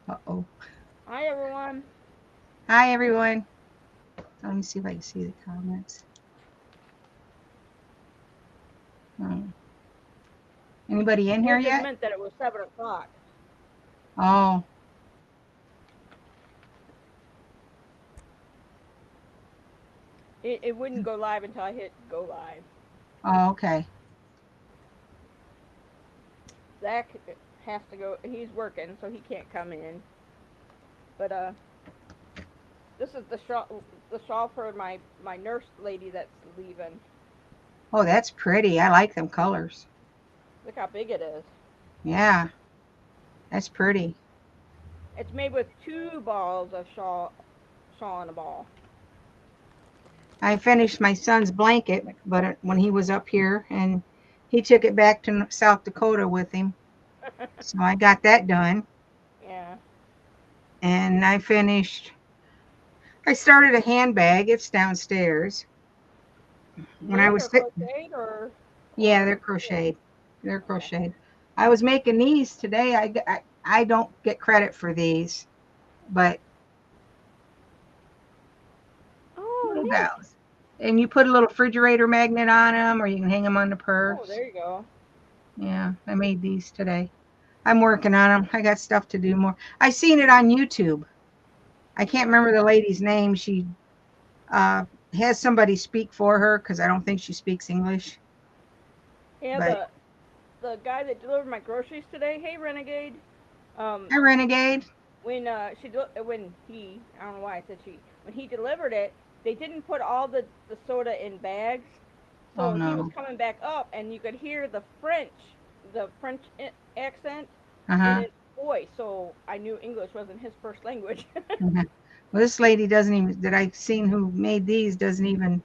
Uh-oh. Hi, everyone. Hi, everyone. Let me see if I can see the comments. Hmm. Anybody in Well, here it just yet? meant that it was 7 o'clock. Oh, It wouldn't go live until I hit go live. oh, okay. Zach has to go. He's working, so he can't come in. But this is the shawl for my nurse lady that's leaving. Oh, that's pretty. I like them colors. Look how big it is. Yeah, that's pretty. It's made with 2 balls of shawl and a ball. I finished my son's blanket, but when he was up here, and he took it back to South Dakota with him. So I got that done. Yeah. And I started a handbag. It's downstairs. When I Knit was or sitting, crocheted yeah, they're or crocheted. They're okay. crocheted. I was making these today. I don't get credit for these, but Oh, little neat. bells. And you put a little refrigerator magnet on them, or you can hang them on the Oh, purse. there you go. Yeah, I made these today. I'm working on them. I got stuff to do more. I seen it on YouTube. I can't Yeah. remember the lady's name. She uh, has somebody speak for her because I don't think she speaks English. Yeah, But the guy that delivered my groceries today. Hey, Renegade. Um, hi, Renegade. when he I don't know why I said she when he delivered it, they didn't put all the soda in bags, Oh so he was no. coming back up, and you could hear the French accent Uh in huh. his voice, so I knew English wasn't his first language. Uh-huh. Well, this lady doesn't even that I've seen who made these doesn't even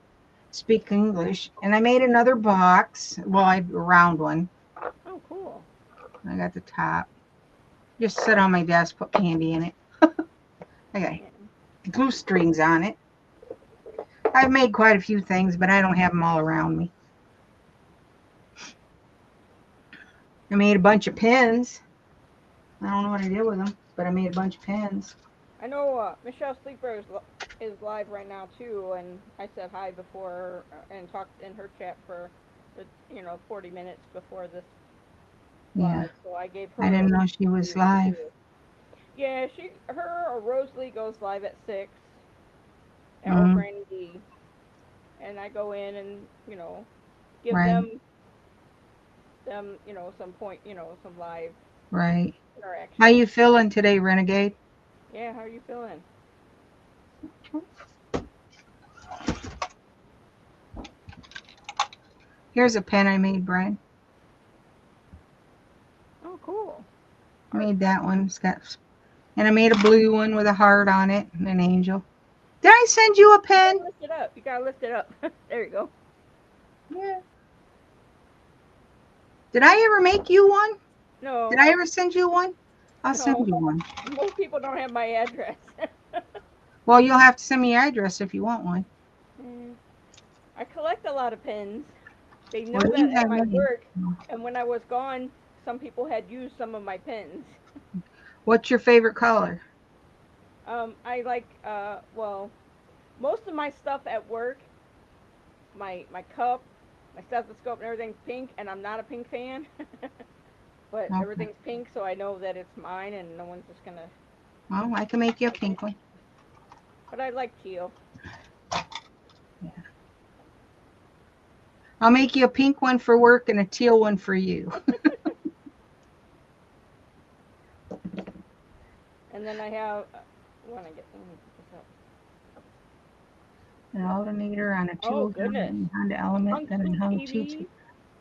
speak English. And I made another box. Well, I a round one. Oh, cool. I got the top. Just sit on my desk, put candy in it. I got Yeah. glue strings on it. I've made quite a few things, but I don't have them all around me. I made a bunch of pins. I don't know what I did with them, but I made a bunch of pins. I know Michelle Sleeper is live right now too, and I said hi before and talked in her chat for the 40 minutes before this Yeah, live, so I gave I her a didn't link know she was to live. too. Yeah, her or Rosalie goes live at 6, or Mm, Granny D, and I go in and give right, them some some live right. How interaction. you feeling today, Renegade? Yeah, how are you feeling? Here's a pen I made, Brian. Oh, cool. I Art. made that one. It's got, and I made a blue one with a heart on it and an angel. Did I send you a You gotta pen? lift it up. You gotta lift it up. There you go. Yeah. Did I ever make you one? Did No, I ever send you one? I'll send no. you one. Most people don't have my address. Well, you'll have to send me your address if you want one. Mm, I collect a lot of pins. They Well, know that these at I my made. work, and when I was gone, some people had used some of my pins. What's your favorite color? I like well, most of my stuff at work, my cup, my stethoscope, and everything's pink, and I'm not a pink fan. But Okay. everything's pink, so I know that it's mine, and no one's just gonna Well, I can make you a take it. pink one. But I like teal. Yeah. I'll make you a pink one for work and a teal one for you. And then I have when I get let me put this up. An alternator on a Oh tool, goodness, Honda Element, hung then a two hung TT. TVs.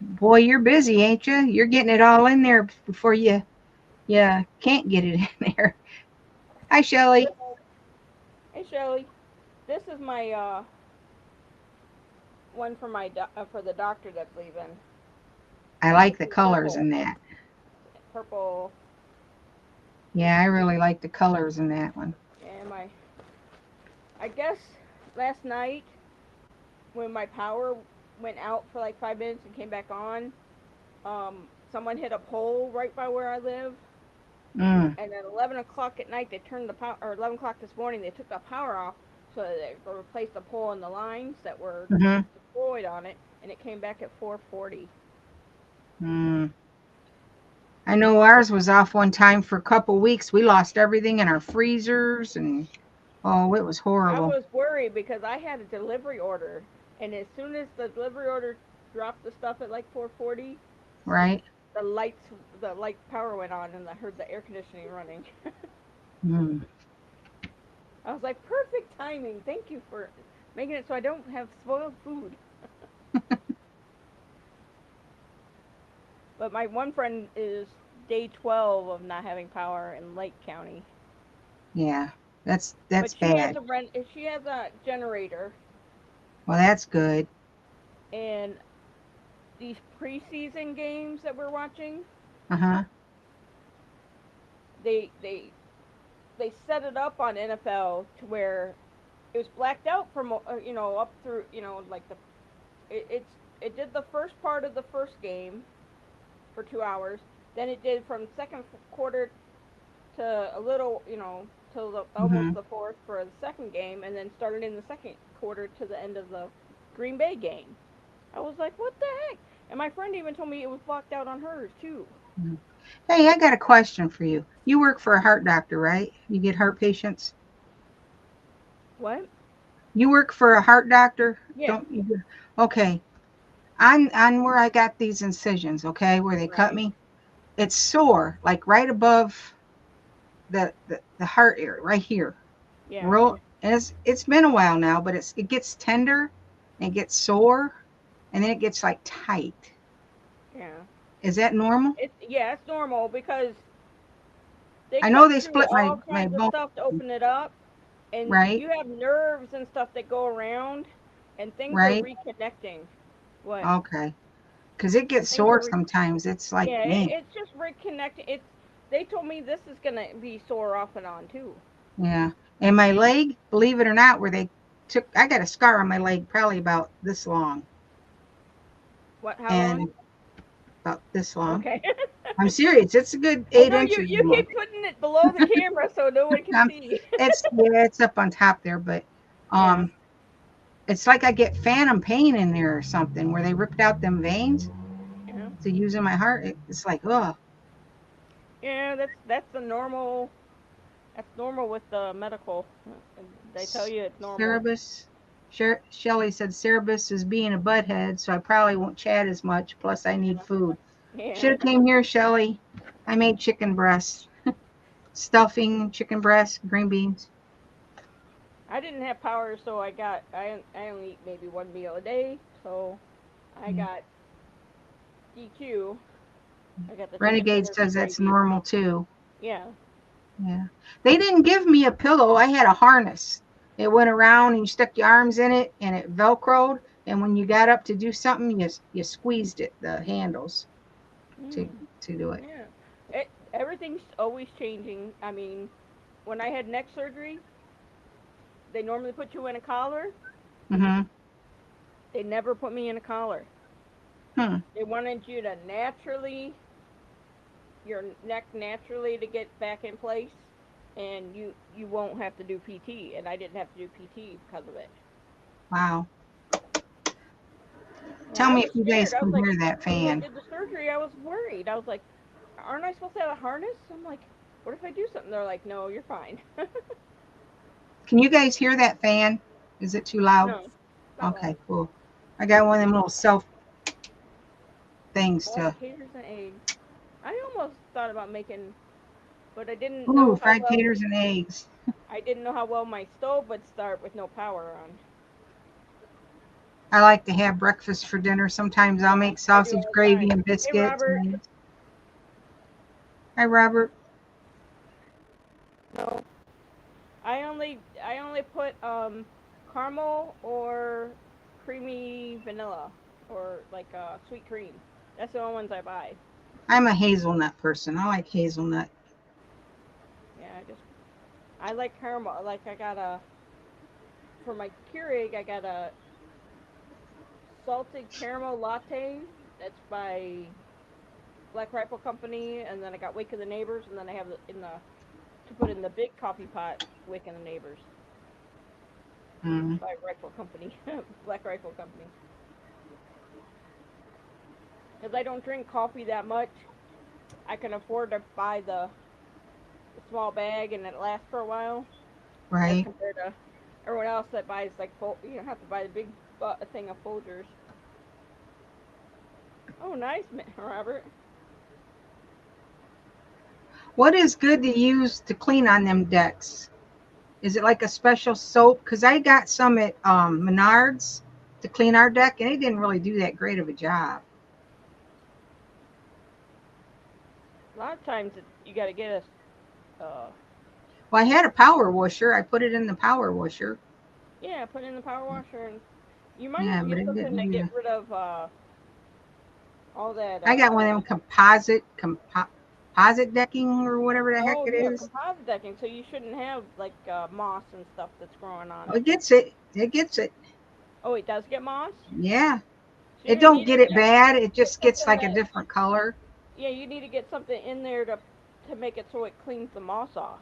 Boy, you're busy, ain't you? You're getting it all in there before you can't get it in there. Hi, Shelly. This, hey Shelly, this is my one for for the doctor that's leaving. I like It's the in colors purple, in that. purple. Yeah, I really like the colors in that one. And I guess last night when my power went out for like 5 minutes and came back on, someone hit a pole right by where I live, Mm. And at 11 o'clock at night, they turned the power, or 11 o'clock this morning, they took the power off so that they replaced the pole and the lines that were Mm-hmm. destroyed on it, and it came back at 4:40. Mm. I know ours was off one time for a couple weeks. We lost everything in our freezers, and oh, it was I horrible. was worried because I had a delivery order, and as soon as the delivery order dropped the stuff at like 4:40, Right? the lights, the light power went on, and I heard the air conditioning running. Mm. I was like, perfect timing. Thank you for making it so I don't have spoiled food. But my one friend is day 12 of not having power in Lake County. Yeah, But that's she has bad. a rent. She has a generator, Well, that's good. and these preseason games that we're watching, Uh-huh. they they they set it up on NFL to where it was blacked out from up through like it did the first part of the first game for 2 hours. Then it did from second quarter to a little, till almost Mm-hmm. the fourth for the second game, and then started in the second quarter to the end of the Green Bay game. I was like, what the heck? And my friend even told me it was blocked out on hers too. Mm-hmm. Hey, I got a question for you. You work for a heart doctor, right? You get heart patients? What? You work for a heart doctor, Yeah. don't you? Okay. On where I got these incisions, okay, where they cut Right. me, it's sore, like right above the heart area, right here. Yeah. Real, and it's been a while now, but it gets tender and it gets sore, and then it gets like tight. Yeah. Is that normal? It's normal because they I know cut they through split all my kinds of bone, stuff to open it up, and right? you have nerves and stuff that go around, and things are Right? reconnecting. What? Okay. Because it And gets things sore are sometimes. It's like, Yeah, man, it's just reconnecting. It's They told me this is gonna be sore off and on too. yeah. And my leg, believe it or not, where they took, I got a scar on my leg probably about this long, What? How long? and about this long. Okay. I'm serious. It's a good I eight know you inches you long. keep putting it below the camera so no one can see. It's yeah, it's up on top there, but Yeah. um, it's like I get phantom pain in there or something where they ripped out them veins Yeah. to use in my heart. It's like, oh, Yeah, that's the normal. That's normal with the medical. They tell you it's normal. Cerebus. Shelly said Cerebus is being a butthead, so I probably won't chat as much. Plus, I need Yeah. food. Should Yeah. have came here, Shelly. I made chicken breast, stuffing, chicken breast, green beans. I didn't have power, so I only eat maybe one meal a day. So I Yeah. got DQ. I got the chicken Renegade tenders and says that's gravy. normal too. Yeah. Yeah. They didn't give me a pillow. I had a harness. It went around and you stuck your arms in it and it velcroed. And when you got up to do something, you squeezed it, the handles to Mm. to do it. Yeah. Everything's always changing. I mean, when I had neck surgery, they normally put you in a collar. Mm-hmm. They never put me in a collar. Hmm. They wanted you to naturally, your neck naturally to get back in place, and you won't have to do PT. And I didn't have to do PT because of it. Wow. And Tell I me was if you guys scared. I was can like, hear that when they fan. did the surgery, I was worried. I was like, aren't I supposed to have a harness? I'm like, what if I do something? They're like, no, you're fine. Can you guys hear that fan? Is it too loud? No, it's not Okay, loud. cool. I got one of them little self things Fried to. taters and eggs. I almost thought about making, but Ooh, fried taters and eggs. I didn't know how well my stove would start with no power on. I like to have breakfast for dinner. Sometimes I'll Yeah, make I do sausage all the gravy time. and Hey, biscuits. Robert. Hi, Robert. No, I only put caramel or creamy vanilla or like sweet cream. That's the only ones I buy. I'm a hazelnut person. I like hazelnut. Yeah, I like caramel. Like I got a for my Keurig, I got a salted caramel latte. That's by Black Rifle Company, and then I got Wake of the Neighbors, and then I have to put in the big coffee pot Wake of the Neighbors Mm. by Rifle Company, Black Rifle Company. Because I don't drink coffee that much, I can afford to buy the small bag and it lasts for a while, as Right. compared to everyone else that buys like you don't have to buy the big thing of Folgers. Oh, nice, Robert. What is good to use to clean on them decks? Is it like a special soap? Because I got some at Menards to clean our deck, and it didn't really do that great of a job. A lot of times you got to get Well, I had a power washer. I put it in the power washer. yeah, put it in the power washer, and you might Yeah, even but get it something didn't to do get that. rid of all that. I got one of them composite decking or whatever the heck Oh it yeah, is. composite decking, so you shouldn't have like moss and stuff that's growing on Oh, it. it gets it. It gets it. Oh, it does get moss. Yeah. So It you're gonna don't need get it bad. It get just gets something like a that different color. yeah, you need to get something in there to make it so it cleans the moss off.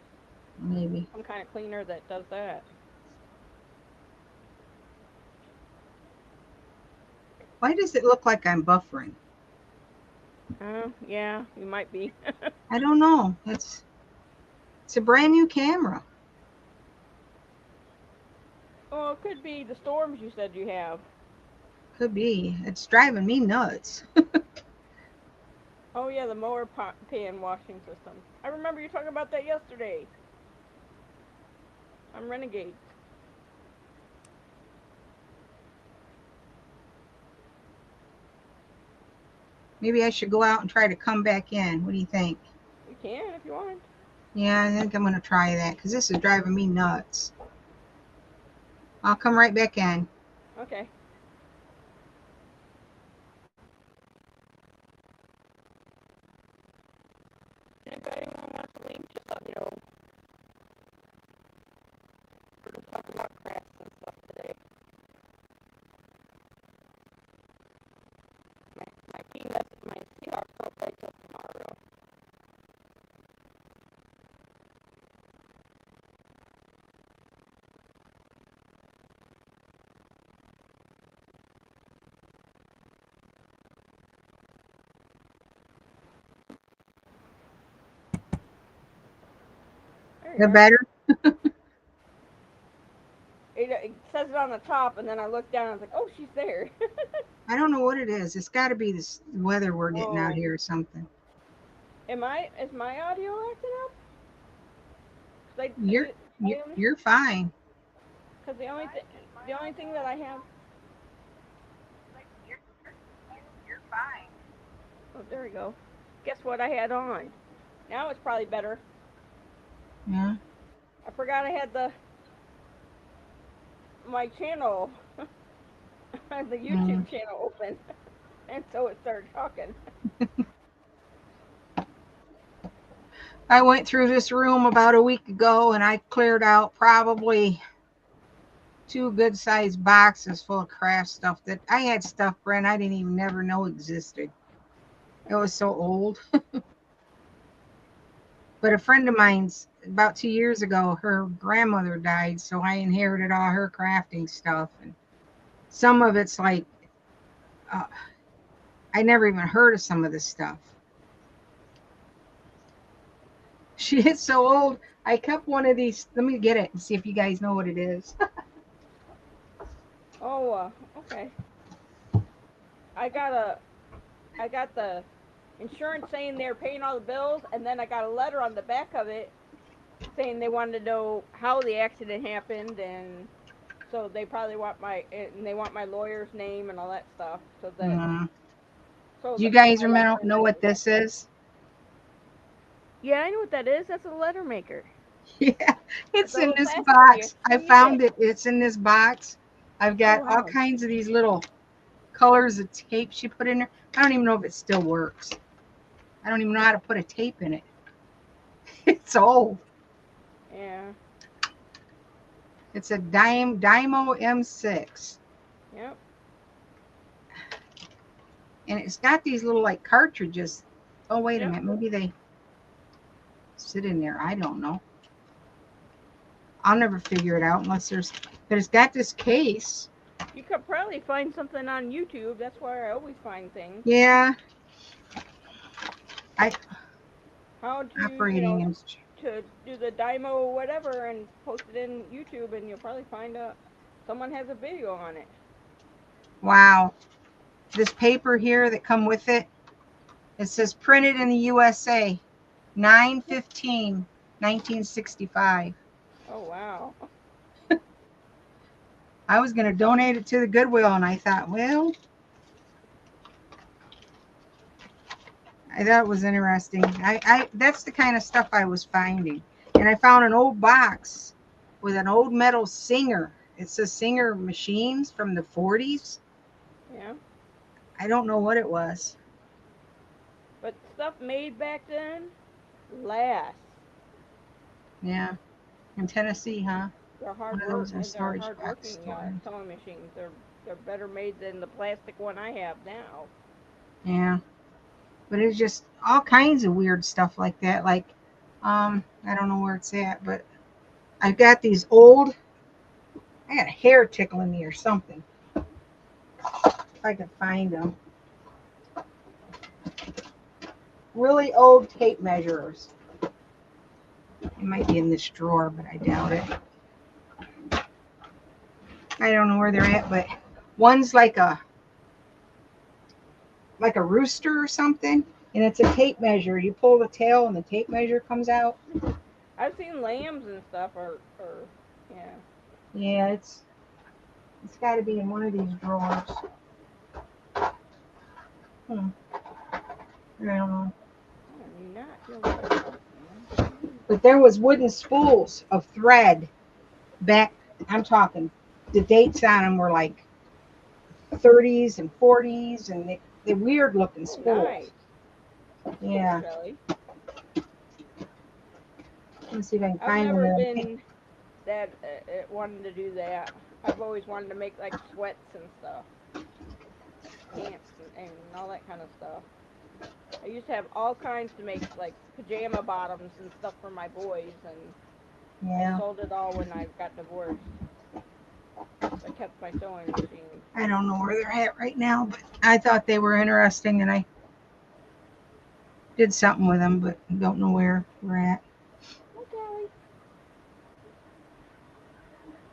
Maybe. Some kind of cleaner that does that. Why does it look like I'm buffering? Yeah, you might be. I don't know. It's a brand new camera. Oh, it could be the storms you said you have. Could be. It's driving me nuts. Oh yeah, the mower pan washing system. I remember you talking about that yesterday. On Renegades. Maybe I should go out and try to come back in. What do you think? You can if you want. Yeah, I think I'm going to try that because this is driving me nuts. I'll come right back in. Okay. Anybody wants to leave, just let me know. We're gonna talk about crafts and stuff today. My team, my Seahawks don't play till tomorrow. There you The are. better? It says it on the top, and then I looked down and I was like, oh, she's there. I don't know what it is. It's got to be this weather we're getting out Oh, here or something. is my audio acting up? Cause You're you're fine. cause the only thing that I have. You're fine. Oh, there we go. Guess what I had on? Now it's probably better. Yeah. I forgot I had my channel, the Mm. YouTube channel open, and so it started talking. I went through this room about a week ago and I cleared out probably 2 good-sized boxes full of craft stuff that I had stuff, Brent, I didn't even never know existed. It was so old. But a friend of mine's about 2 years ago, her grandmother died, so I inherited all her crafting stuff. And some of it's like, uh, I never even heard of some of this stuff. She is so old. I kept one of these. Let me get it and see if you guys know what it is. Oh, okay. I got I got the insurance saying they're paying all the bills, and then I got a letter on the back of it saying they wanted to know how the accident happened, and so they want my lawyer's name and all that stuff, Mm. Do so you for guys my life remember know insurance. what this is? Yeah, I know what that is. That's a letter maker. Yeah, It's it's a in little this plastic one you box. I swing in found it. it. It's in this box. I've Oh got all wow. kinds of these little colors of tape she put in there. I don't even know if it still works. I don't even know how to put a tape in it. It's old. Yeah. It's a Dymo M6. Yep. And it's got these little like cartridges Oh, wait a Yep. minute. Maybe they sit in there. I don't know. I'll never figure it out unless but it's got this case. You could probably find something on YouTube. That's where I always find things. Yeah. I How to, operating and to do the Dymo or whatever and post it in YouTube, and you'll probably find someone has a video on it. wow. This paper here that come with it, it says printed in the USA, 9/15/1965. Oh wow. I was going to donate it to the Goodwill, and I thought, well, I thought it was interesting. I that's the kind of stuff I was finding. And I found an old box with an old metal Singer. It says Singer machines from the 40s. Yeah. I don't know what it was. But stuff made back then lasts. Yeah. In Tennessee, huh? They're One hard of work those in and they're storage hard box working storage. sewing machines. They're better made than the plastic one I have now. Yeah. But it's just all kinds of weird stuff like that. Like, I don't know where it's at, but I've got these old, I got a hair tickling me or something. If I could find them. Really old tape measures. It might be in this drawer, but I doubt it. I don't know where they're at, but one's like a rooster or something, and it's a tape measure. You pull the tail and the tape measure comes out. I've seen lambs and stuff or yeah. Yeah, it's got to be in one of these drawers. I don't know. I do not feel like But there was wooden spools of thread back. I'm talking. The dates on them were like 30s and 40s, and they're weird looking oh spools. nice. Yeah. Shelly. Let's see if I can I've find one never of them. been that wanted to do that. I've always wanted to make like sweats and stuff, pants and all that kind of stuff. I used to have all kinds to make like pajama bottoms and stuff for my boys, and I Yeah. sold it all when I got divorced. I kept my sewing machine. I don't know where they're at right now, but I thought they were interesting, and I did something with them, but don't know where we're at. Okay.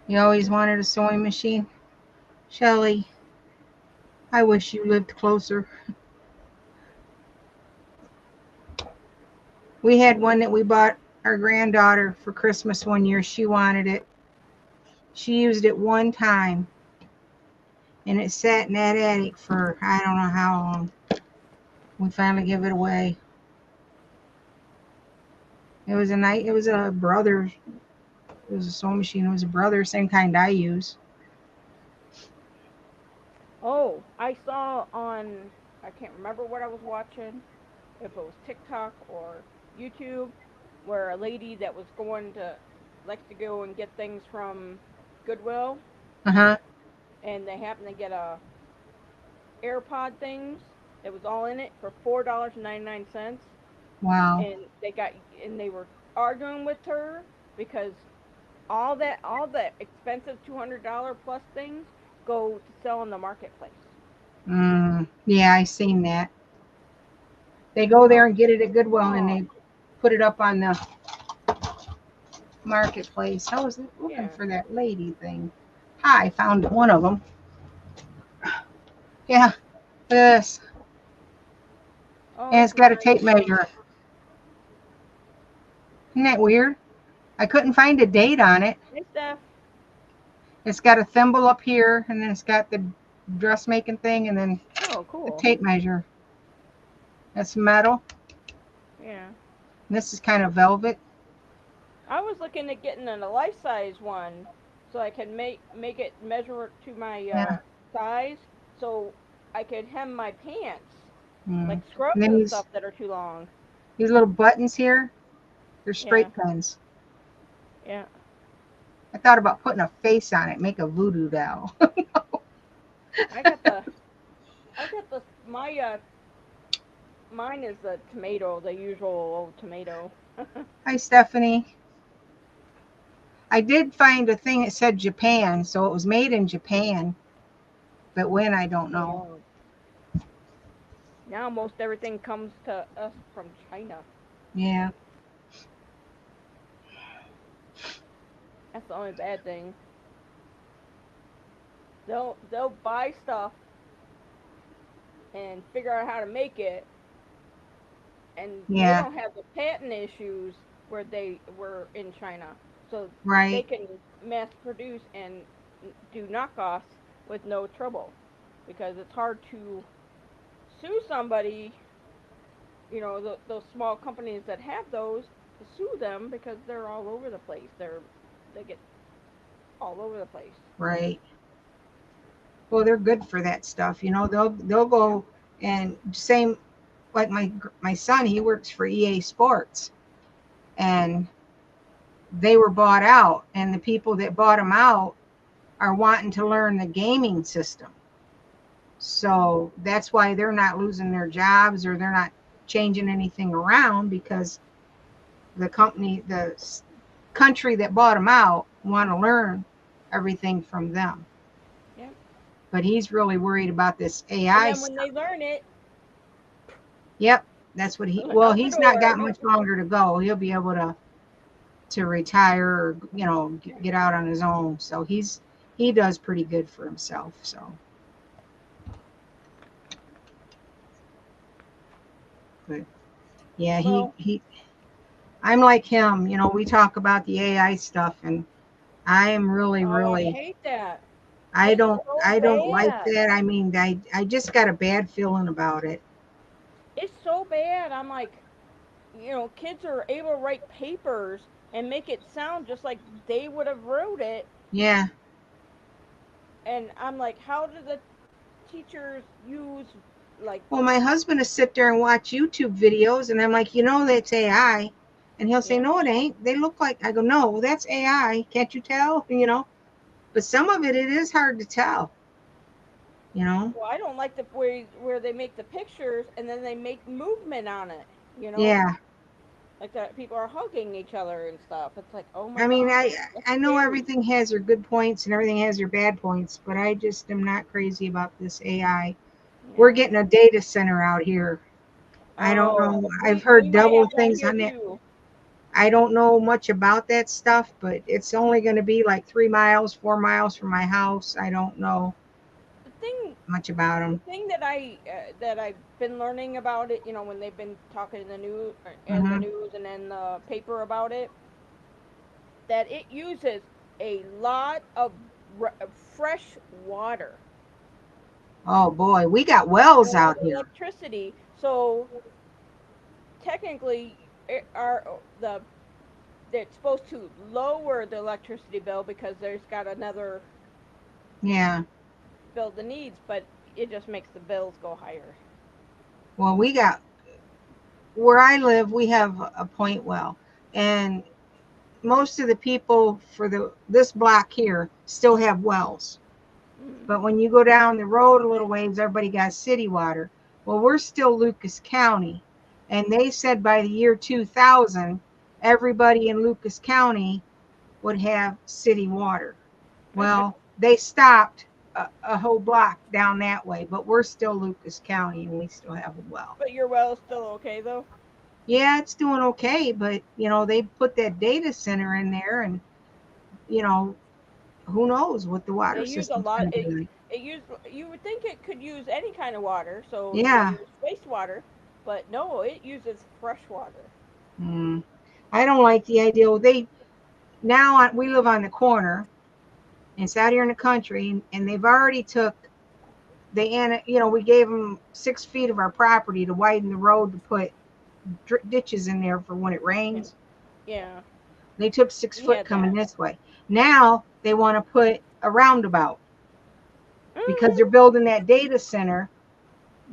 You always wanted a sewing machine? Shelly, I wish you lived closer. We had one that we bought our granddaughter for Christmas one year. She wanted it. She used it one time, and it sat in that attic for I don't know how long. We finally gave it away. It was a night. It was a brother. It was a sewing machine. It was a brother, same kind I use. Oh, I saw on, I can't remember what I was watching, if it was TikTok or YouTube, where a lady that was likes to go and get things from Goodwill, Uh huh. and they happened to get AirPod things. It was all in it for $4.99, Wow. and they were arguing with her because all the expensive $200 plus things go to sell in the marketplace. Yeah, I seen that. They go I there was and get it at like, Goodwill, and oh, they put it up on the marketplace. I was looking yeah. for that lady thing. Hi, I found one of them. Yeah, this. And Oh, it's got a my. tape measure. Isn't that weird? I couldn't find a date on it. Hey, Steph. It's got a thimble up here, and then it's got the dressmaking thing, and then Oh, a cool. tape measure. That's metal. Yeah. And this is kind of velvet. I was looking at getting a life size one so I can make it measure to my Yeah. size so I could hem my pants Mm. like And scrubs then and these stuff that are too long. these little buttons here, they're Yeah. straight pins. Yeah. I thought about putting a face on it, make a voodoo doll. I got the I got the my Mine is the tomato, the usual old tomato. Hi, Stephanie. I did find a thing that said Japan, so it was made in Japan, but when I don't know. Yeah. Now most everything comes to us from China. Yeah. That's the only bad thing. They'll buy stuff and figure out how to make it, and they Yeah. don't have the patent issues where they were in China, so they Right. can mass produce and do knockoffs with no trouble, because it's hard to sue somebody, those small companies that have those, to sue them because they're all over the place. They get all over the place. Right. Well, they're good for that stuff. They'll Yeah. go and same like my son. He works for EA Sports, and they were bought out, and the people that bought them out are wanting to learn the gaming system. So that's why they're not losing their jobs or they're not changing anything around because the country that bought them out want to learn everything from them. Yeah. But he's really worried about this And AI then when stuff. they learn it, Yep, that's what well, out the he's not door. got much longer to go. He'll be able to retire or get out on his own. So he does pretty good for himself. So, but yeah, Well, he I'm like him. We talk about the AI stuff, and I am oh, I really hate that. I It's don't so I don't like bad. that. I mean, I just got a bad feeling about it. It's so bad. I'm like, kids are able to write papers and make it sound just like they would have wrote it. Yeah. And I'm like, how do the teachers use, like, Well, my husband will sit there and watch YouTube videos, and I'm like, that's AI. And he'll say, yeah. no, it ain't. They look like, I go, no, that's AI. Can't you tell? But some of it is hard to tell, you know? Well, I don't like the way where they make the pictures and then they make movement on it, Yeah. like that people are hugging each other and stuff. It's like, oh my I mean, god, I, that's I know scary. everything has their good points and everything has their bad points, but I just am not crazy about this AI. We're Yeah. getting a data center out here. I don't Oh, know. I've we heard might double have one things here on that. too. I don't know much about that stuff, but it's only going to be like 3 miles, 4 miles from my house. I don't know The thing much about the them. thing that I've been learning about it, when they've been talking in the Hmm. news and in the paper about it, that it uses a lot of fresh water Oh boy, we got and wells a lot out of here. electricity. So technically, it are the it's supposed to lower the electricity bill because there's got another Yeah. bill that needs, but it just makes the bills go higher. Well, we got where I live. We have a point well, and most of the people for the this block here still have wells. Mm. But when you go down the road a little ways, everybody got city water. Well, we're still Lucas County, and they said by the year 2000, everybody in Lucas County would have city water. Well, they stopped a whole block down that way, but we're still Lucas County and we still have a well. But your well is still okay though. Yeah, it's doing okay, but they put that data center in there, and you know, who knows what the They water use a system's lot. going to be like. You would think it could use any kind of water, so they Yeah. use wastewater, but no, it uses fresh water. Mm. I don't like the idea. We live on the corner, and it's out here in the country, and they've already took we gave them 6 feet of our property to widen the road to put ditches in there for when it Yeah, rains. yeah, They took six we foot had coming that. this way. Now they want to put a roundabout because they're Mm. building that data center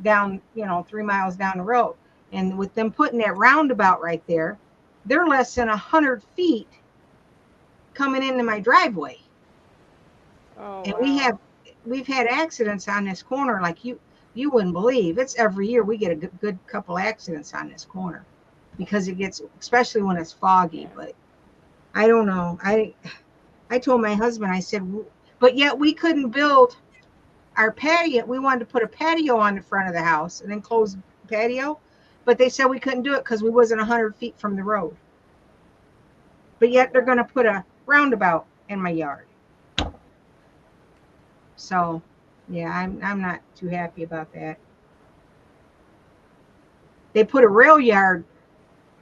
down, 3 miles down the road. And with them putting that roundabout right there, they're less than 100 feet coming into my driveway. Oh And wow. we've had accidents on this corner. Like you wouldn't believe. It's every year we get a good couple accidents on this corner because it gets, especially when it's foggy. Yeah. But I don't know. I told my husband, I said, but yet we couldn't build our patio. We wanted to put a patio on the front of the house and then close the patio, but they said we couldn't do it because we wasn't 100 feet from the road. But yet they're going to put a roundabout in my yard. So, yeah, I'm not too happy about that. They put a rail yard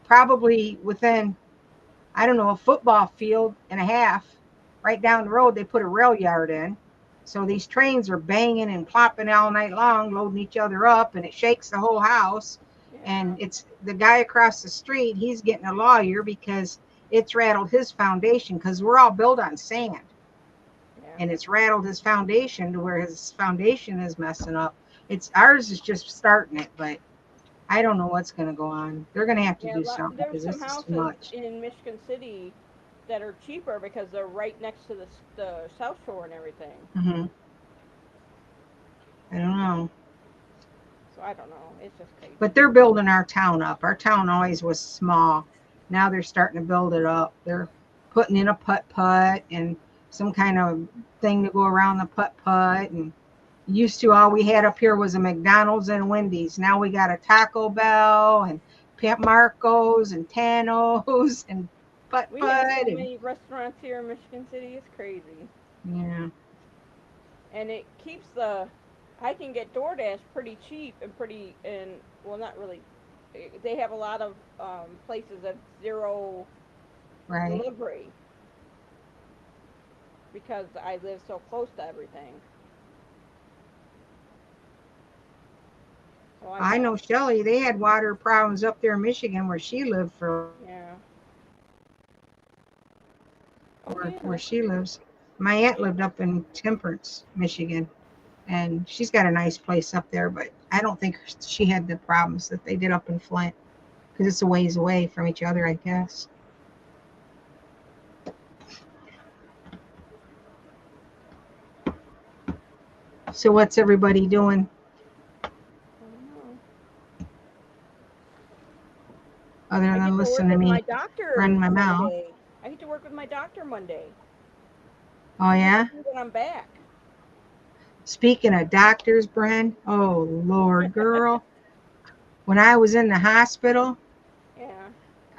probably within, I don't know, a football field and a half right down the road. They put a rail yard in. So these trains are banging and plopping all night long, loading each other up, and it shakes the whole house. Yeah. And it's the guy across the street, he's getting a lawyer because it's rattled his foundation because we're all built on sand. Yeah. And it's rattled his foundation to where his foundation is messing up. It's ours is just starting it, but I don't know what's going to go on. They're going to have to do something There's because some this is houses too much. in Michigan City that are cheaper because they're right next to the South Shore and everything. Mm-hmm. I don't know. So I don't know. It's just crazy. But they're building our town up. Our town always was small. Now they're starting to build it up. They're putting in a putt-putt and some kind of thing to go around the putt-putt. And used to, all we had up here was a McDonald's and a Wendy's. Now we got a Taco Bell and Marco's and Tano's and putt-putt. We have so many restaurants here in Michigan City. It's crazy. Yeah. And it keeps I can get DoorDash pretty cheap and well, not really. They have a lot of places that zero Right. delivery because I live so close to everything. So I know Shelley, they had water problems up there in Michigan where she lived for. Yeah. Where she lives. My aunt lived up in Temperance, Michigan, and she's got a nice place up there, but I don't think she had the problems that they did up in Flint because it's a ways away from each other, I guess. So what's everybody doing? Other than listening to me run my mouth. I get to work with my doctor Monday. Oh, yeah? When I'm back. Speaking of doctors, Bren, oh, Lord, girl. When I was in the hospital, yeah,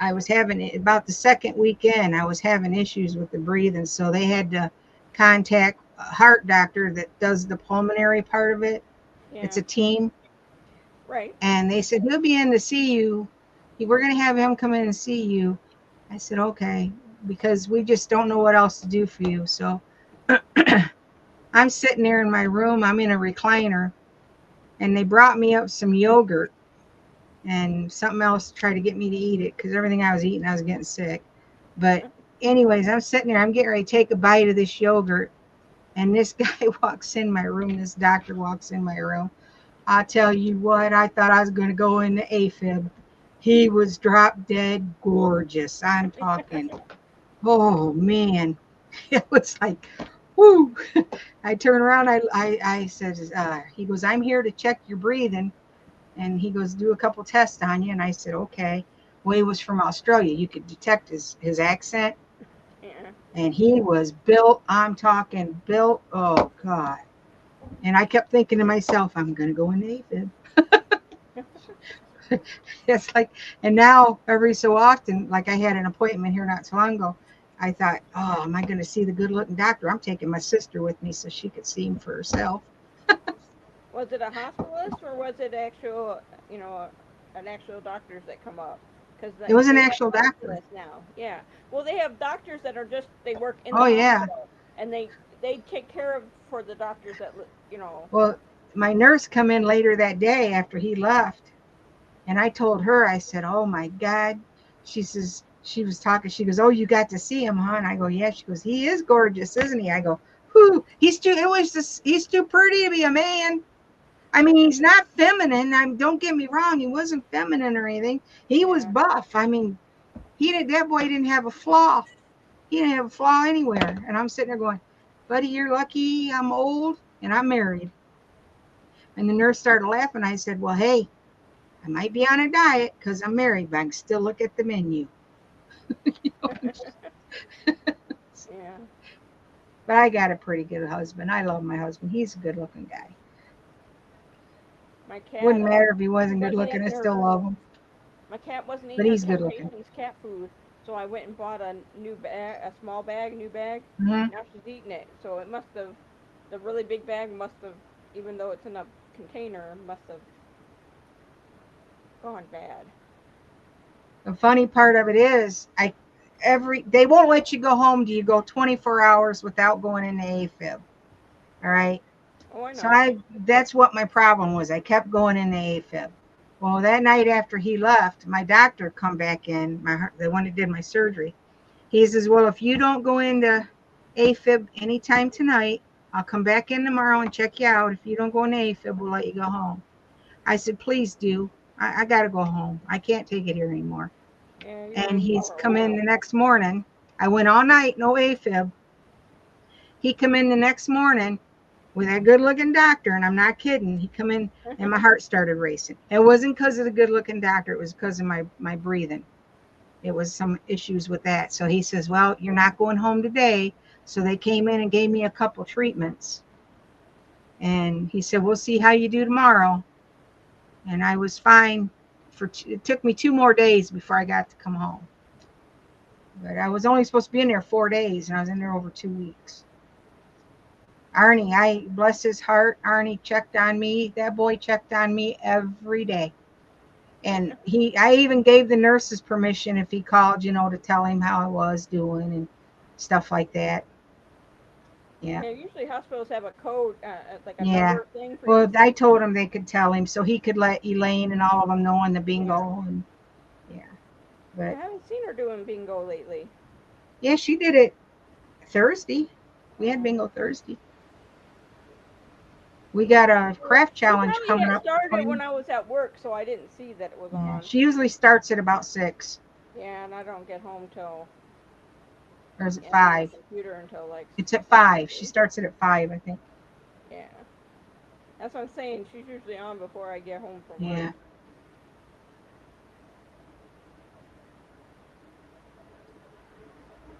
I was having, about the second weekend, I was having issues with the breathing. So they had to contact a heart doctor that does the pulmonary part of it. Yeah. It's a team. Right. And they said, he'll be in to see you. We're going to have him come in and see you. I said, okay, because we just don't know what else to do for you. So I'm sitting there in my room. I'm in a recliner. And they brought me up some yogurt and something else to try to get me to eat it because everything I was eating, I was getting sick. But anyways, I'm sitting there. I'm getting ready to take a bite of this yogurt. And this guy walks in my room. This doctor walks in my room. I'll tell you what, I thought I was going to go into AFib. He was drop dead gorgeous. I'm talking. Oh, man. It was like, whoo. I turn around. I said, he goes, I'm here to check your breathing. And he goes, do a couple tests on you. And I said, okay. Well, he was from Australia. You could detect his accent. Yeah. And he was built. I'm talking built. Oh, God. And I kept thinking to myself, I'm going to go into AFib. It's like, and now every so often, like I had an appointment here not so long ago, I thought, oh, am I going to see the good looking doctor? I'm taking my sister with me so she could see him for herself. Was it a hospitalist or was it actual, an actual doctors that come up? Because it was an actual doctor. Now, yeah. Well, they have doctors that are just, they work in the hospital. And they take care of for the doctors that, Well, my nurse come in later that day after he left. And I told her, I said, oh, my God. She says, she was talking. She goes, oh, you got to see him, huh? And I go, yeah. She goes, he is gorgeous, isn't he? I go, whew, he's too pretty to be a man. I mean, he's not feminine. Don't get me wrong. He wasn't feminine or anything. He was buff. I mean, that boy didn't have a flaw. He didn't have a flaw anywhere. And I'm sitting there going, buddy, you're lucky I'm old and I'm married. And the nurse started laughing. I said, well, hey, I might be on a diet because I'm married, but I can still look at the menu. Yeah. But I got a pretty good husband. I love my husband. He's a good looking guy. My cat, Wouldn't matter if he she wasn't good wasn't looking. I eating still her. love him. My cat wasn't But eating her he's good looking. Temptations cat food, so I went and bought a new bag, a small bag, new bag. Hmm. Now she's eating it. So it must have, the really big bag must have, even though it's in a container, must have gone bad. The funny part of it is, they won't let you go home till you go 24 hours without going into AFib. All right. Oh, I So know. that's what my problem was. I kept going into AFib. Well, that night after he left, my doctor come back in, the one that did my surgery. He says, well, if you don't go into AFib anytime tonight, I'll come back in tomorrow and check you out. If you don't go into AFib, we'll let you go home. I said, please do. I got to go home. I can't take it here anymore. Yeah, you were And in he's for a come in while. the next morning. I went all night, no AFib. He come in the next morning with a good looking doctor, and I'm not kidding. He come in and my heart started racing. It wasn't because of the good looking doctor, it was because of my breathing. It was some issues with that. So he says, well, you're not going home today. So they came in and gave me a couple treatments. And he said, we'll see how you do tomorrow. And I was fine it took me 2 more days before I got to come home. But I was only supposed to be in there 4 days, and I was in there over 2 weeks. Arnie, bless his heart, Arnie checked on me. That boy checked on me every day. And I even gave the nurses permission if he called, to tell him how I was doing and stuff like that. Yeah. Yeah, usually hospitals have a code, like a Yeah. number thing for you Well, to I say. told him they could tell him so he could let Elaine and all of them know in the Yeah. bingo. And yeah. I But haven't seen her doing bingo lately. yeah, she did it Thursday. We had Oh. bingo Thursday. We got a craft She challenge probably coming had up. started when I was at work, so I didn't see that it was Yeah. on. She usually starts at about 6. Yeah, and I don't get home till, Or is it on my 5? computer until like It's at 5. She 6:30. starts it at 5, I think. Yeah, that's what I'm saying. She's usually on before I get home from work. Yeah.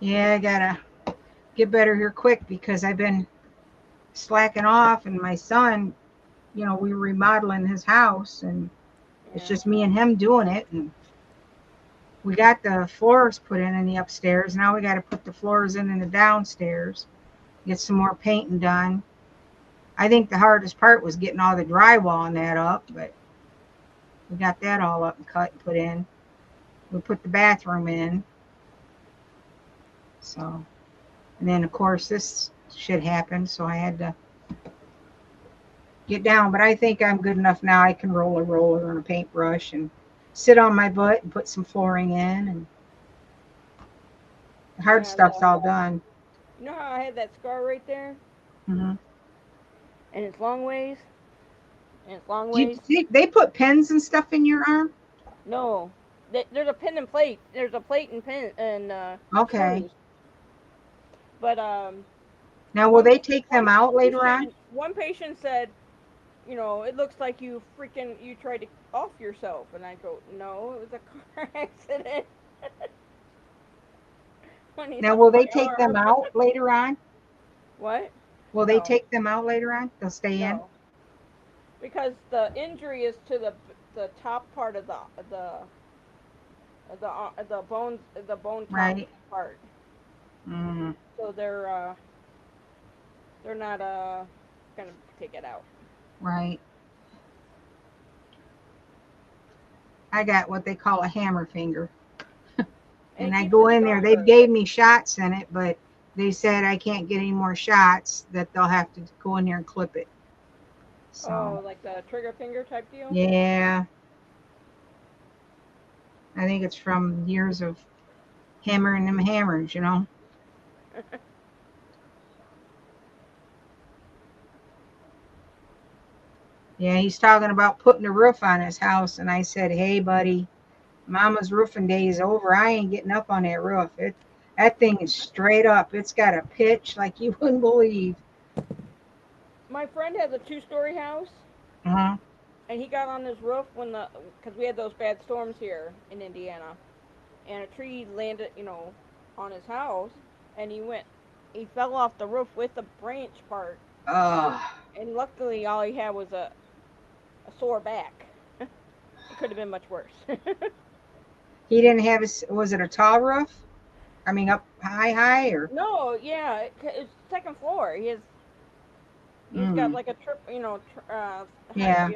Yeah, I gotta get better here quick because I've been slacking off, and my son, we were remodeling his house, and it's Yeah. just me and him doing it. And we got the floors put in the upstairs. Now we got to put the floors in the downstairs, get some more painting done. I think the hardest part was getting all the drywall and that up, but we got that all up and cut and put in. We put the bathroom in. So, and then of course this shit happened, so I had to get down. But I think I'm good enough now. I can roll a roller and a paintbrush and sit on my butt and put some flooring in, and the hard Yeah. stuff's all done. You know how I had that scar right there, Mm-hmm. and it's long ways, and it's long Do you ways. think they put pens and stuff in your arm? No, there's a pin and plate. There's a plate and pin and Okay. screws. But Now, will they take them out later on? one patient said, it looks like you tried to off yourself, and I go, no, it was a car accident. When he Now, saw will my they take them arm. out later on? What? Will they No, take them out later on? They'll stay in? no, because the injury is to the top part of the bone top Right. part. Mm, So they're not gonna take it out. right. I got what they call a hammer finger. And And it I keeps go it in there. They stronger. gave me shots in it, but they said I can't get any more shots, that they'll have to go in there and clip it. So, Oh, like the trigger finger type deal? yeah, I think it's from years of hammering them hammers. Yeah, he's talking about putting a roof on his house. And I said, hey, buddy, Mama's roofing day is over. I ain't getting up on that roof. That thing is straight up. It's got a pitch like you wouldn't believe. My friend has a two-story house, Uh-huh. And he got on his roof because we had those bad storms here in Indiana, and a tree landed, on his house, and he fell off the roof with the branch part, Oh, and luckily all he had was a sore back. It could have been much worse. he didn't have his, was it a tall roof? I mean, up high or? No, yeah, it's second floor. He's got Mm, like a trip, height, yeah.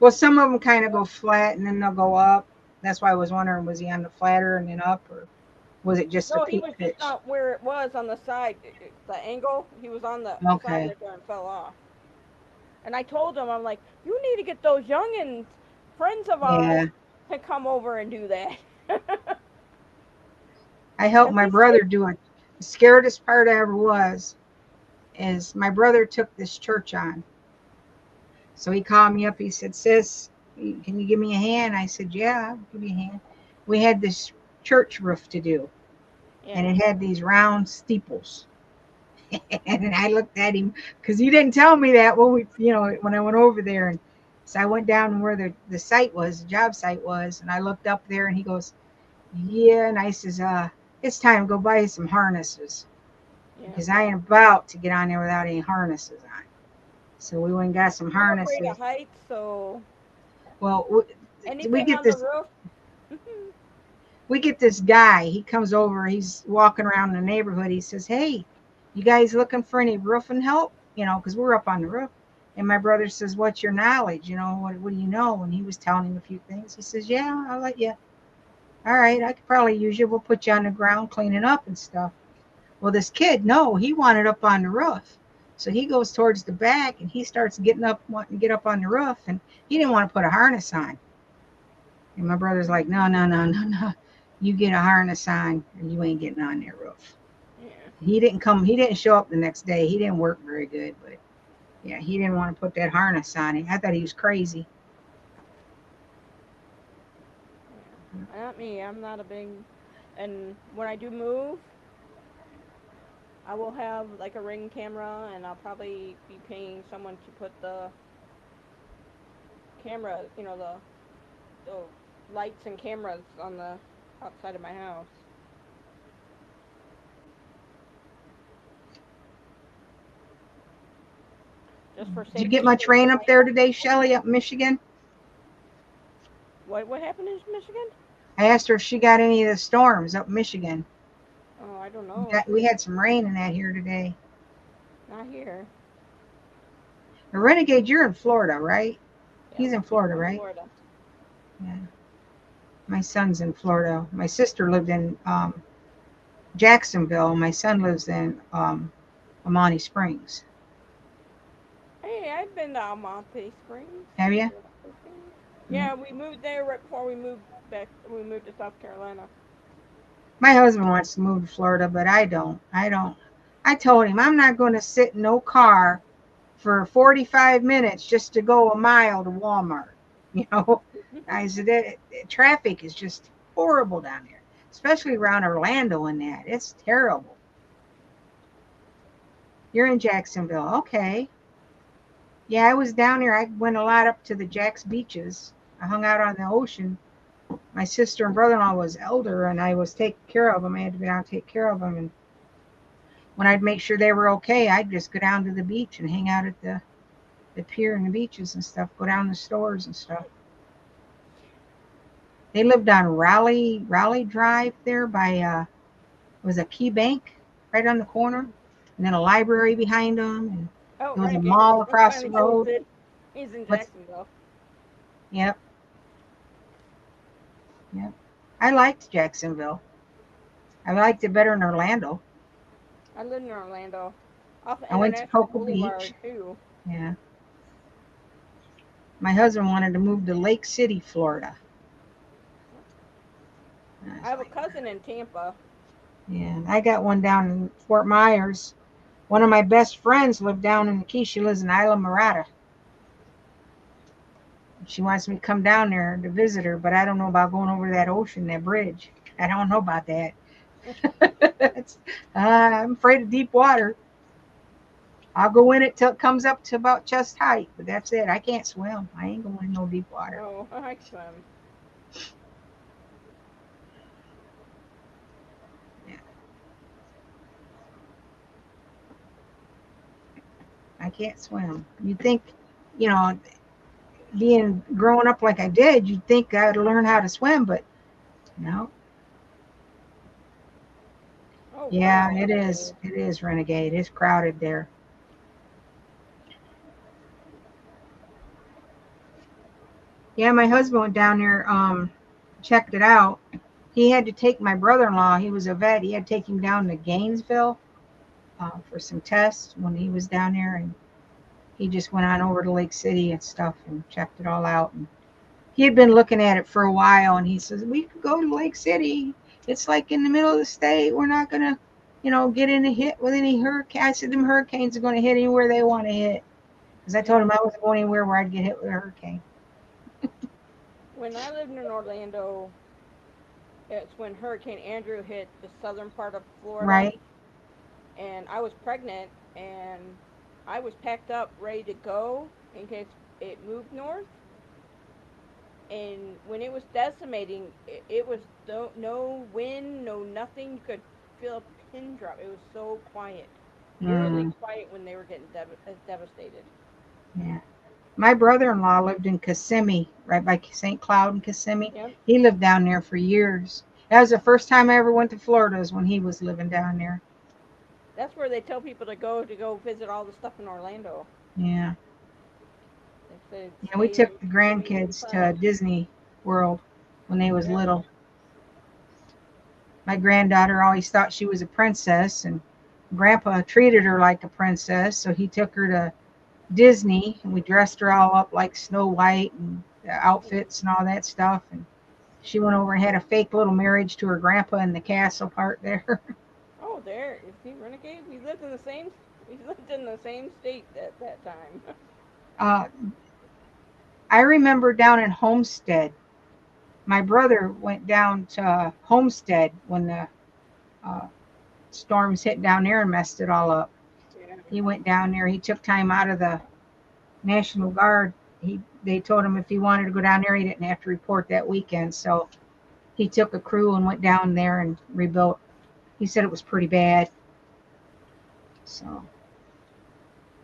Well, some of them kind of go flat and then they'll go up. That's why I was wondering, was he on the flatter and then up, or was it just a No, he peak was just pitch? on where it was on the side, the angle. He was on the side Okay. of there and fell off. And I told him, I'm like, you need to get those youngins, friends of ours, Yeah. to come over and do that. I helped Cause my he's brother like, do it. The scaredest part I ever was is my brother took this church on. So he called me up. He said, "Sis, can you give me a hand?" I said, "Yeah, I'll give you a hand." We had this church roof to do, and yeah. it had these round steeples. And I looked at him because he didn't tell me that when when I went over there. And so I went down where the site was, the job site was, and I looked up there, and he goes, "Yeah." And I says, "It's time to go buy some harnesses Yeah. because I ain't about to get on there without any harnesses on." So we went and got some I'm afraid of harnesses. heights, so Well, we anything get on the this roof. we get this guy. He comes over. He's walking around the neighborhood. He says, "Hey, you guys looking for any roofing help? Because we're up on the roof." And my brother says, "What's your knowledge? What do you know?" And he was telling him a few things. He says, "Yeah, I'll let you. All right, I could probably use you. We'll put you on the ground cleaning up and stuff." Well, this kid, no, he wanted up on the roof. So he goes towards the back and he starts getting up, wanting to get up on the roof. And he didn't want to put a harness on. And my brother's like, "No, no, no, no, no. You get a harness on or you ain't getting on that roof." Yeah. He didn't show up the next day. He didn't work very good, but yeah, he didn't want to put that harness on. I thought he was crazy. Yeah. Not me. I'm not a big. And when I do move, I will have like a Ring camera, and I'll probably be paying someone to put the camera, the lights and cameras on the outside of my house. Just for Did you get safety, much because rain my up there today, Shelly, up in Michigan? what happened in Michigan? I asked her if she got any of the storms up in Michigan. Oh, I don't know. We had some rain in that here today. Not here. The Renegade, you're in Florida, right? Yep, He's in Florida, I'm right? Florida. Yeah. My son's in Florida. My sister lived in Jacksonville. My son lives in Amani Springs. Hey, I've been to Almonte Springs. Have you? Yeah. Yeah, we moved there right before we moved back. We moved to South Carolina. My husband wants to move to Florida, but I don't. I don't. I told him I'm not going to sit in no car for 45 minutes just to go a mile to Walmart. You know, I said traffic is just horrible down there, especially around Orlando and that. It's terrible. You're in Jacksonville. Okay. Yeah, I was down there. I went a lot up to the Jack's beaches. I hung out on the ocean. My sister and brother-in-law was elder, and I was taking care of them. I had to go down and take care of them. And when I'd make sure they were okay, I'd just go down to the beach and hang out at the pier and the beaches and stuff. Go down the stores and stuff. They lived on Raleigh Drive there by it was a Key Bank right on the corner, and then a library behind them, and Oh, there was a Renegade. mall My across the son goes road. in. He's in What's Jacksonville. Yep, yep. I liked Jacksonville. I liked it better than Orlando. I live in Orlando, off I went to International Cocoa Beach. Boulevard too. Yeah. My husband wanted to move to Lake City, Florida. And I I was have a like, cousin in Tampa. yeah. I got one down in Fort Myers. One of my best friends lived down in the Key. She lives in Isla Mirada. She wants me to come down there to visit her, but I don't know about going over that ocean, that bridge. I don't know about that. I'm afraid of deep water. I'll go in it till it comes up to about chest height, but that's it. I can't swim. I ain't going in no deep water. Oh, I swim. Yeah. I can't swim. You'd think, you know, being growing up like I did, you'd think I'd learn how to swim, but no. Oh Yeah, wow. it Okay. is. It is Renegade. It's crowded there. Yeah, my husband went down there, checked it out. He had to take my brother-in-law. He was a vet. He had to take him down to Gainesville for some tests when he was down there, and he just went on over to Lake City and stuff and checked it all out. And he had been looking at it for a while, and he says we could go to Lake City. It's like in the middle of the state. We're not gonna, get in a hit with any hurricane. I said them hurricanes are going to hit anywhere they want to hit, because I told him Yeah. I wasn't going anywhere where I'd get hit with a hurricane. When I lived in Orlando, it's when Hurricane Andrew hit the southern part of Florida, Right? and I was pregnant, and I was packed up, ready to go in case it moved north. And when it was decimating, it was no wind, no nothing. You could feel a pin drop. It was so quiet, eerily Mm, quiet when they were getting devastated. yeah. My brother-in-law lived in Kissimmee, right by St. Cloud and Kissimmee. Yep, He lived down there for years. That was the first time I ever went to Florida, is when he was living down there. that's where they tell people to go visit all the stuff in Orlando. Yeah. They say Yeah, we stay took the away from the grandkids to crowd. Disney World when they was Yep. little. My granddaughter always thought she was a princess, and Grandpa treated her like a princess, so he took her to Disney, and we dressed her all up like Snow White and the outfits and all that stuff. And she went over and had a fake little marriage to her grandpa in the castle part there. Oh, there. Is he renegade? We lived in the same. We lived in the same state at that time. uh, I remember down in Homestead, my brother went down to Homestead when the uh, storms hit down there and messed it all up. Yeah. He went down there. He took time out of the National Guard. They told him if he wanted to go down there, he didn't have to report that weekend. So he took a crew and went down there and rebuilt. He said it was pretty bad. So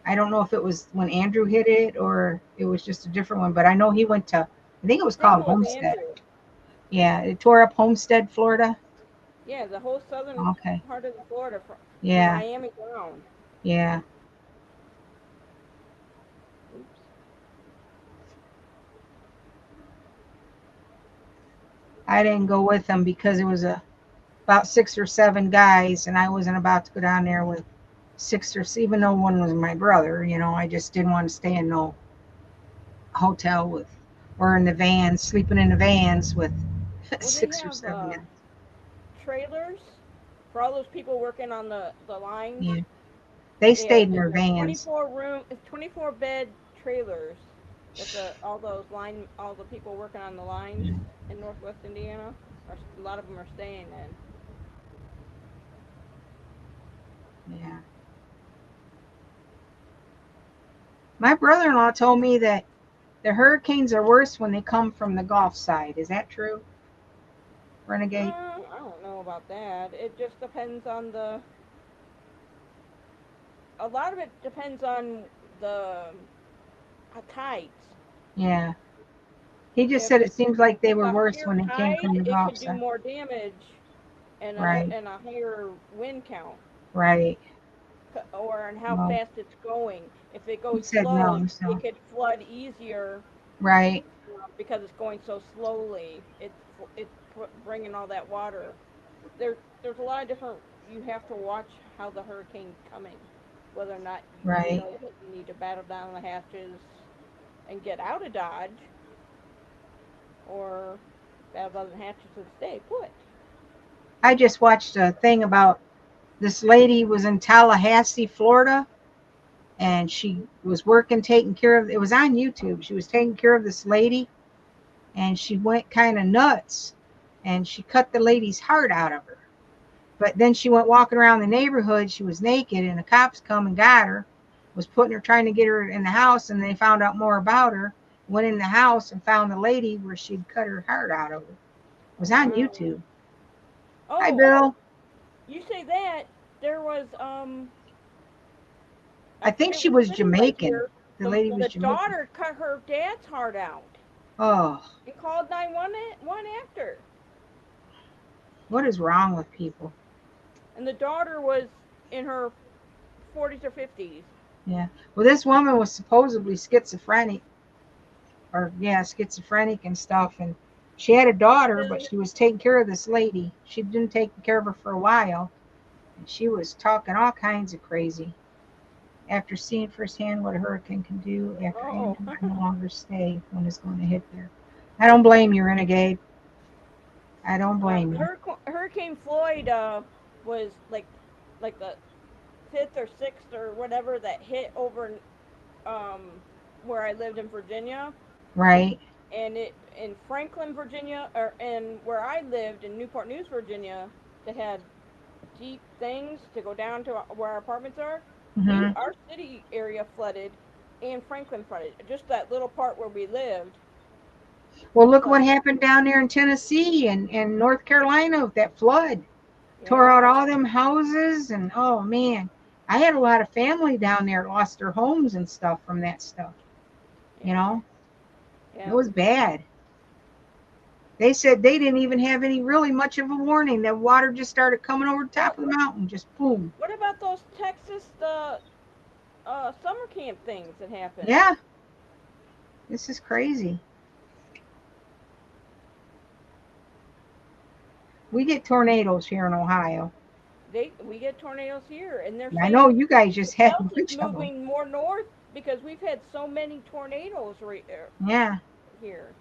I don't know if it was when Andrew hit it or it was just a different one, but I know he went to, I think it I was think called it was Homestead. Andrew. Yeah, it tore up Homestead, Florida. Yeah, the whole southern Okay. part of the Florida from Yeah, Miami down. yeah. Oops. I didn't go with them because it was about 6 or 7 guys, and I wasn't about to go down there with six or even though one was my brother. I just didn't want to stay in no hotel with or in the vans, sleeping in the vans with Well, they six or have seven guys. trailers for all those people working on the lines. Yeah, they They are stayed in it's their a vans. 24 room, it's 24 bed trailers that all the people working on the lines in Northwest Indiana a lot of them are staying in. Yeah. My brother-in-law told me that the hurricanes are worse when they come from the Gulf side. Is that true, Renegade? I don't know about that. It just depends on the. A lot of it depends on the tides. Yeah. He just If said it seems like they it's were a worse higher when they came tide, from the it Gulf could do side. more damage Right. and a higher wind count. Right. Or on how Well, fast it's going. If it he goes said no. slow, it So could flood easier right. because it's going so slowly. It's bringing all that water. There's a lot of different. You have to watch how the hurricane's coming, whether or not you Right. know that you need to battle down the hatches and get out of Dodge, or battle down the hatches and stay put. I just watched a thing about this lady was in Tallahassee, Florida, and she was working, taking care of. It was on YouTube. She was taking care of this lady, and she went kind of nuts, and she cut the lady's heart out of her. But then she went walking around the neighborhood. She was naked, and the cops come and got her. was putting her, trying to get her in the house, and they found out more about her. Went in the house and found the lady where she'd cut her heart out of her. It was on Wow. YouTube. Hi, Oh, Bill. you say that there was I I think forget she what was city right Jamaican. here. The lady was The Jamaican. daughter cut her dad's heart out Oh, and called 911 after. what is wrong with people? And the daughter was in her 40s or 50s. Yeah. Well, this woman was supposedly schizophrenic, or yeah, schizophrenic and stuff, and she had a daughter, but she was taking care of this lady. She'd been taking care of her for a while, and she was talking all kinds of crazy. After seeing firsthand what a hurricane can do, after Oh, Andrew can no longer stay when it's going to hit there. I don't blame you, Renegade. I don't blame you. Hurricane Floyd was like the fifth or sixth or whatever that hit over where I lived in Virginia, Right? and it in Franklin, Virginia, or and where I lived in Newport News, Virginia, that had deep things to go down to where our apartments are. We Hmm. Our city area flooded, and Franklin flooded. Just that little part where we lived Well, look what flooded. happened down there in Tennessee and North Carolina with that flood. Tore out Yeah, all them houses, and oh man, I had a lot of family down there lost their homes and stuff from that stuff. You yeah, know, it yeah. was bad. They said they didn't even have any really much of a warning. That water just started coming over the top What of the mountain, just boom. What about those Texas summer camp things that happened? Yeah, this is crazy. We get tornadoes here in Ohio. We get tornadoes here, and they're I know saying you guys the just had a belt is bunch of them. moving more north because we've had so many tornadoes Yeah. here.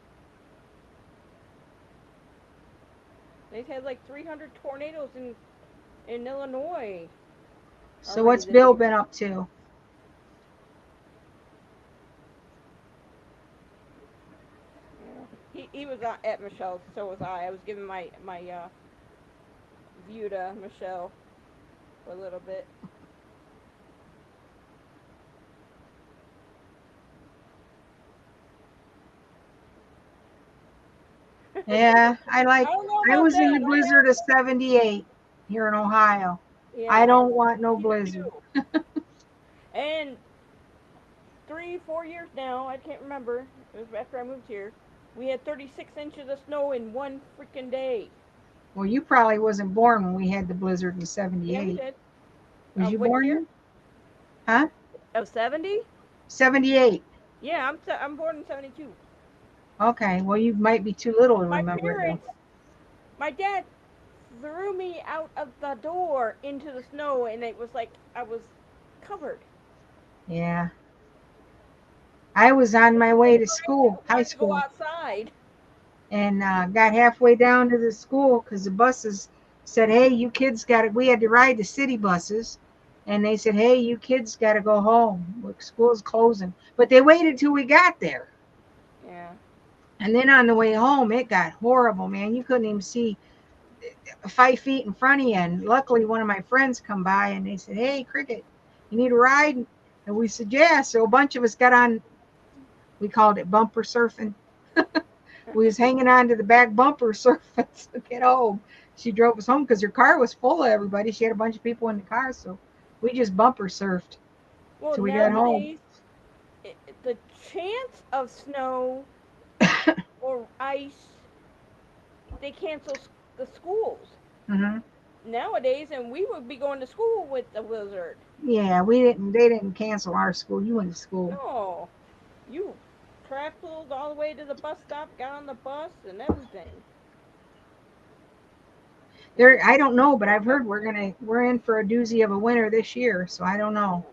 They've had like 300 tornadoes in Illinois So already what's this Bill year. been up to? Yeah. He was at Michelle's, so was I. I was giving my view to Michelle for a little bit. Yeah, I don't know I about was in the that. blizzard of 78 here in Ohio. I Yeah, don't want no me blizzard. too. And 3, 4 years now, I can't remember. It was after I moved here. We had 36 inches of snow in one freaking day. Well, you probably wasn't born when we had the blizzard in Yeah, we 78. did. Was you What born year? then? Huh? Of 70? 78. Yeah, I'm born in 72. Okay, well, you might be too little to My remember it then. parents, my dad threw me out of the door into the snow, and it was like I was covered. Yeah. I was on my way to school, high Wanted to go school, outside. and got halfway down to the school because the buses said, "Hey, you kids got to." We had to ride the city buses, and they said, "Hey, you kids got to go home. Look, school's closing." But they waited till we got there, Yeah. and then on the way home, it got horrible, man. You couldn't even see 5 feet in front of you. And luckily, one of my friends come by, and they said, "Hey, Cricket, you need a ride?" And we said, "Yeah." So a bunch of us got on. We called it bumper surfing. We was hanging on to the back bumper surfing to get home. She drove us home because her car was full of everybody. She had a bunch of people in the car, so we just bumper surfed Well, till we got home. nowadays, the chance of snow or ice, they cancel the schools Hmm. nowadays, and we would be going to school with the blizzard. Yeah, we didn't. They didn't cancel our school. You went to school. No, you traveled all the way to the bus stop, got on the bus, and everything. Yeah, There, I don't know, but I've heard we're in for a doozy of a winter this year. So I don't know.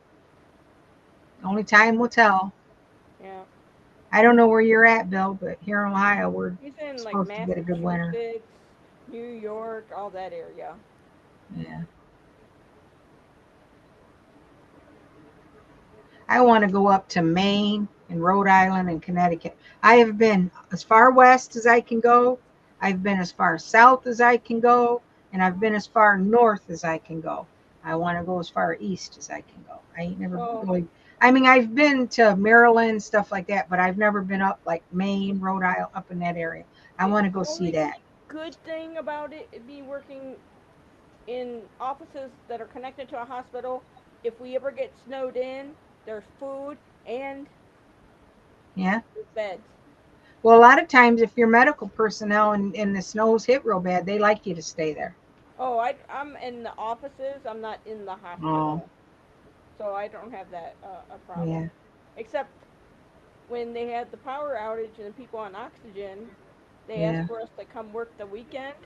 Only time will tell. yeah. I don't know where you're at, Bill, but here in Ohio, we're He's in like supposed to get a good winter. Massachusetts, New York, all that area. Yeah. I want to go up to Maine and Rhode Island and Connecticut. I have been as far west as I can go. I've been as far south as I can go. And I've been as far north as I can go. I want to go as far east as I can go. I ain't never Well, really. I mean, I've been to Maryland, stuff like that, but I've never been up like Maine, Rhode Island, up in that area. I the want to go see only that. good thing about it be working in offices that are connected to a hospital, if we ever get snowed in, there's food and Yeah. there's beds. Well, a lot of times, if you're medical personnel and the snows hit real bad, they like you to stay there. Oh, I'm in the offices. I'm not in the Oh, hospital, so I don't have that a problem. yeah, Except when they had the power outage and the people on oxygen, they asked yeah, for us to come work the weekend.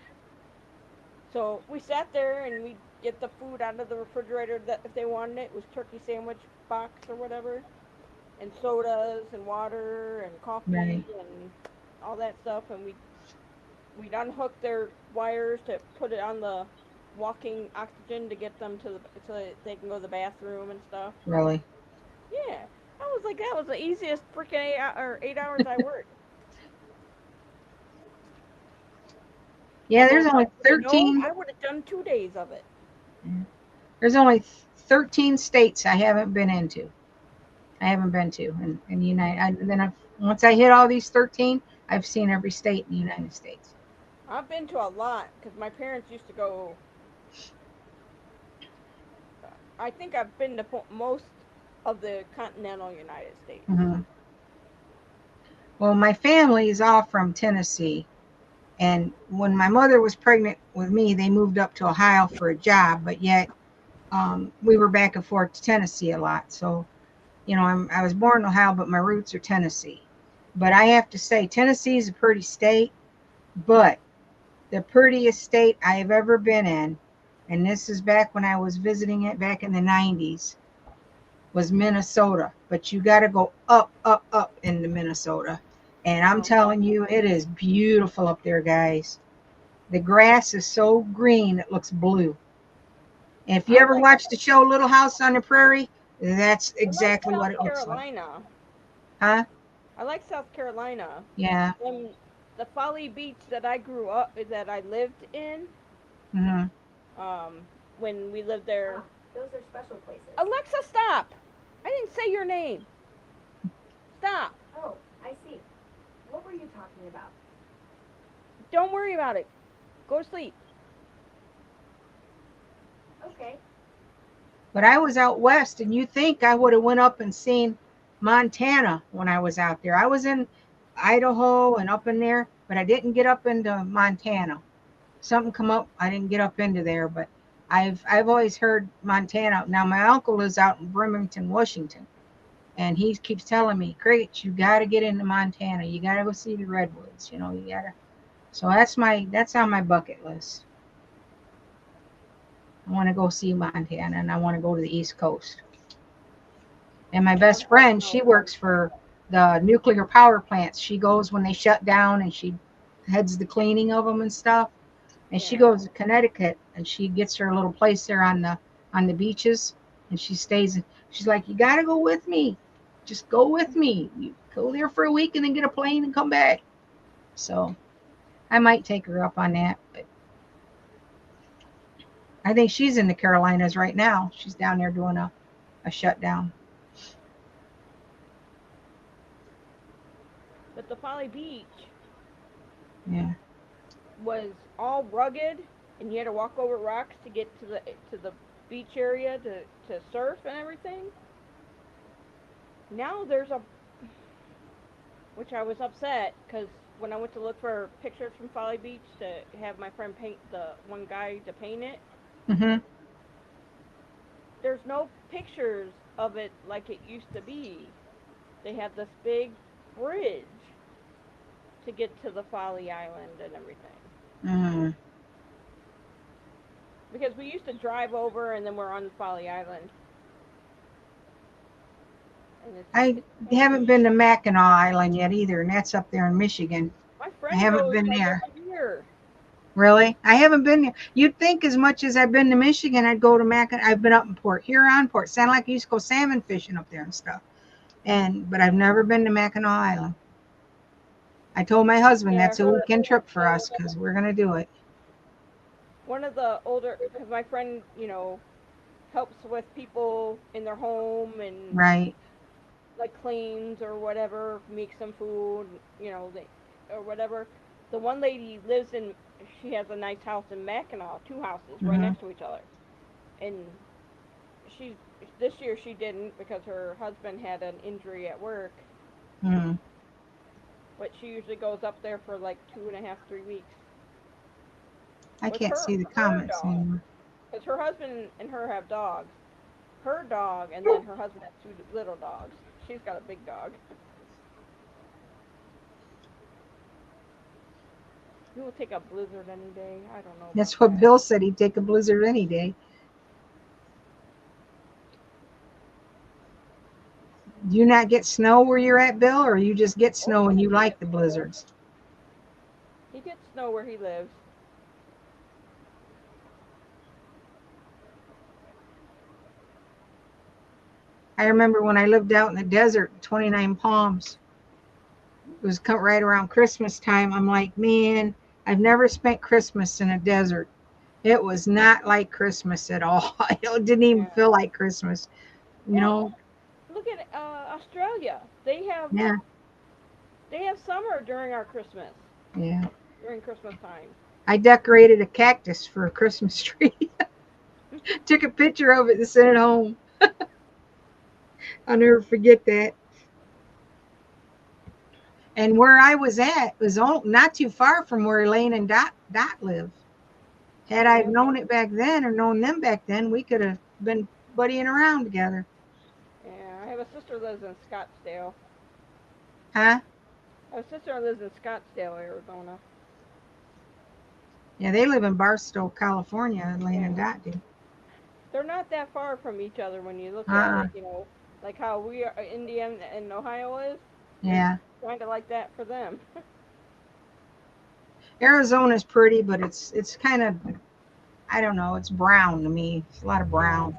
So we sat there and we get the food out of the refrigerator that if they wanted it, was turkey sandwich box or whatever, and sodas and water and right. coffee and all that stuff, and we'd unhook their wires to put it on the walking oxygen to get them to the so that they can go to the bathroom and stuff. Really. Yeah, I was like that was the easiest freaking 8 hours I worked. Yeah, Although there's if I only would have known, 13. I would have done 2 days of it. Yeah. There's only 13 states I haven't been into. I haven't been to in the United. And then once I hit all these 13, I've seen every state in the United States. I've been to a lot because my parents used to go. I think I've been to most of the continental United States. Hmm. Well, my family is all from Tennessee. And when my mother was pregnant with me, they moved up to Ohio for a job, but yet we were back and forth to Tennessee a lot. So, I was born in Ohio, but my roots are Tennessee. But I have to say, Tennessee is a pretty state, but the prettiest state I have ever been in, and this is back when I was visiting it back in the 90s, was Minnesota. But you got to go up, up, up into Minnesota. And I'm Oh, telling you, it is beautiful up there, guys. The grass is so green, it looks blue. And if you I ever like watched the show Little House on the Prairie, that's I like exactly what South it looks like. Carolina. Huh? I like South Carolina. Yeah. The Folly Beach that I grew up that I lived in, Hmm. when we lived there. Ah, those are special places. Alexa, stop! I didn't say your name. Stop. Oh, I see. What were you talking about? Don't worry about it. Go to sleep. Okay. But I was out west, and you think I would have went up and seen Montana when I was out there. I was in Idaho and up in there, but I didn't get up into Montana. Something come up, I didn't get up into there, but I've always heard Montana. Now my uncle lives out in Bremerton, Washington, and he keeps telling me, "Great, you got to get into Montana. You got to go see the redwoods. You got to." So that's on my bucket list. I want to go see Montana, and I want to go to the East Coast. And my Yeah, best friend, she works for the nuclear power plants. She goes when they shut down, and she heads the cleaning of them and stuff. And she yeah. goes to Connecticut, and she gets her little place there on the beaches, and she stays. She's like, "You got to go with me. Just go with me. You go there for a week and then get a plane and come back." So I might take her up on that. But I think she's in the Carolinas right now. She's down there doing a shutdown. But the Folly Beach Yeah. was all rugged, and you had to walk over rocks to get to the beach area to surf and everything. Now there's a which I was upset because when I went to look for pictures from Folly Beach to have my friend paint the one guy to paint it, Mhm. there's no pictures of it like it used to be. They have this big bridge to get to the Folly Island and everything. Mm. Because we used to drive over and then we're on Folly Island, and I it's haven't changed. been to Mackinac Island yet either, and that's up there in Michigan. My I friend haven't goes been like there. every year. Really? I haven't been there. You'd think as much as I've been to Michigan, I'd go to Mackinac. I've been up in Port Huron, Port Sound like I used to go salmon fishing up there and stuff. But I've never been to Mackinac Island. I told my husband Yeah, that's a weekend trip for us because we're gonna do it. one of the older, because my friend, helps with people in their home and Right. like cleans or whatever, makes some food, they or whatever. The one lady lives in, she has a nice house in Mackinac, two houses right Mm-hmm. next to each other, and she this year she didn't because her husband had an injury at work, Mm-hmm. but she usually goes up there for like 2.5, 3 weeks I with can't see the her comments dog, anymore. because her husband and her have dogs. Her dog, and then her husband has two little dogs. She's got a big dog. You will take a blizzard any day. I don't know about That's what that. Bill said. He'd take a blizzard any day. Do you not get snow where you're at, Bill, or you just get Oh snow and yeah, you he like gets the snow. blizzards? He gets snow where he lives. I remember when I lived out in the desert, 29 Palms. It was right around Christmas time. I'm like, man, I've never spent Christmas in a desert. It was not like Christmas at all. It didn't even Yeah. feel like Christmas. You Well, know? look at Australia. Yeah, They have summer during our Christmas, yeah. during Christmas time. I decorated a cactus for a Christmas tree. Took a picture of it and sent it home. I'll never forget that. And where I was at was not too far from where Elaine and Dot live. Had I Yeah. known it back then or known them back then, we could have been buddying around together. Yeah. I have a sister who lives in Scottsdale. Huh? I have a sister who lives in Scottsdale, Arizona. Yeah, they live in Barstow, California, Elaine and Yeah. Dot do. They're not that far from each other when you look at Uh-uh. it. Like how we are, Indiana and Ohio is. It's Yeah. kind of like that for them. Arizona's pretty, but it's kind of, I don't know, it's brown to me. It's a lot of Yeah. brown.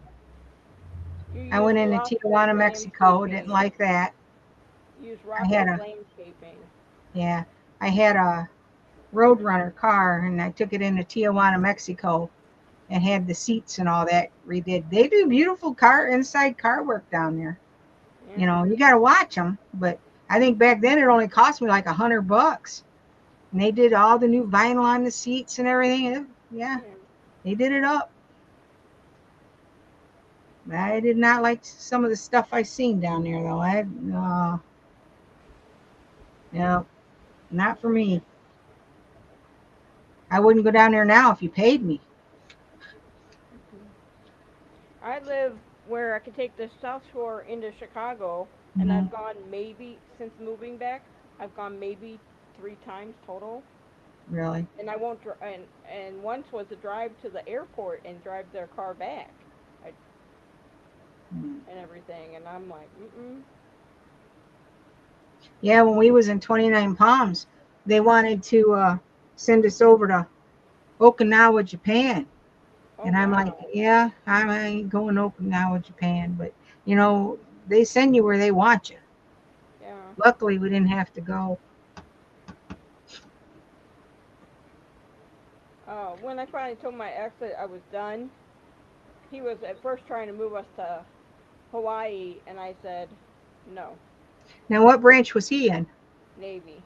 You I use went into Roscoe's Tijuana, Mexico. Didn't landscaping. like that. Use I had Roscoe's a landscaping. yeah, I had a Roadrunner car, and I took it into Tijuana, Mexico, and had the seats and all that redid. They do beautiful inside car work down there. You Yeah. know, you got to watch them, but I think back then it only cost me like $100, and they did all the new vinyl on the seats and everything. Yeah, Yeah. they did it up. I did not like some of the stuff I seen down there though. No, not for me. I wouldn't go down there now if you paid me. Mhm. I live where I could take the South Shore into Chicago, and Hmm. I've gone maybe since moving back. I've gone maybe 3 times total, Really. and I won't. And once was a drive to the airport and drive their car back, I, Mm. and everything. And I'm like, mm. Yeah, when we was in 29 Palms, they wanted to send us over to Okinawa, Japan. Oh And I'm like, wow, yeah, I ain't going to Okinawa, Japan. But, you know, they send you where they want you. yeah. Luckily, we didn't have to go. When I finally told my ex that I was done, he was at first trying to move us to Hawaii, and I said no, Now, what branch was he in? Navy.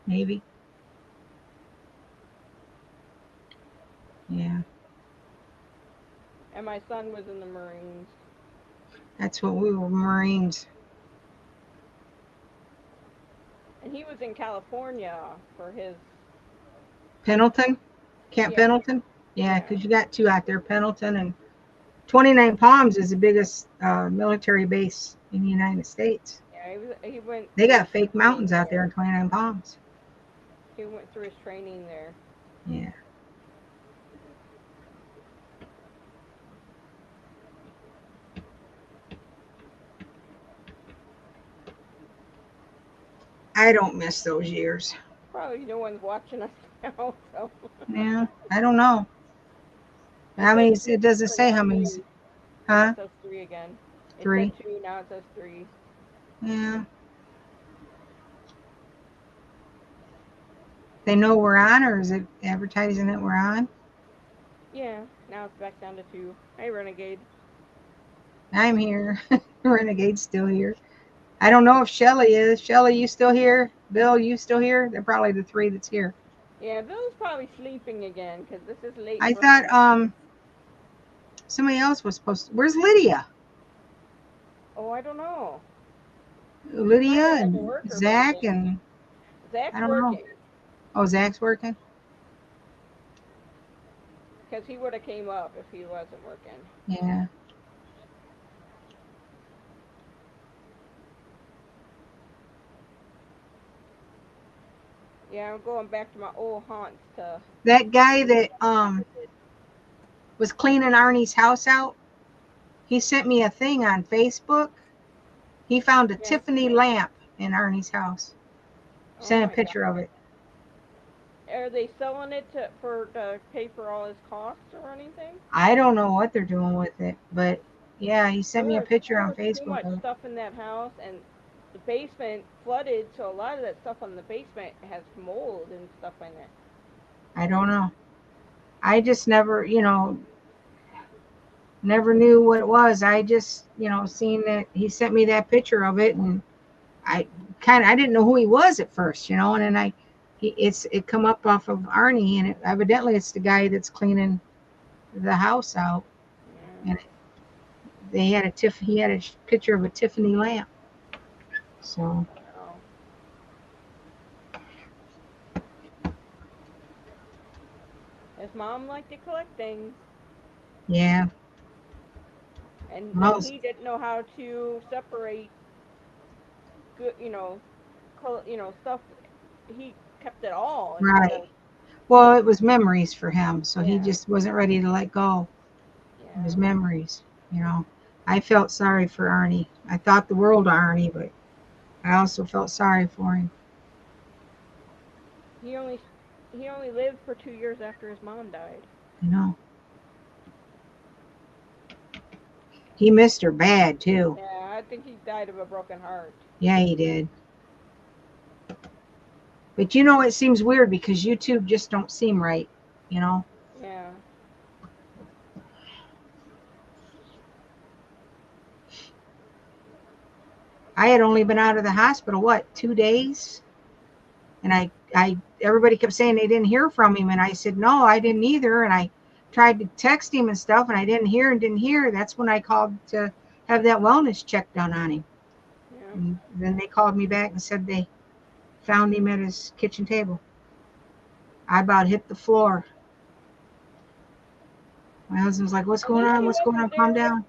Navy? Yeah, And my son was in the Marines. that's what we were, Marines. And he was in California for his, Pendleton? Camp yeah, Pendleton? Yeah, yeah, because you got two out there, Pendleton and 29 Palms is the biggest military base in the United States. yeah. He went They through got his fake training mountains out there there. in 29 Palms. He went through his training there. Yeah. I don't miss those years. Probably no one's watching us now, so Yeah, I don't know. it How says many? two It doesn't for say now how many. too. Now Huh? it says three again. It said 3. two, now it says three. Yeah. They know we're on, or is it advertising that we're on? Yeah, now it's back down to two. Hey, Renegade. I'm here. Renegade's still here. I don't know if Shelly is. Shelly, you still here? Bill, you still here? They're probably the three that's here. Yeah, Bill's probably sleeping again because this is late I for thought him. somebody else was supposed to. Where's Lydia? Oh, I don't know. She might Lydia have had to and work or Zach something. and I Zach's don't know. working Oh, Zach's working? because he would have came up if he wasn't working. Yeah. Yeah, I'm going back to my old haunts to. That guy that was cleaning Arnie's house out, he sent me a thing on Facebook. He found a Yeah. Tiffany lamp in Arnie's house. Oh Sent a my picture God. of it. Are they selling it to pay for all his costs or anything? I don't know what they're doing with it, but yeah, he sent me a picture There on was too Facebook much of it. stuff in that house, and the basement flooded, so a lot of that stuff on the basement has mold and stuff in it. I don't know. I just never, never knew what it was. I just, seen that he sent me that picture of it, and I didn't know who he was at first, and then it come up off of Arnie, and evidently it's the guy that's cleaning the house out, Yeah. and he had a picture of a Tiffany lamp. So Oh. His mom liked to collect things, yeah, and most he didn't know how to separate good, stuff. He kept it all instead right. of. Well, it was memories for him, so he Yeah. just wasn't ready to let go. It was Yeah. memories. I felt sorry for Arnie. I thought the world of Arnie, but I also felt sorry for him. He only he only lived for 2 years after his mom died. You know, he missed her bad too. Yeah, I think he died of a broken heart. Yeah, he did. But it seems weird because YouTube just don't seem right. You know, Yeah. I had only been out of the hospital 2 days, and everybody kept saying they didn't hear from him, and I said no, I didn't either, and I tried to text him and stuff, and I didn't hear. That's when I called to have that wellness check done on him, Yeah. and then they called me back and said they found him at his kitchen table. I about hit the floor. My husband's like, "What's At going least on? he What's going wasn't on? Calm there. down."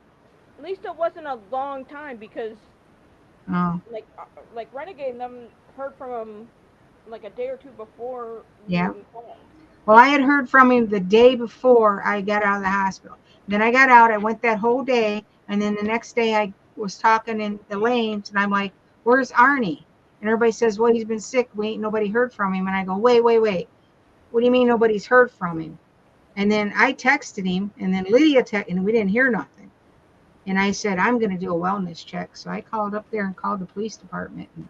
At least it wasn't a long time because Oh, like Renegade and them heard from him like a day or two before you yeah. even called. Well, I had heard from him the day before I got out of the hospital. Then I got out. I went that whole day, and then the next day I was talking in the lanes, and I'm like, "Where's Arnie?" And everybody says, "Well, he's been sick. We ain't nobody heard from him." And I go, "Wait, wait, wait. What do you mean nobody's heard from him?" And then I texted him, and then Lydia texted, and we didn't hear nothing. And I said, "I'm going to do a wellness check." So I called up there and called the police department. And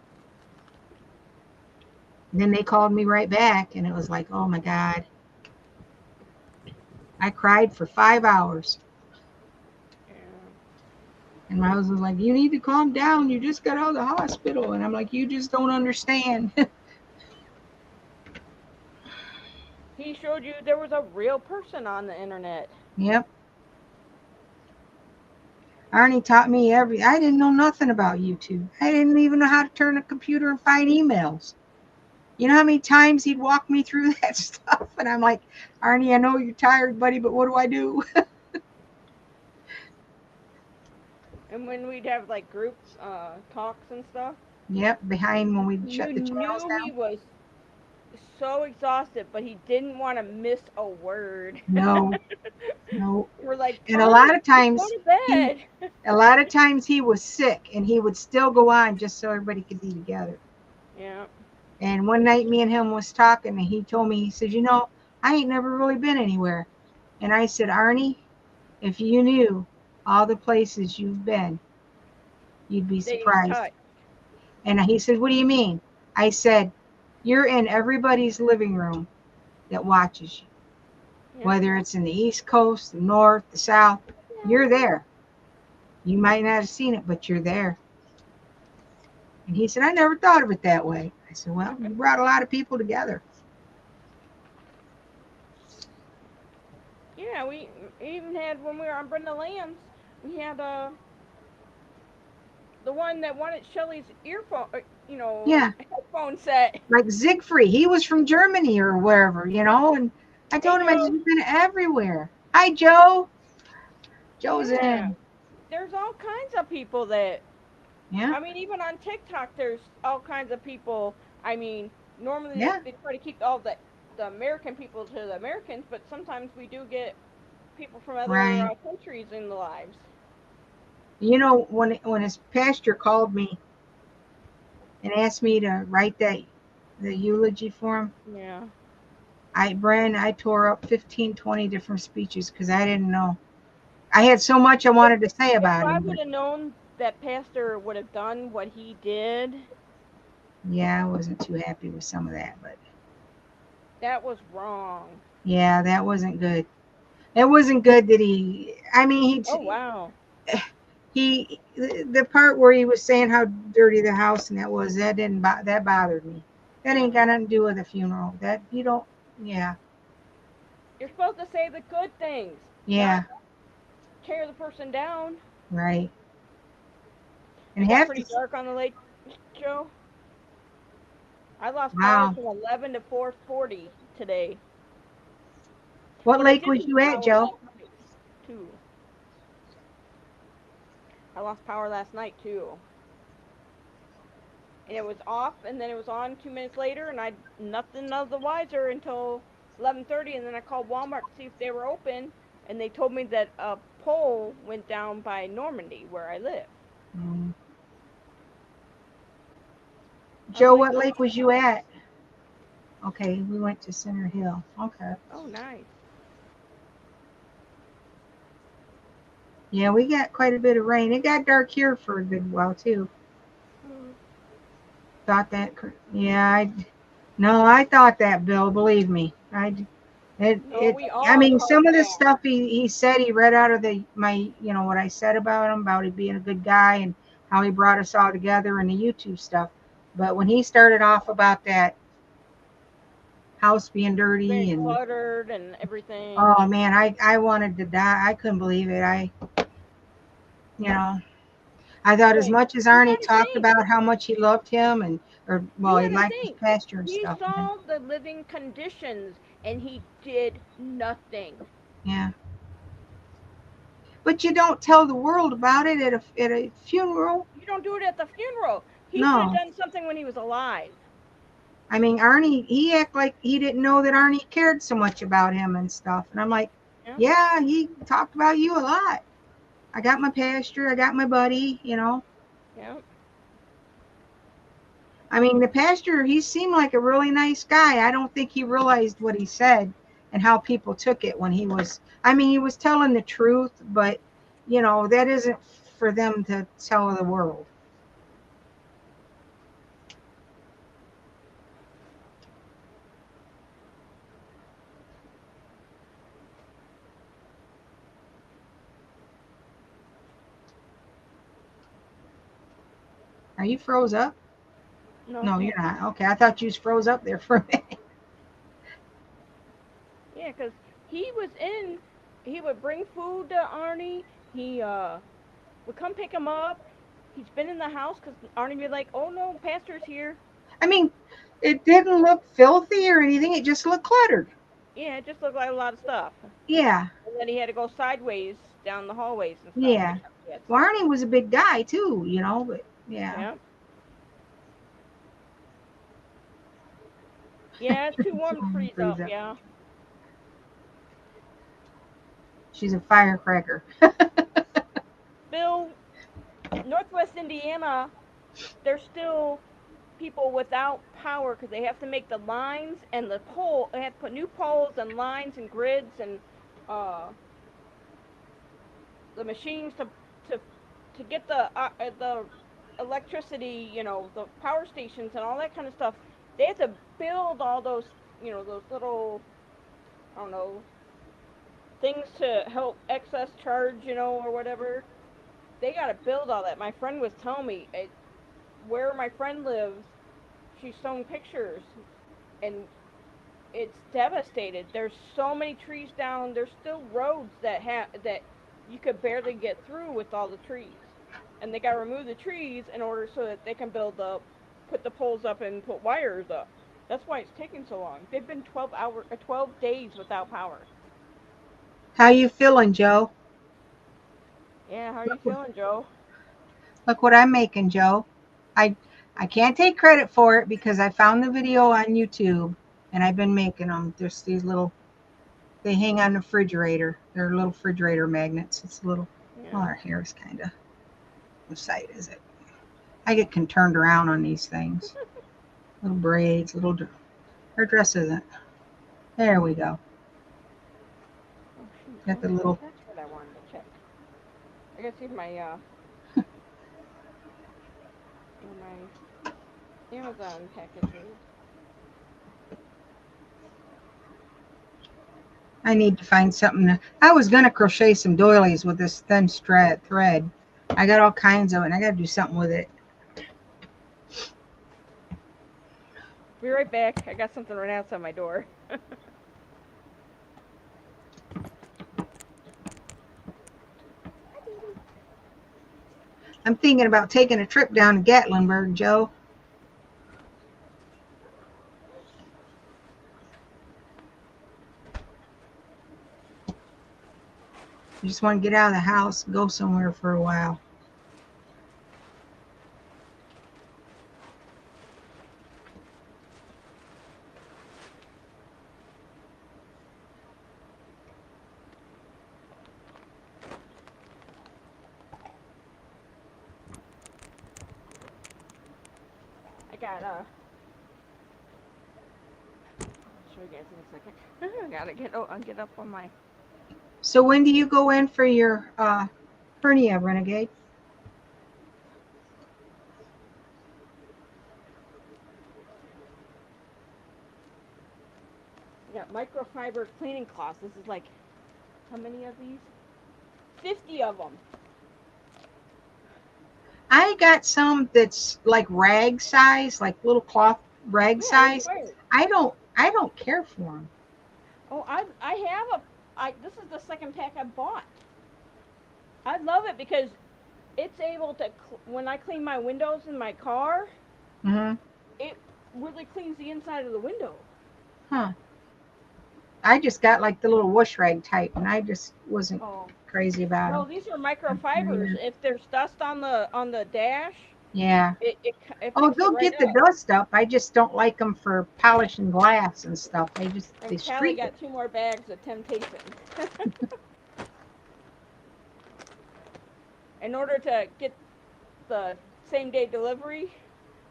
then they called me right back, and it was like, oh my God. I cried for 5 hours. Yeah. And my husband's like, you need to calm down. You just got out of the hospital. And I'm like, you just don't understand. He showed you there was a real person on the internet. Yep. Arnie taught me I didn't know nothing about YouTube. I didn't even know how to turn a computer and find emails. You know how many times he'd walk me through that stuff? And I'm like, Arnie, I know you're tired, buddy, but what do I do? And when we'd have like group talks and stuff, Yep, behind when we you shut the channels knew he down. was so exhausted, but he didn't want to miss a word. No, no. We're like, And a calm lot down, of just go times to he bed. he was sick and he would still go on just so everybody could be together. Yeah. And one night me and him was talking and he told me, he said, I ain't never really been anywhere. And I said, Arnie, if you knew all the places you've been, you'd be That you've surprised. touched. And he said, what do you mean? I said, you're in everybody's living room that watches you, Yeah. whether it's in the East Coast, the North, the South, Yeah. you're there. You might not have seen it, but you're there. And he said, I never thought of it that way. I said, well, you brought a lot of people together. Yeah, we even had when we were on Brenda Lamb's, we had the one that wanted Shelly's earphone, Yeah, headphone set. like Siegfried. He was from Germany or wherever, and I Hey told him I said, Joe. you've been everywhere. Hi, Joe. Joe's Yeah, in. there's all kinds of people that. Yeah, I mean, even on TikTok, there's all kinds of people. I mean, normally yeah. they try to keep all the American people to the Americans, but sometimes we do get people from other Right. countries in the lives. When his pastor called me and asked me to write the eulogy for him, Yeah. I tore up 15, 20 different speeches because I didn't know. I had so much I If wanted to say if about I him, would but have known that Pastor would have done what he did, yeah, I wasn't too happy with some of that. But that was wrong. yeah, that wasn't good. It wasn't good that I mean, Oh wow. the part where he was saying how dirty the house and that bothered me. That ain't Yeah. got nothing to do with the funeral. That you don't. Yeah, You're supposed to say the good things, not yeah, tear the person down. right. It And got half the pretty dark on the lake, Joe. I lost power wow. from 11 to 4:40 today. What But I lake did was lose you at, power Joe? last night too. I lost power last night too. And it was off and then it was on 2 minutes later and I nothing of the wiser until 11:30 and then I called Walmart to see if they were open and they told me that a pole went down by Normandy where I live. Mm. I'm Joe, like, what lake was you at? Okay, we went to Center Hill. Okay. oh nice. Yeah, we got quite a bit of rain. It got dark here for a good while too. Mm. Thought that. Yeah, no, I thought that, Bill. Believe me, No, we I all mean, thought some of the that. stuff he said he read out of what I said about him, about him being a good guy and how he brought us all together and the YouTube stuff. But when he started off about that house being Very dirty and cluttered and everything. oh man, I wanted to die. I couldn't believe it. You know, I thought as Wait, much as you Arnie gotta talked think. about how much he loved him or well, You he gotta liked his think. pastor and He stuff, man. saw the living conditions and he did nothing. Yeah. But you don't tell the world about it at a funeral. You don't do it at the funeral. He should have No. done something when he was alive. I mean, Arnie, he act like he didn't know that Arnie cared so much about him and stuff. And I'm like, Yeah, yeah, he talked about you a lot. I got my pastor, I got my buddy. yeah. I mean, the pastor, he seemed like a really nice guy. I don't think he realized what he said and how people took it when I mean, he was telling the truth, but, that isn't for them to tell the world. Are you froze up? No, No, you're not. Okay, I thought you was froze up there for a minute. yeah, because he was in. He would bring food to Arnie. He would come pick him up. He's been in the house because Arnie would be like, "Oh no, Pastor's here." I mean, it didn't look filthy or anything. It just looked cluttered. Yeah, it just looked like a lot of stuff. Yeah, And then he had to go sideways down the hallways and stuff yeah. because he had stuff. Warney was a big guy too, but yeah. Yeah. Yeah, it's too warm to freeze Freeze up. up. Yeah. She's a firecracker. Bill, Northwest Indiana, there's still people without power because they have to make the lines and the pole. They have to put new poles and lines and grids and uh, the machines to to get the electricity. The power stations and all that kind of stuff. They have to build all those. Those little, I don't know, things to help excess charge. Or whatever. they got to build all that. My friend was telling me where my friend lives. She's shown pictures, and it's devastated. There's so many trees down. There's still roads that you could barely get through with all the trees, and they got to remove the trees in order so that they can put the poles up and put wires up. That's why it's taking so long. They've been 12 days without power. How you feeling, Joe? Yeah, how are you feeling, Joe? Look what I'm making, Joe. I I can't take credit for it because I found the video on YouTube and I've been making them. There's these little, they hang on the refrigerator. They're little refrigerator magnets. It's a little, well, Yeah. our hair is kind of, what side is it? I get turned around on these things. Little braids, her dress isn't. There we go. Oh shoot, Got the little, that's what I wanted to check. I gotta see if my Amazon packages. I need to find something. I was going to crochet some doilies with this thin thread. I got all kinds of it and I got to do something with it. Be right back. I got something right outside my door. I'm thinking about taking a trip down to Gatlinburg, Joe. I just want to get out of the house and go somewhere for a while. I got show you guys in a second. I gotta get up on my. So when do you go in for your hernia, Renegade? I got microfiber cleaning cloths. This is like, how many of these? 50 of them. I got some that's like rag size, like little cloth rag Yeah, size. great. I don't care for them. Oh, I have this is the second pack I bought. I love it because it's able to, when I clean my windows in my car, Mm-hmm. it really cleans the inside of the window. Huh. I just got like the little wash rag type, and I just wasn't crazy about No, them. these are microfibers. If there's dust on the dash, Yeah. it Oh, picks it they'll right get the up. dust up. I just don't like them for polishing glass and stuff. They And Callie streak it. got 2 more bags of Temptation. In order to get the same day delivery,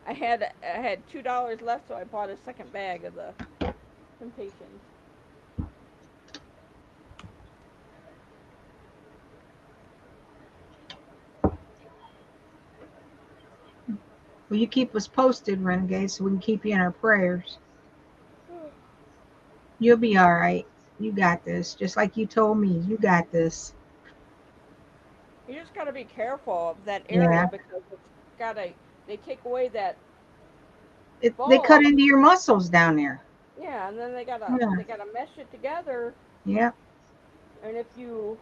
I had $2 left, so I bought a second bag of the Temptations. Well, you keep us posted, Renegade, so we can keep you in our prayers. You'll be all right. You got this. Just like you told me, you got this. You just gotta be careful of that area Yeah. because they take away that They cut bulb. into your muscles down there. Yeah, and then they Yeah. gotta mesh it together. Yeah. And if you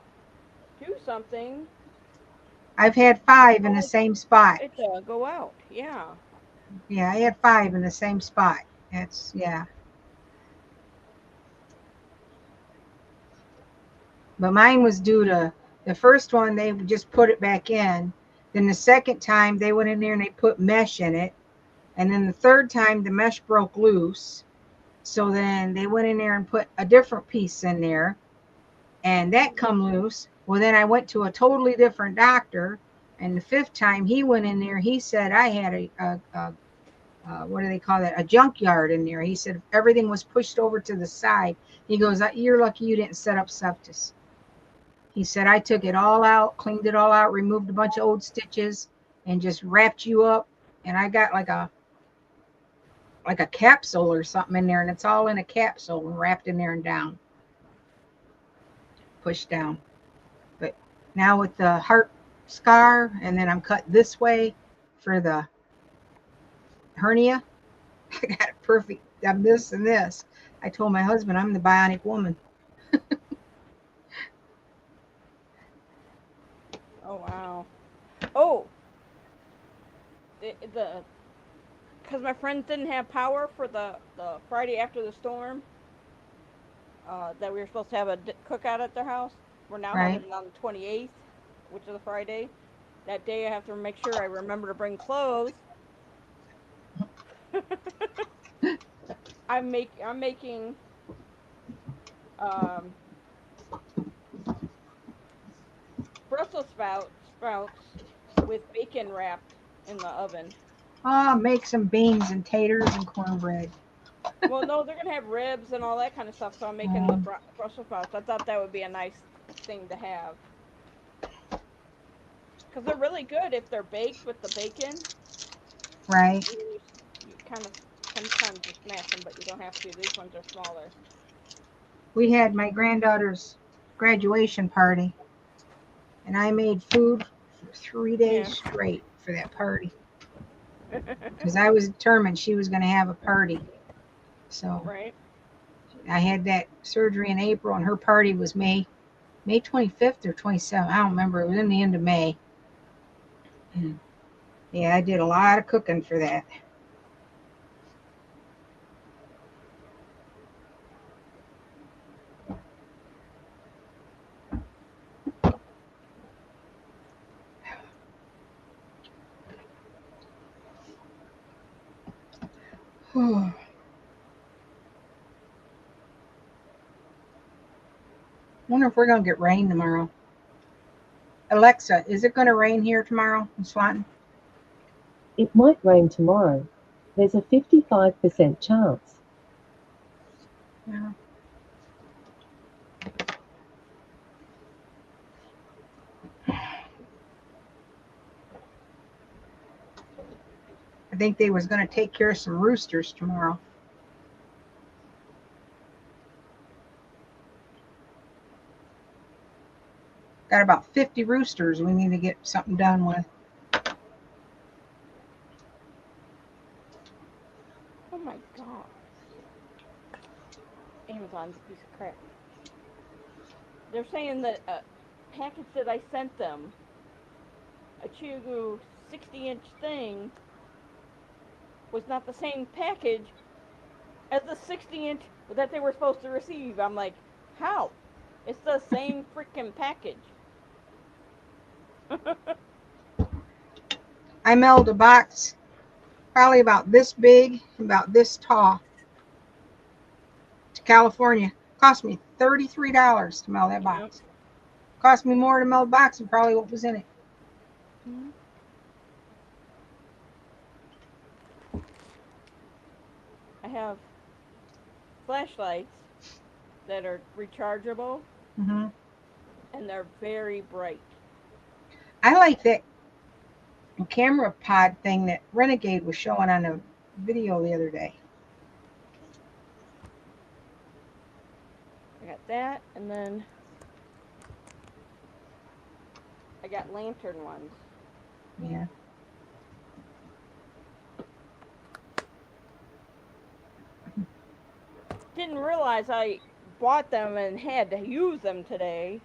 do something, I've had 5 in the same spot. it'll go out. Yeah. Yeah, I had 5 in the same spot. Yeah. But mine was due to the first one, they just put it back in. Then the second time, they went in there and they put mesh in it. And then the third time, the mesh broke loose. So then they went in there and put a different piece in there. And that come loose. Well, then I went to a totally different doctor. And the 5th time he went in there, he said I had a what do they call that? A junkyard in there. He said everything was pushed over to the side. He goes, you're lucky you didn't set up septus. He said I took it all out, cleaned it all out, removed a bunch of old stitches, and just wrapped you up. And I got like a capsule or something in there, and it's all in a capsule and wrapped in there and down, pushed down. But now with the heart scar, and then I'm cut this way for the hernia. I got it perfect. I'm this and this. I told my husband I'm the bionic woman. Oh wow. Oh, the because my friends didn't have power for the Friday after the storm. That we were supposed to have a cookout at their house. We're now having Right. it on the 28th, which is a Friday. That day I have to make sure I remember to bring clothes. I'm making um, Brussels sprouts with bacon wrapped in the oven. Oh, make some beans and taters and cornbread. Well, no, they're gonna have ribs and all that kind of stuff. So I'm making the Um, Brussels sprouts. I thought that would be a nice thing to have because they're really good if they're baked with the bacon. right. You kind of sometimes you smash them, but you don't have to. These ones are smaller. We had my granddaughter's graduation party, and I made food for 3 days Yeah. straight for that party because I was determined she was going to have a party. So Right. I had that surgery in April, and her party was May 25th or 27th. I don't remember. It was in the end of May. And yeah, I did a lot of cooking for that. Wonder if we're going to get rain tomorrow. Alexa, is it going to rain here tomorrow in Swanton? It might rain tomorrow. There's a 55% chance. Yeah. I think they was going to take care of some roosters tomorrow. Got about 50 roosters we need to get something done with. Oh my god. Amazon's a piece of crap. They're saying that a package that I sent them, a Chugu 60-inch thing, was not the same package as the 60-inch that they were supposed to receive. I'm like, how? It's the same freaking package. I mailed a box probably about this big, about this tall to California. Cost me $33 to mail that Yep. box. Cost me more to mail the box than probably what was in it. Mm-hmm. I have flashlights that are rechargeable Hmm. and they're very bright. I like that camera pod thing that Renegade was showing on a video the other day. I got that, and then I got lantern ones. Yeah. Didn't realize I bought them and had to use them today.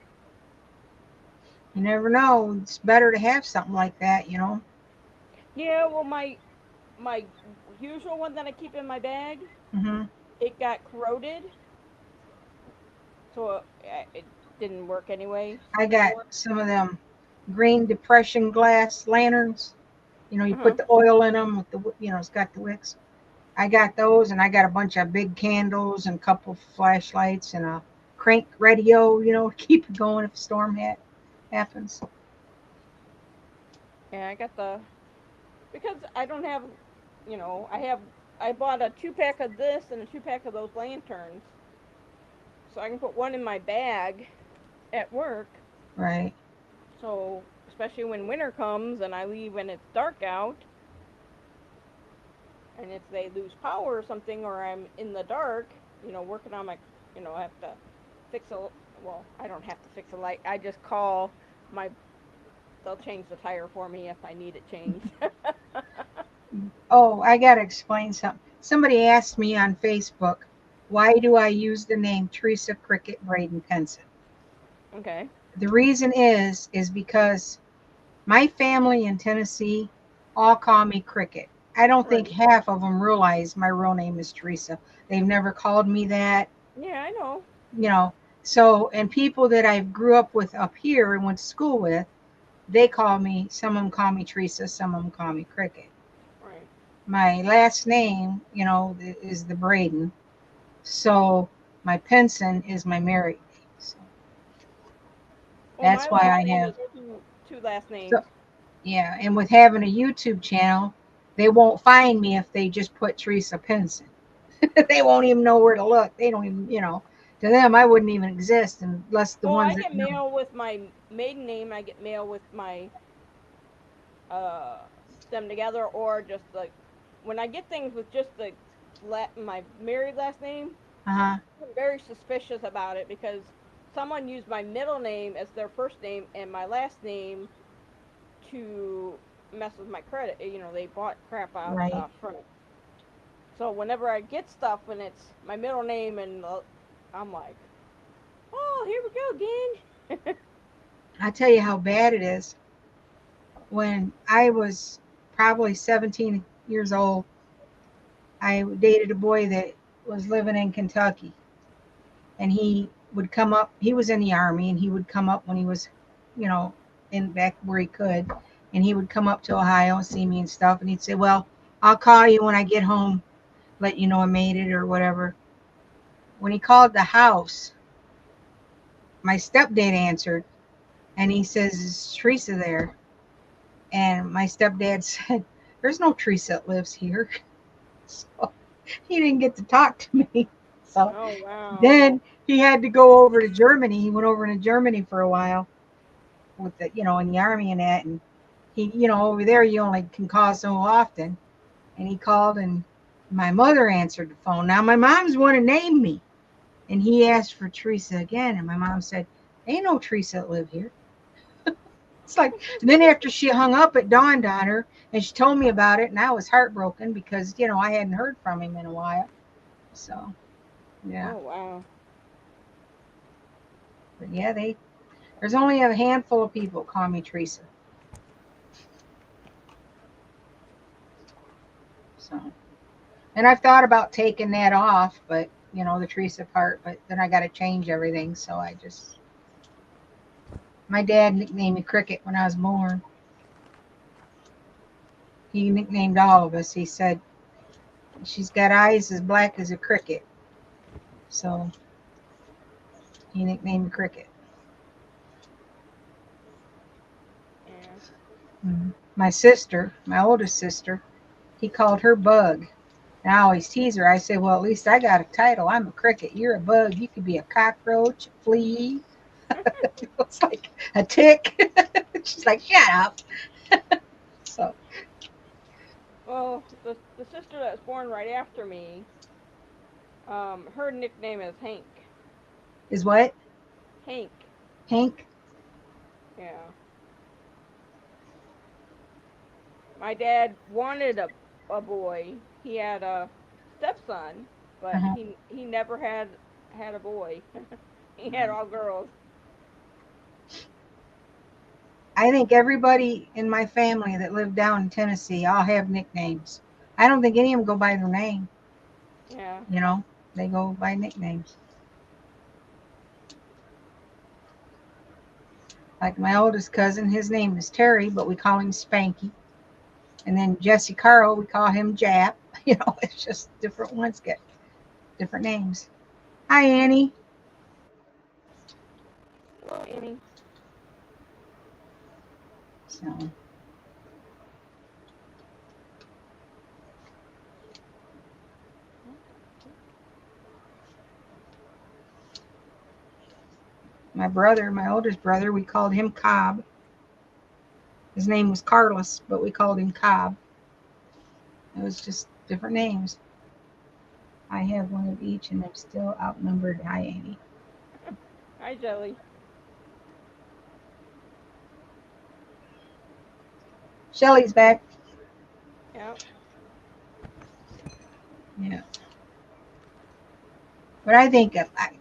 You never know. It's better to have something like that, you know. Yeah, well, my usual one that I keep in my bag, Hmm. it got corroded, so it didn't work anyway I got anymore. some of them green depression glass lanterns. You know, you put Uh-huh. the oil in them with the, it's got the wicks. I got those, and I got a bunch of big candles and a couple flashlights and a crank radio, to keep it going if a storm happens. Yeah, I got because I don't have, I bought a 2-pack of this and a 2-pack of those lanterns, so I can put one in my bag at work. Right. So especially when winter comes and I leave when it's dark out, and if they lose power or something, or I'm in the dark, working on my, I have to fix a, well, I don't have to fix a light. I just call my they'll change the tire for me if I need it changed. Oh, I gotta explain something. Somebody asked me on Facebook, why do I use the name Teresa Cricket Braden Penson? Okay. The reason is because my family in Tennessee all call me Cricket. I don't think Right. half of them realize my real name is Teresa. They've never called me that, Yeah, I know. you know. So, and people that I grew up with up here and went to school with, they call me, some of them call me Teresa, some of them call me Cricket. Right. My last name, is the Braden. So my Penson is my married name. So Well, that's my why last I name have. is two last So names. yeah, and with having a YouTube channel, they won't find me if they just put Teresa Penson. They won't even know where to look. They don't even, to them, I wouldn't even exist unless the Well, I ones that get know. mail with my maiden name. I get mail with my uh them together, or just like when I get things with just the my married last name. Uh huh. I'm very suspicious about it because someone used my middle name as their first name and my last name to mess with my credit. They bought crap out Right. from it. So whenever I get stuff and it's my middle name and I'm like, oh, here we go again. I tell you how bad it is. When I was probably 17 years old, I dated a boy that was living in Kentucky, and he would come up. He was in the army, and he would come up when he was, you know, in back where he could, and he would come up to Ohio and see me and stuff. And he'd say, "Well, I'll call you when I get home, let you know I made it or whatever." When he called the house, my stepdad answered, and he says, "Is Teresa there?" And my stepdad said, "There's no Teresa that lives here." So he didn't get to talk to me. So Oh wow. then he had to go over to Germany. He went over to Germany for a while with the, in the army and that. And he, over there, you only can call so often. And he called, and my mother answered the phone. Now, my mom's want to name me. And he asked for Teresa again. And my mom said, "Ain't no Teresa that live here." It's like, then after she hung up, it dawned on her and she told me about it. And I was heartbroken because, I hadn't heard from him in a while. So, yeah. Oh wow. But yeah, there's only a handful of people call me Teresa. So, and I've thought about taking that off, but the Teresa part, but then I got to change everything. So my dad nicknamed me Cricket when I was born. He nicknamed all of us. He said, "She's got eyes as black as a cricket." So he nicknamed me Cricket. Yeah. My sister, my oldest sister, he called her Bug. And I always tease her. I say, "Well, at least I got a title. I'm a cricket. You're a bug. You could be a cockroach, a flea." It's like a tick. She's like, "Shut up." So, Well, the sister that was born right after me, her nickname is Hank. is what? Hank. Hank? Yeah. My dad wanted a boy. He had a stepson, but Uh-huh. he never had a boy. He had all girls. I think everybody in my family that lived down in Tennessee all have nicknames. I don't think any of them go by their name. Yeah. You know, they go by nicknames. Like my oldest cousin, his name is Terry, but we call him Spanky. And then Jesse Carl, we call him Jap. It's just different ones get different names. Hi, Annie. Hello, Annie. So my brother, my oldest brother, we called him Cobb. His name was Carlos, but we called him Cobb. It was just different names. I have one of each, and I'm still outnumbered. Hi, Annie. Hi, Jelly. Shelly's back. Yeah. Yeah. But I think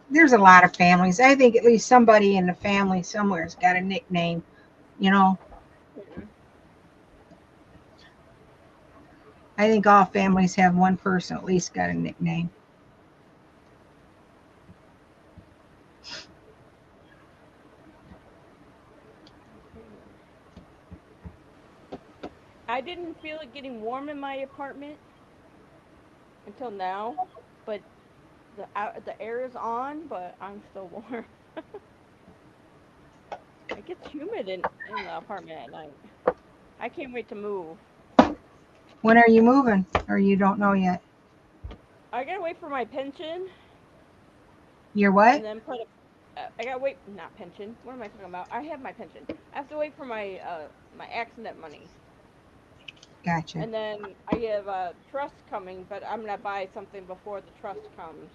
there's a lot of families. I think at least somebody in the family somewhere's got a nickname. You know, Mhm. I think all families have one person at least got a nickname. I didn't feel it getting warm in my apartment until now, but the air is on, but I'm still warm. It gets humid in the apartment at night. I can't wait to move. When are you moving? Or you don't know yet? I gotta wait for my pension You're and what? then put a. I gotta wait. Not pension. What am I talking about? I have my pension. I have to wait for my accident money, Gotcha. and then I have a trust coming, but I'm gonna buy something before the trust comes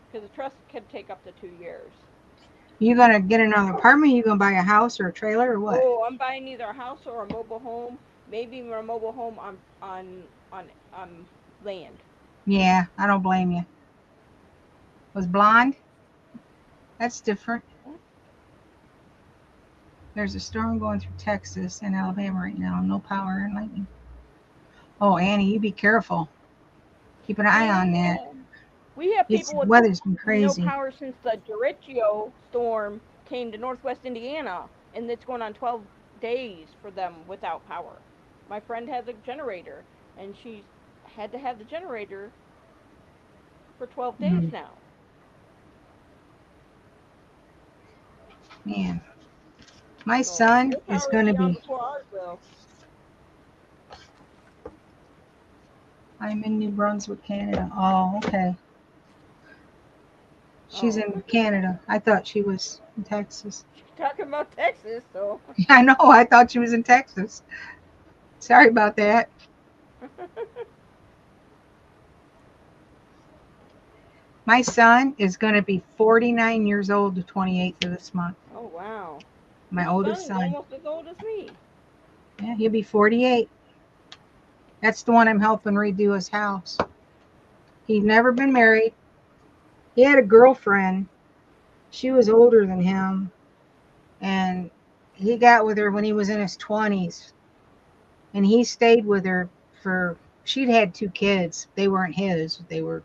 because the trust could take up to 2 years. You gonna get another apartment? You gonna buy a house or a trailer or what? Oh, I'm buying either a house or a mobile home. Maybe even a mobile home on land. Yeah, I don't blame you. Was blonde? That's different. There's a storm going through Texas and Alabama right now. No power and lightning. Oh, Annie, you be careful. Keep an eye on that. Yeah. We have It's people with weather's been no crazy. power since the derecho storm came to northwest Indiana, and it's going on 12 days for them without power. My friend has a generator, and she's had to have the generator for 12 days Mm, now. man, my So son your is power will gonna be on be. before ours will. I'm in New Brunswick, Canada. Oh, okay. She's Oh, in Canada. I thought she was in Texas. she's talking about Texas, so. I know. I thought she was in Texas. Sorry about that. My son is going to be 49 years old the 28th of this month. Oh, wow. My Your son oldest is son. almost as old as me. Yeah, he'll be 48. That's the one I'm helping redo his house. He'd never been married. He had a girlfriend. She was older than him, and he got with her when he was in his 20s. And he stayed with her for, she'd had two kids. They weren't his. They were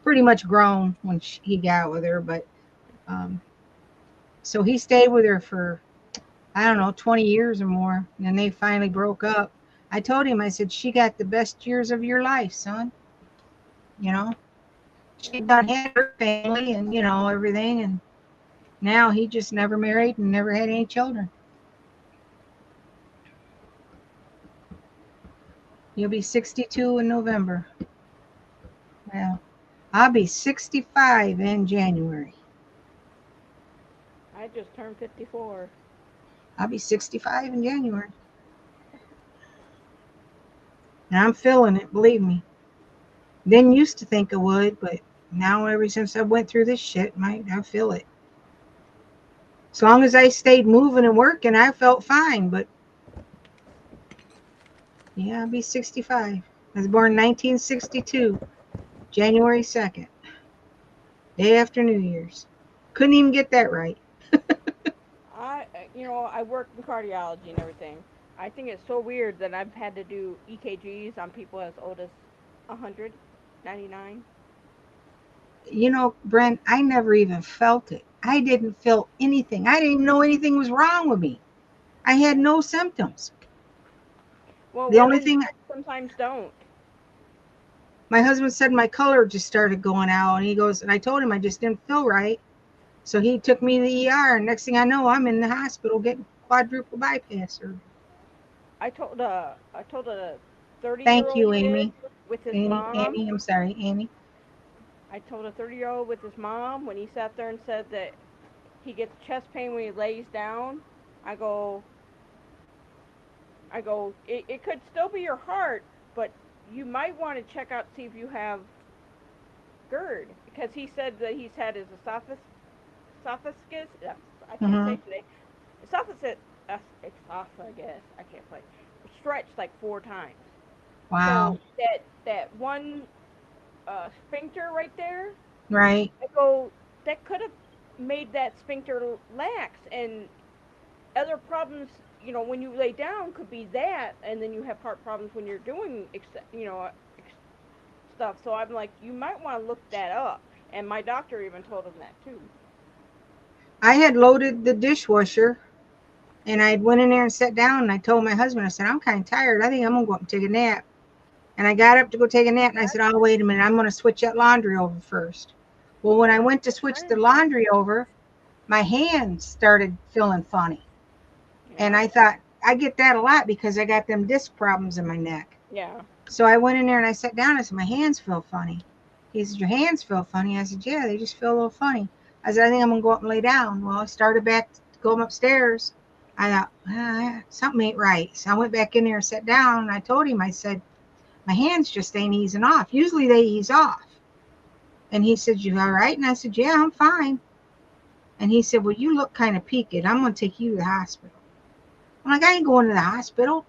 pretty much grown when he got with her, but um, so he stayed with her for, I don't know, 20 years or more. And then they finally broke up. I told him, I said, she got the best years of your life, son. You know, she Yeah. done had her family and, you know, everything. And now he just never married and never had any children. He'll be 62 in November. Well, I'll be 65 in January. I just turned 54. I'll be 65 in January. And I'm feeling it, believe me. Didn't used to think I would, but now ever since I went through this shit, I feel it. As long as I stayed moving and working, I felt fine. But yeah, I'll be 65. I was born 1962, January 2nd, day after New Year's. Couldn't even get that right. I work in cardiology and everything. I think it's so weird that I've had to do EKGs on people as old as 199. You know, Brent, I never even felt it. I didn't feel anything. I didn't even know anything was wrong with me. I had Yeah. no symptoms. Well, The only women thing sometimes don't. my husband said my color just started going out, and he goes, and I told him I just didn't feel right. So he took me to the ER, and next thing I know, I'm in the hospital getting quadruple bypass surgery. I told a 30-year Thank old you, kid Amy. with his mom. Annie, I'm sorry, Annie. I told a 30-year-old with his mom when he sat there and said that he gets chest pain when he lays down. I go, it could still be your heart, but you might want to check out see if you have GERD because he said that he's had his esophagus. I can't Mm-hmm. say today. Esophagus. Esophagus. I can't play. stretched like 4 times. Wow. So that one sphincter right there, Right. I go, that could have made that sphincter lax, and other problems, when you lay down could be that, and then you have heart problems when you're doing, stuff. So I'm like, you might want to look that up. And my doctor even told him that too. I had loaded the dishwasher and I went in there and sat down and I told my husband, I said, I'm kind of tired. I think I'm going to go up and take a nap. And I got up to go take a nap and I said, oh, wait a minute. I'm going to switch that laundry over first. Well, when I went to switch the laundry over, my hands started feeling funny. And Yeah. I thought, I get that a lot because I got them disc problems in my neck. Yeah. So I went in there and I sat down. I said, my hands feel funny. He said, your hands feel funny? I said, yeah, they just feel a little funny. I said, I think I'm going to go up and lay down. Well, I started back to go upstairs. I thought, something ain't right. So I went back in there and sat down. And I told him, I said, my hands just ain't easing off. Usually they ease off. And he said, you all right? And I said, yeah, I'm fine. And he said, well, you look kind of peaked. I'm going to take you to the hospital. I'm like, I ain't going to the hospital.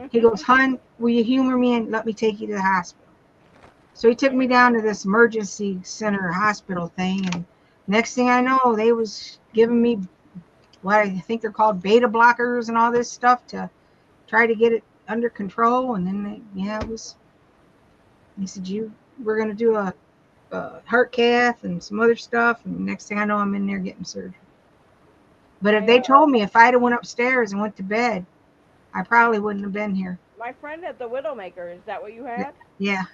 He goes, hon, will you humor me and let me take you to the hospital? So he took me down to this emergency center hospital thing. And next thing I know, they was giving me what I think they're called beta blockers and all this stuff to try to get it under control. And then he said, we're going to do a heart cath and some other stuff. And next thing I know, I'm in there getting surgery. But if they told me, if I'd have went upstairs and went to bed, I probably wouldn't have been here. My friend at the Widowmaker, is that what you had? Yeah.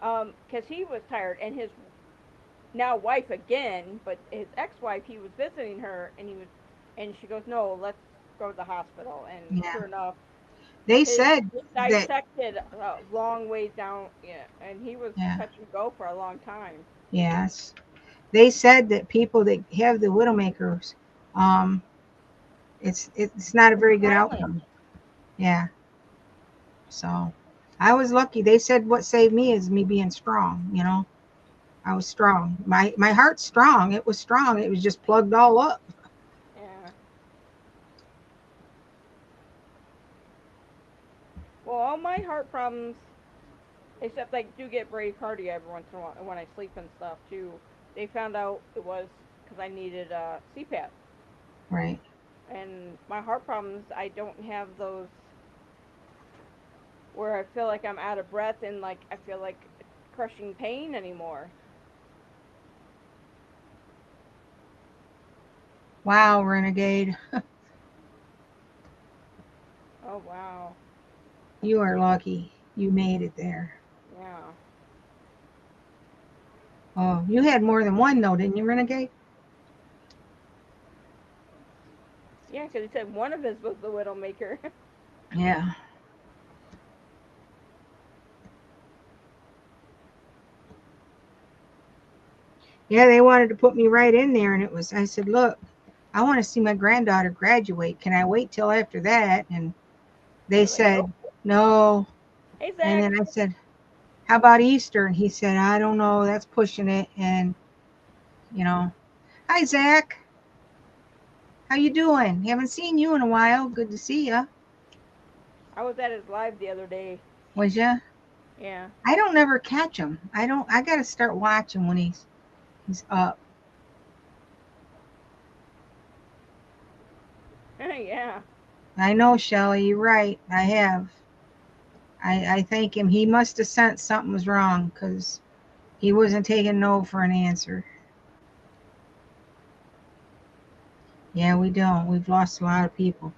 Because he was tired, and his now wife again, but his ex-wife, he was visiting her, and she goes, no, let's go to the hospital. And Yeah. sure enough, They his said that, dissected a long ways down, yeah, and he was yeah, touch and go for a long time. yes. They said that people that have the Widowmakers, it's not a very good outcome. Yeah. So I was lucky. They said what saved me is me being strong, I was strong. My heart's strong. It was strong. It was just plugged all up. Yeah. Well, all my heart problems, except I do get bradycardia every once in a while when I sleep and stuff too. They found out it was because I needed CPAP. Right. And my heart problems, I don't have those where I feel like I'm out of breath and like I feel like crushing pain anymore. Wow, Renegade. Oh wow. You are lucky. You made it there. Yeah. Oh, you had more than one though, didn't you, Renegade? Yeah, because he said one of his was the Widowmaker. Yeah. Yeah, they wanted to put me right in there, and I said, look, I want to see my granddaughter graduate. Can I wait till after that? And they They're like, said, nope. no. Hey And Zach. then I said, how about Easter? And he said, I don't know. That's pushing it. And, hi, Zach. How you doing? Haven't seen you in a while. Good to see you. I was at his live the other day. Was ya? Yeah. I don't never catch him. I got to start watching when he's up. Yeah. I know, Shelley. You're right. I have. I thank him. He must have sensed something was wrong because he wasn't taking no for an answer. Yeah, we don't. We've lost a lot of people.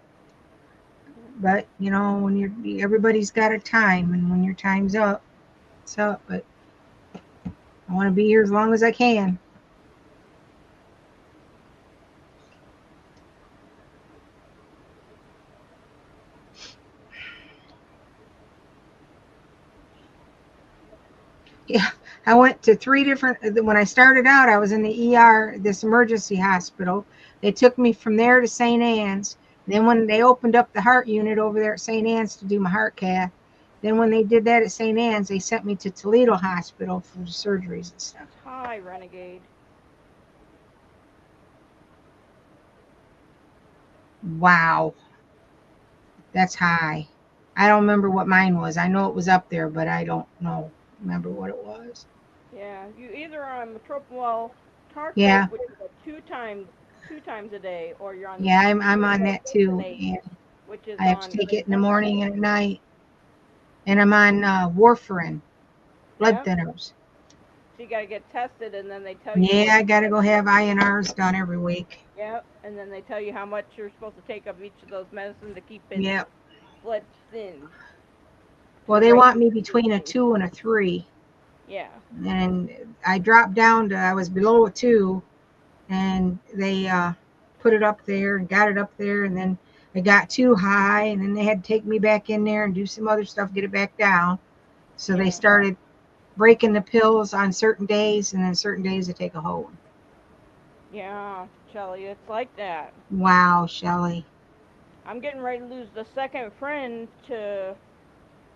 But when everybody's got a time, and when your time's up, it's up. But I want to be here as long as I can. Yeah, I went to 3 different. When I started out, I was in the ER, this emergency hospital. They took me from there to St. Anne's. Then when they opened up the heart unit over there at St. Anne's to do my heart cath, then when they did that at St. Anne's, they sent me to Toledo Hospital for the surgeries and stuff. Hi, Renegade. Wow, that's high. I don't remember what mine was. I know it was up there, but I don't remember what it was. Yeah, you either are on metoprolol Yeah, tartrate, which is a two times a day, or you're on yeah, I'm on that too, glufosinate, and which is I have to on take like it in the 10 times morning a and at day. night. And I'm on warfarin, blood Yeah. thinners. So you gotta get tested, and then they tell you Yeah, what. I gotta go have INRs done every week. Yep. And then they tell you how much you're supposed to take of each of those medicines to keep it Yep. blood thin to Well, the they right want me between a range. 2 and a 3, Yeah. and I dropped down to, I was below a 2, and they put it up there and got it up there, and then it got too high, and then they had to take me back in there and do some other stuff, get it back down. So they Yeah. started breaking the pills on certain days, and then certain days they take a whole one. Yeah, Shelly, it's like that. Wow, Shelly. I'm getting ready to lose the second friend to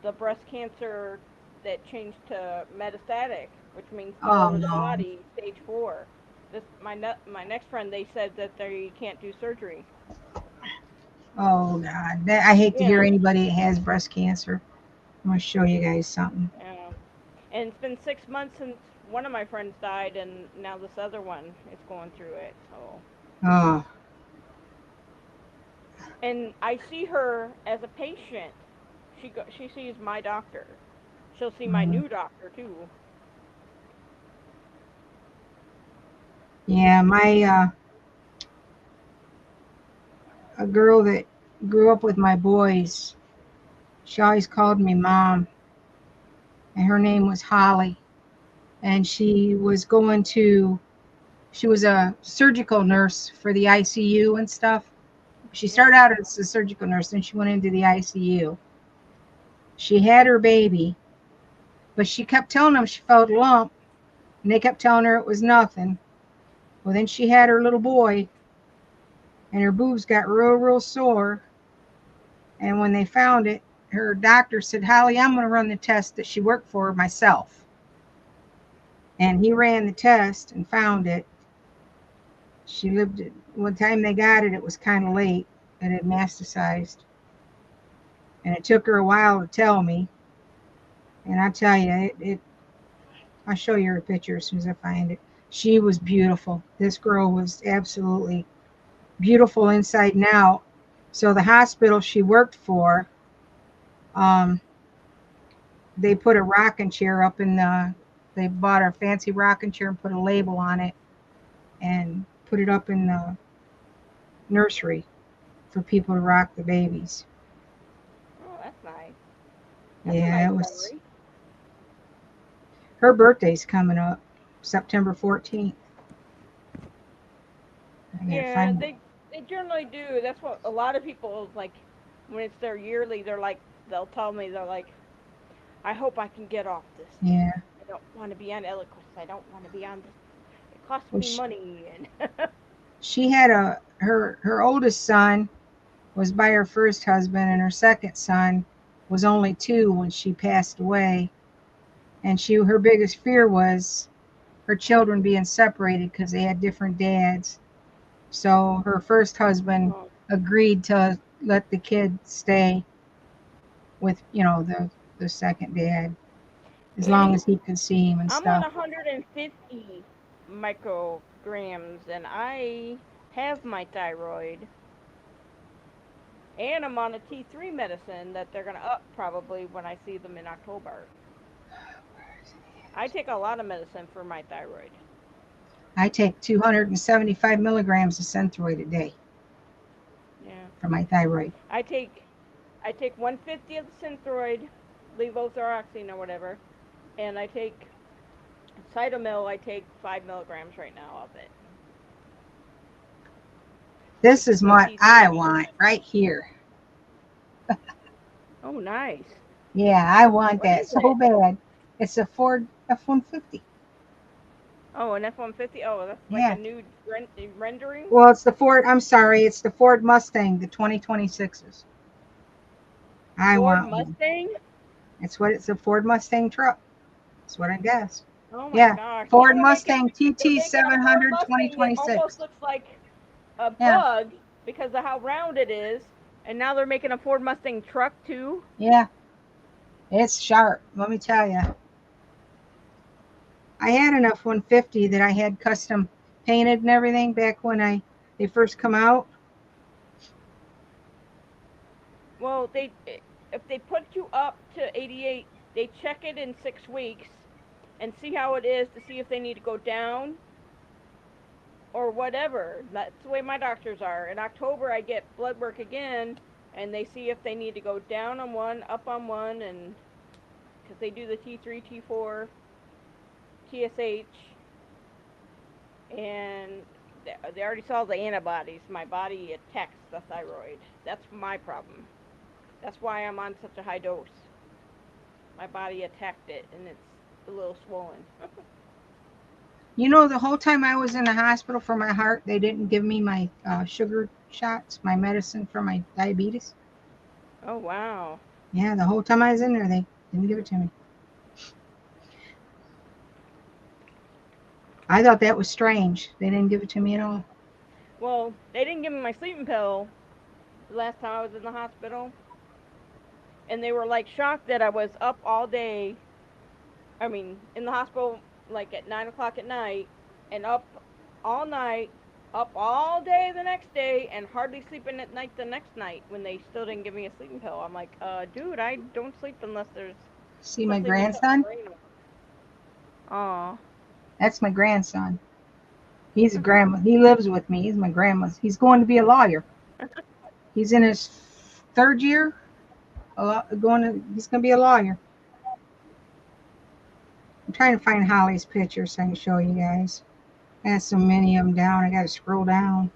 the breast cancer that changed to metastatic, which means all Oh over the no. body, stage 4. This my next friend, they said that they can't do surgery. Oh God. I hate to hear Yeah, anybody that has breast cancer. I'm gonna show you guys something. yeah. And it's been 6 months since one of my friends died, and now this other one is going through it. So, Oh. and I see her as a patient. She sees my doctor. She'll see my Mm. new doctor too. Yeah, my a girl that grew up with my boys, she always called me mom, and her name was Holly. And she was a surgical nurse for the ICU and stuff. She started Yeah. out as a surgical nurse, then she went into the ICU. She had her baby, but she kept telling them she felt a lump, and they kept telling her it was nothing. Well, then she had her little boy, and her boobs got real sore. And when they found it, her doctor said, Holly, I'm going to run the test that she worked for myself. And he ran the test and found it. She lived it. One time they got it, it was kind of late. It had metastasized. And it took her a while to tell me. And I tell you, I'll show you her picture as soon as I find it. She was beautiful. This girl was absolutely beautiful inside and out. So the hospital she worked for, um, they put a rocking chair up in the, they bought a fancy rocking chair and put a label on it and put it up in the nursery for people to rock the babies. Oh, that's nice. That's a Yeah, nice it was. memory. Her birthday's coming up, September 14th. I gotta Yeah, find it. they generally do. That's what a lot of people like when it's their yearly. They're like they'll tell me they're like, I hope I can get off this. Yeah. I don't want to be on Eliquis. I don't want to be on this. It costs Well, me money and she had her oldest son was by her first husband, and her second son was only 2 when she passed away. And her biggest fear was her children being separated because they had different dads. So her first husband oh. agreed to let the kid stay with, the second dad as long Annie, as he could see him and I'm on stuff. 150 micrograms and I have my thyroid. And I'm on a T3 medicine that they're gonna up probably when I see them in October. I take a lot of medicine for my thyroid. I take 275 milligrams of Synthroid a day Yeah. for my thyroid. I take 150 of the Synthroid, levothyroxine or whatever, and I take Cytomel. I take 5 milligrams right now of it, This which is is the what T3 I version. want right here. Oh, nice. Yeah, I want What that is so it? bad. It's a Ford F-150. Oh, an F-150. Oh, that's like a Yeah. new rendering. Well, I'm sorry, it's the Ford Mustang, the 2026s. I Ford want one. Mustang. It's a Ford Mustang truck. That's what I guess. Oh my Yeah, gosh. Ford They're Mustang TT making a Ford 700 Mustang that almost 2026. looks like a Yeah, bug because of how round it is, And now they're making a Ford Mustang truck too. Yeah, it's sharp. Let me tell you. I had an F-150 that I had custom painted and everything back when they first come out. Well, if they put you up to 88, they check it in 6 weeks and see how it is to see if they need to go down or whatever. That's the way my doctors are. In October, I get blood work again, and they see if they need to go down on one, up on one, and because they do the T3, T4, TSH, and they already saw the antibodies. My body attacks the thyroid. That's my problem. That's why I'm on such a high dose. My body attacked it, and it's a little swollen. You know, the whole time I was in the hospital for my heart, they didn't give me my sugar shots, my medicine for my diabetes. Oh, wow. Yeah, the whole time I was in there, they didn't give it to me. I thought that was strange. They didn't give it to me at all. Well, they didn't give me my sleeping pill the last time I was in the hospital. And they were like shocked that I was up all day. I mean, in the hospital like at 9 o'clock at night, and up all night, up all day the next day, and hardly sleeping at night the next night when they still didn't give me a sleeping pill. I'm like, dude, I don't sleep unless there's See my something to cut my grandson? brain off. Aw. That's my grandson. He's a grandma. He lives with me. He's my grandma's. He's going to be a lawyer. He's in his third year. He's going to be a lawyer. I'm trying to find Holly's picture so I can show you guys. I have so many of them down. I got to scroll down.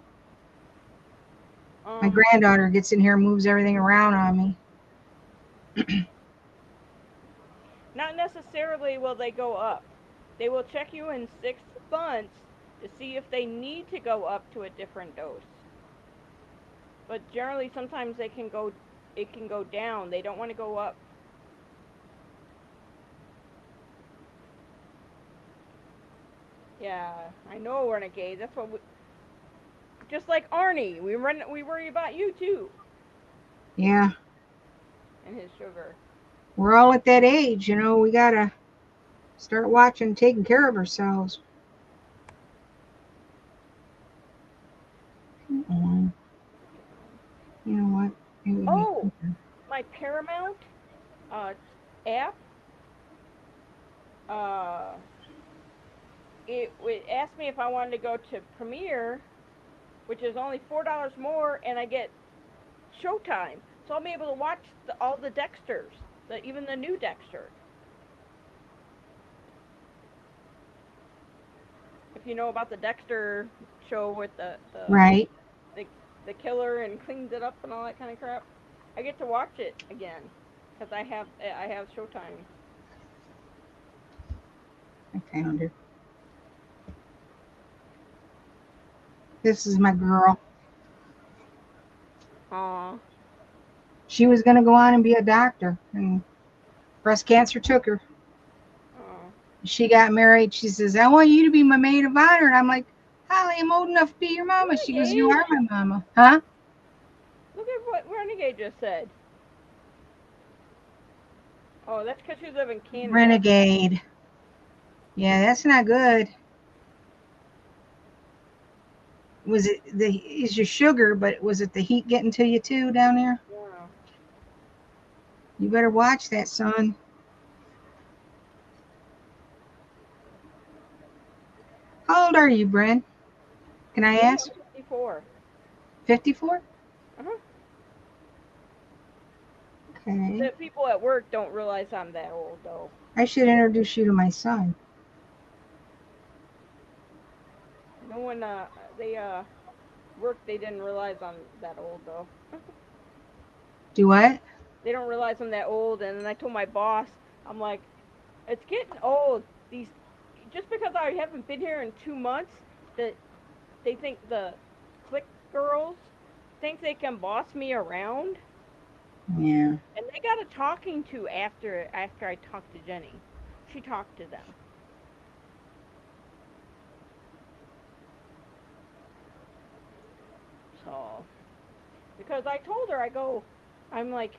My granddaughter gets in here and moves everything around on me. Not necessarily will they go up. They will check you in 6 months to see if they need to go up to a different dose. But generally, sometimes it can go down. They don't want to go up. Yeah, I know, Renegade. That's what just like Arnie, we worry about you too. Yeah. And his sugar. We're all at that age, you know. We got to start watching, taking care of ourselves. You know what? Oh, my Paramount app. It asked me if I wanted to go to Premiere, which is only $4 more, and I get Showtime. So I'll be able to watch all the Dexters, even the new Dexter. If you know about the Dexter show with the right, the killer and cleans it up and all that kind of crap, I get to watch it again because I have Showtime. I found her. This is my girl. Aw. She was going to go on and be a doctor, and breast cancer took her. Aw. She got married. She says, I want you to be my maid of honor. And I'm like, Holly, I'm old enough to be your mama. She goes, you are my mama. Huh? Look at what Renegade just said. Oh, that's because you live in Canada. Renegade. Yeah, that's not good. Was it is your sugar, but was it the heat getting to you too down there? Yeah. You better watch that, son. How old are you, Bryn? Can I ask? 54. 54? Uh-huh. Okay. The people at work don't realize I'm that old, though. I should introduce you to my son. No one, they, work, they didn't realize I'm that old, though. Do what? They don't realize I'm that old, and then I told my boss, I'm like, it's getting old. Just because I haven't been here in 2 months, that they think the click girls think they can boss me around. Yeah. And they got a talking to after I talked to Jenny. She talked to them. So because I told her, I'm like,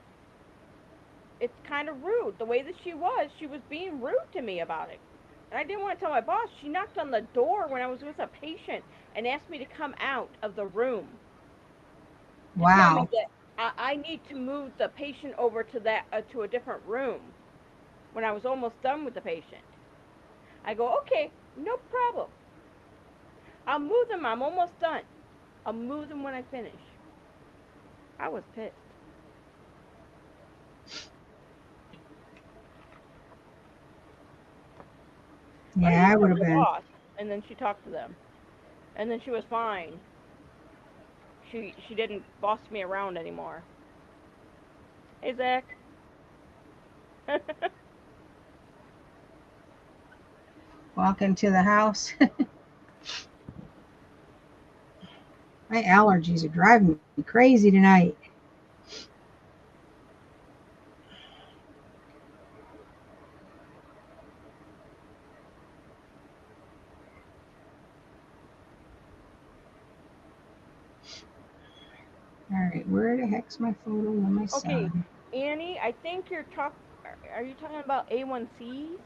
it's kind of rude. The way that she was being rude to me about it. And I didn't want to tell my boss. She knocked on the door when I was with a patient and asked me to come out of the room to tell me Wow. that I need to move the patient over to a different room when I was almost done with the patient. I go, okay, no problem. I'll move them. I'm almost done. I'll move them when I finish. I was pissed. I Yeah, didn't I tell would have my been. boss. And then she talked to them. And then she was fine. She didn't boss me around anymore. Hey, Zach. Walk into the house. My allergies are driving me crazy tonight. All right, where the heck's my photo of my Okay, son? Annie, I think are you talking about A1Cs?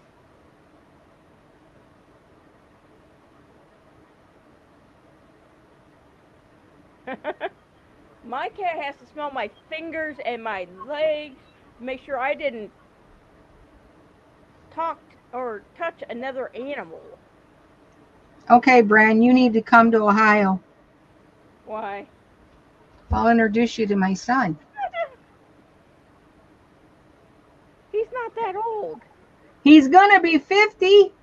My cat has to smell my fingers and my legs to make sure I didn't talk or touch another animal. Okay, Bran, you need to come to Ohio. Why? I'll introduce you to my son. He's not that old. He's gonna be 50.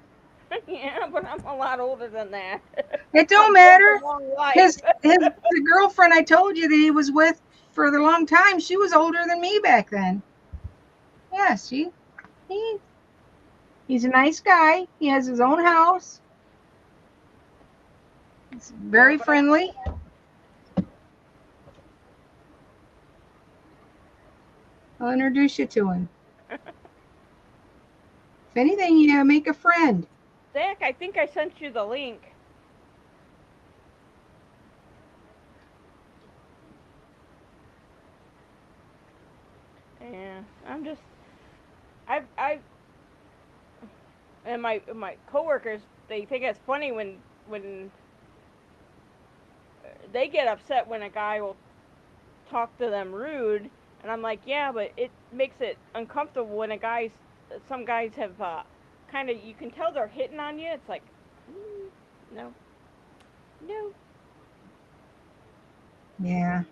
Yeah, but I'm a lot older than that. It don't I've lived a matter. long life. His the girlfriend I told you that he was with for the long time, she was older than me back then. Yes, he he's a nice guy. He has his own house. He's Yeah, very but friendly. I'll introduce you to him. If anything, you make a friend. Zach, I think I sent you the link. Yeah, I and my coworkers, they think it's funny when they get upset when a guy will talk to them rude, and I'm like, yeah, but it makes it uncomfortable when some guys have kind of, you can tell they're hitting on you. It's like, no, no. Yeah.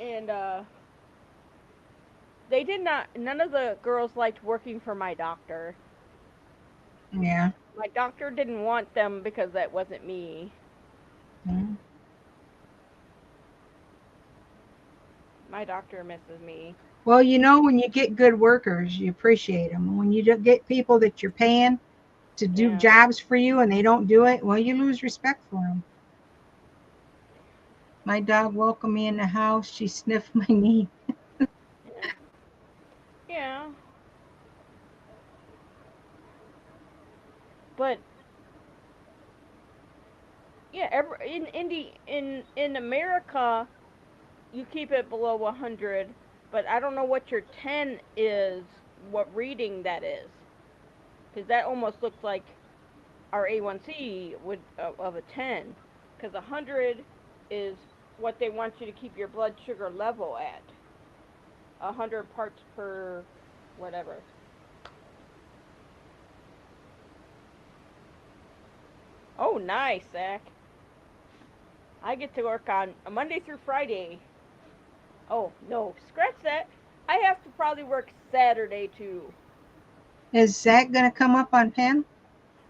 And they did not. None of the girls liked working for my doctor. Yeah. My doctor didn't want them because that wasn't me. Mm. My doctor misses me. Well, you know, when you get good workers, you appreciate them. When you get people that you're paying to do Yeah. jobs for you and they don't do it, well, you lose respect for them. My dog welcomed me in the house. She sniffed my knee. Yeah. Yeah. But yeah, in America, you keep it below 100, but I don't know what your 10 is, what reading that is, because that almost looks like our A1C would of a 10, because 100 is what they want you to keep your blood sugar level at, 100 parts per whatever. Oh, nice, Zach. I get to work on a Monday through Friday. Oh no, scratch that. I have to probably work Saturday too. Is Zach going to come up on Pen?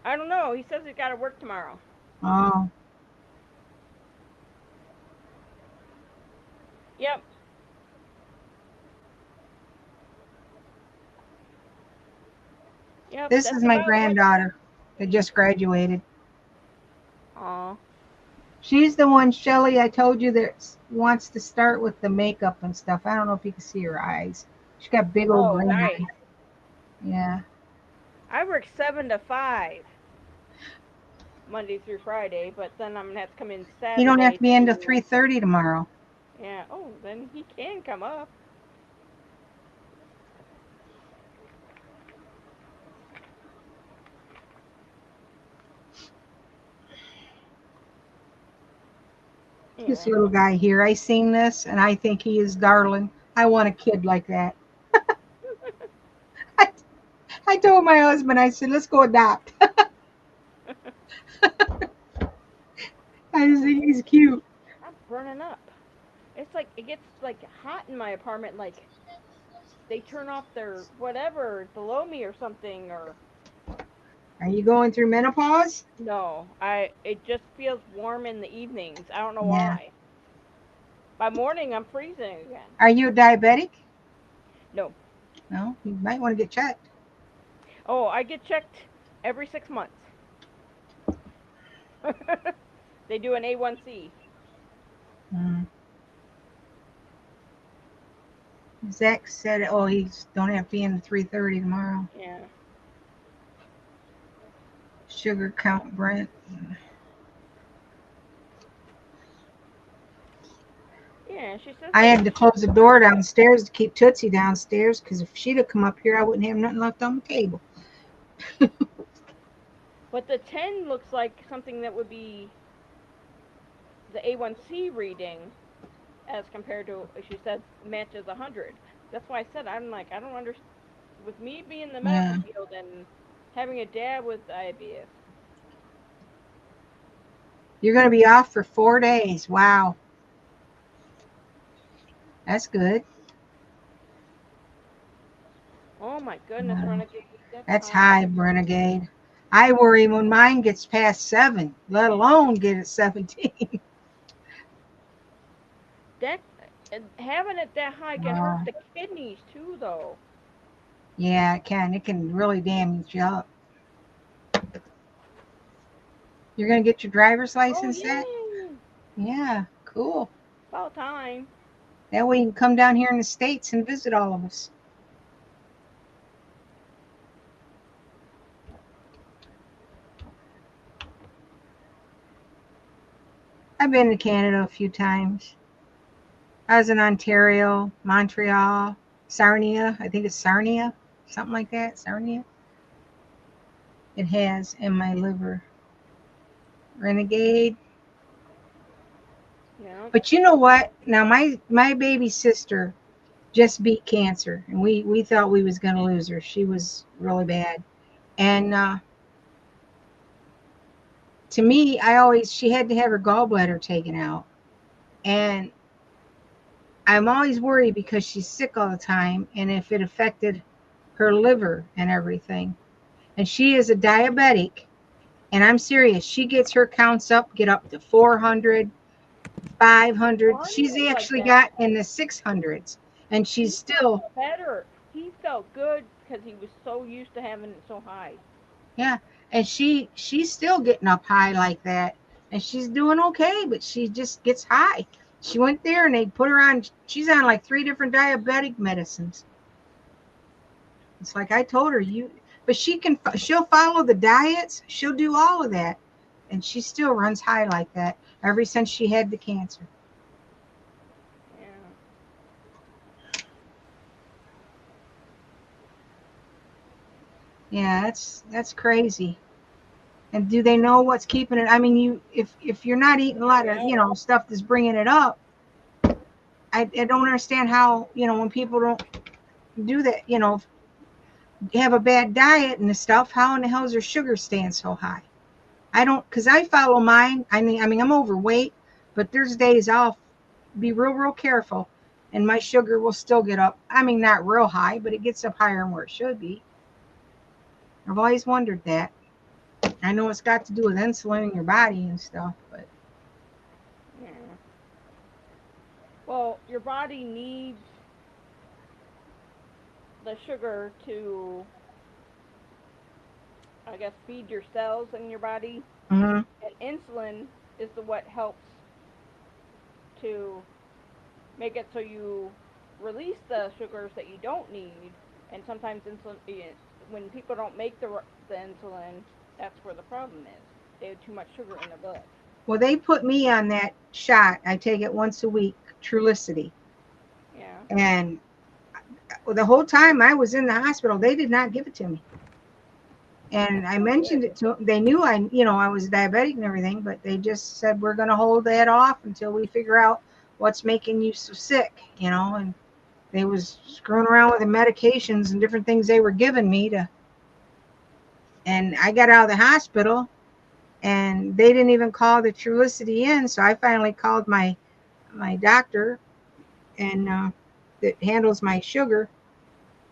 I don't know. He says he's got to work tomorrow. Oh, Yep. Yep. this That's is my about what. granddaughter that just graduated. Aw. She's the one, Shelly, I told you that wants to start with the makeup and stuff. I don't know if you can see her eyes. She's got big old Oh, green nice. eyes. Yeah. I work 7 to 5. Monday through Friday, but then I'm gonna have to come in You don't have Saturday to be in till to. 3:30 tomorrow. Yeah. Oh, then he can come up. This Yeah. little guy here, I seen this and I think he is darling. I want a kid like that. I, I told my husband, I said, let's go adopt. I just think he's cute. I'm burning up. It's like it gets like hot in my apartment. Like they turn off their whatever below me or something. Or Are you going through menopause? no, it just feels warm in the evenings. I don't know Yeah. why. By morning I'm freezing again. Are you a diabetic? No. No, you might want to get checked. Oh, I get checked every 6 months. They do an A1C. Mm. Zach said, oh, he's don't have to be in 3:30 tomorrow. Yeah. Sugar count, Brent. Yeah, she says I that had to close the door downstairs to keep Tootsie downstairs because if she'd have come up here, I wouldn't have nothing left on the table. but the 10 looks like something that would be the A1C reading as compared to she said matches 100. That's why I said I'm like I don't understand with me being in the medical Yeah. field and having a dad with diabetes. You're going to be off for 4 days. Wow. That's good. Oh my goodness, Uh, Renegade, that's that's high. high, Renegade. I worry when mine gets past 7, let alone get at 17. That having it that high can hurt Uh, the kidneys too, though. yeah, it can. It can really damage you up. You're going to get your driver's Oh license set? yay! Yeah, cool. About time. That way you can come down here in the States and visit all of us. I've been to Canada a few times. I was in Ontario, Montreal, Sarnia. I think it's Sarnia, something like that. Sarnia. It has in my liver. Renegade. Yeah. But you know what? Now my baby sister just beat cancer, and we thought we was gonna lose her. She was really bad, and to me, she had to have her gallbladder taken out, and I'm always worried because she's sick all the time, and if it affected her liver and everything. And she is a diabetic, and I'm serious. She gets her counts up, get up to 400, 500. Barney She's was like actually that. got in the 600s, and she's He still, felt better. He felt good because he was so used to having it so high. yeah. And she's still getting up high like that, and she's doing okay, but she just gets high. She went there and they put her on. She's on like 3 different diabetic medicines. It's like I told her but she'll follow the diets. She'll do all of that, and she still runs high like that ever since she had the cancer. Yeah. Yeah, that's crazy. And do they know what's keeping it? I mean, if you're not eating a lot of No. stuff that's bringing it up, I don't understand how when people don't do that, have a bad diet and stuff. How in the hell is their sugar staying so high? I don't, because I follow mine. I mean, I'm overweight, but there's days I'll be real careful, and my sugar will still get up. I mean, not real high, but it gets up higher than where it should be. I've always wondered that. I know it's got to do with insulin in your body and stuff, but Yeah. Well, your body needs the sugar to, I guess, feed your cells in your body, mm-hmm. and insulin is the what helps to make it so you release the sugars that you don't need. And sometimes insulin, when people don't make the insulin, that's where the problem is. they had too much sugar in their blood. Well, they put me on that shot. I take it once a week, Trulicity. Yeah. And the whole time I was in the hospital, they did not give it to me. And I mentioned it to them. They knew I was diabetic and everything, but they just said, we're going to hold that off until we figure out what's making you so sick, and they was screwing around with the medications and different things they were giving me and I got out of the hospital and they didn't even call the Trulicity in. So I finally called my doctor and that handles my sugar.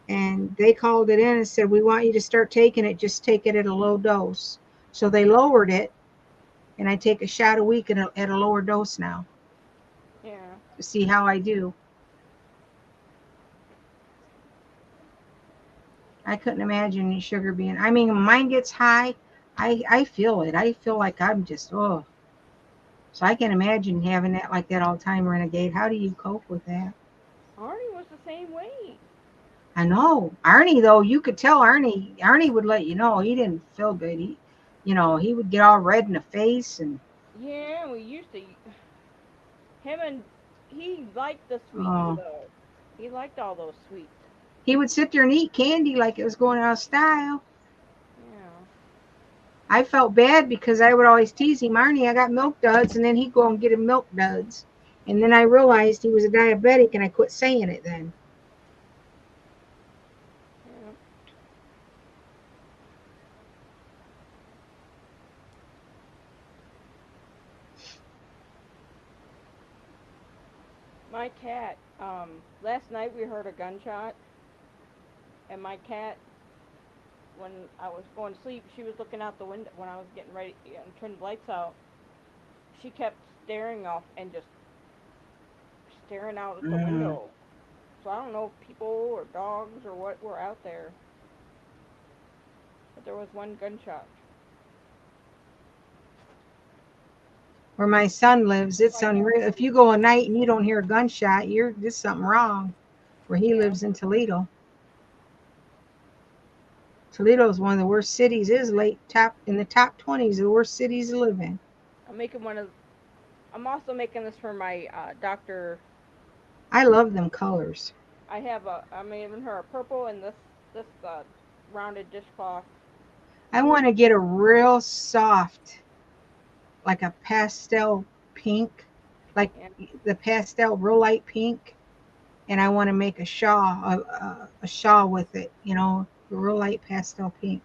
And they called it in and said, we want you to start taking it. Just take it at a low dose. So they lowered it. And I take a shot a week at a lower dose now Yeah. to see how I do. I couldn't imagine sugar being, when mine gets high, I feel it. I feel like I'm just, oh. So I can imagine having that like that all the time, Renegade. How do you cope with that? Arnie was the same way. I know. Arnie, though, you could tell Arnie would let you know he didn't feel good. He would get all red in the face and, Yeah, we used to. Him and he liked the sweets oh. though. He liked all those sweets. He would sit there and eat candy like it was going out of style. Yeah. I felt bad because I would always tease him, Arnie, I got milk duds, and then he'd go and get him milk duds. And then I realized he was a diabetic, and I quit saying it then. Yeah. My cat. Last night we heard a gunshot, and my cat, when I was going to sleep, she was looking out the window when I was getting ready and turning the lights out. She kept staring off and just staring out at the window. So I don't know if people or dogs or what were out there. But there was one gunshot. Where my son lives, it's unreal. If you go a night and you don't hear a gunshot, there's something wrong. Where he lives in Toledo. Toledo is one of the worst cities. It is in the top 20s of the worst cities to live in. I'm also making this for my doctor. I love them colors. I'm giving her a purple and this rounded dishcloth. I want to get a real soft, like a pastel pink, like the pastel real light pink, and I want to make a shawl with it. A real light pastel pink.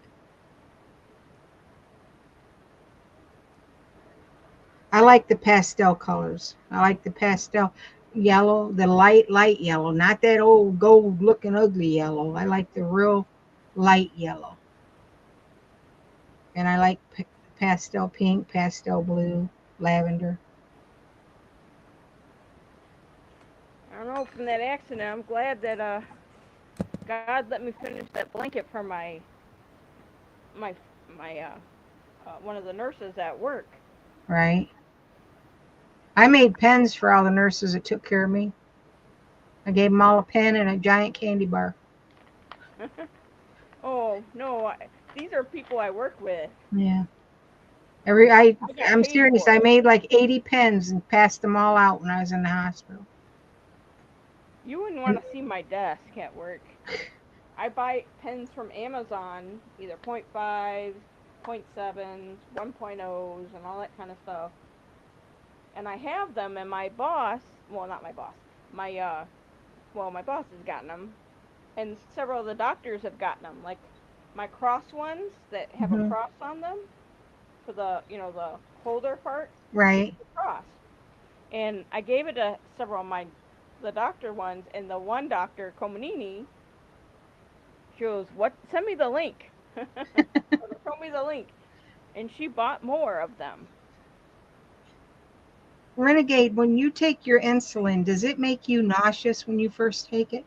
I like the pastel colors. I like the pastel yellow, the light yellow, not that old gold looking ugly yellow. I like the real light yellow. And I like pastel pink, pastel blue, lavender. I don't know, from that accident, I'm glad that God let me finish that blanket for my one of the nurses at work. Right. I made pens for all the nurses that took care of me. I gave them all a pen and a giant candy bar. Oh no, these are people I work with. Yeah. I'm serious. I made like 80 pens and passed them all out when I was in the hospital. You wouldn't want to see my desk at work. I buy pens from Amazon, either 0.5s, 0.7s, 1.0s, and all that kind of stuff. And I have them, and my boss, well, not my boss, my boss has gotten them, and several of the doctors have gotten them. Like my cross ones that have a cross on them for the the holder part. Right. Cross. And I gave it to several of the doctor ones, and the one doctor, Comanini, she goes, "What? Send me the link." Show me the link. And she bought more of them. Renegade, when you take your insulin, does it make you nauseous when you first take it?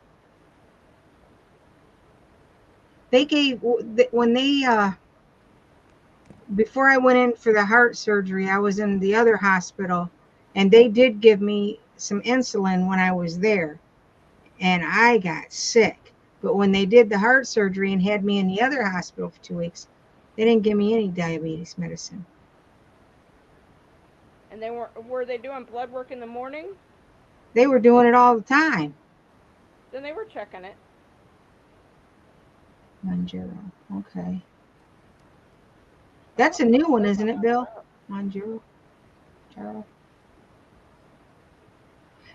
Before I went in for the heart surgery, I was in the other hospital, and they did give me some insulin when I was there, and I got sick. But when they did the heart surgery and had me in the other hospital for 2 weeks, they didn't give me any diabetes medicine. And they were they doing blood work in the morning? They were doing it all the time. Then they were checking it. Monjero. Okay. That's a new one, isn't it, Bill? Monjero. Jaro.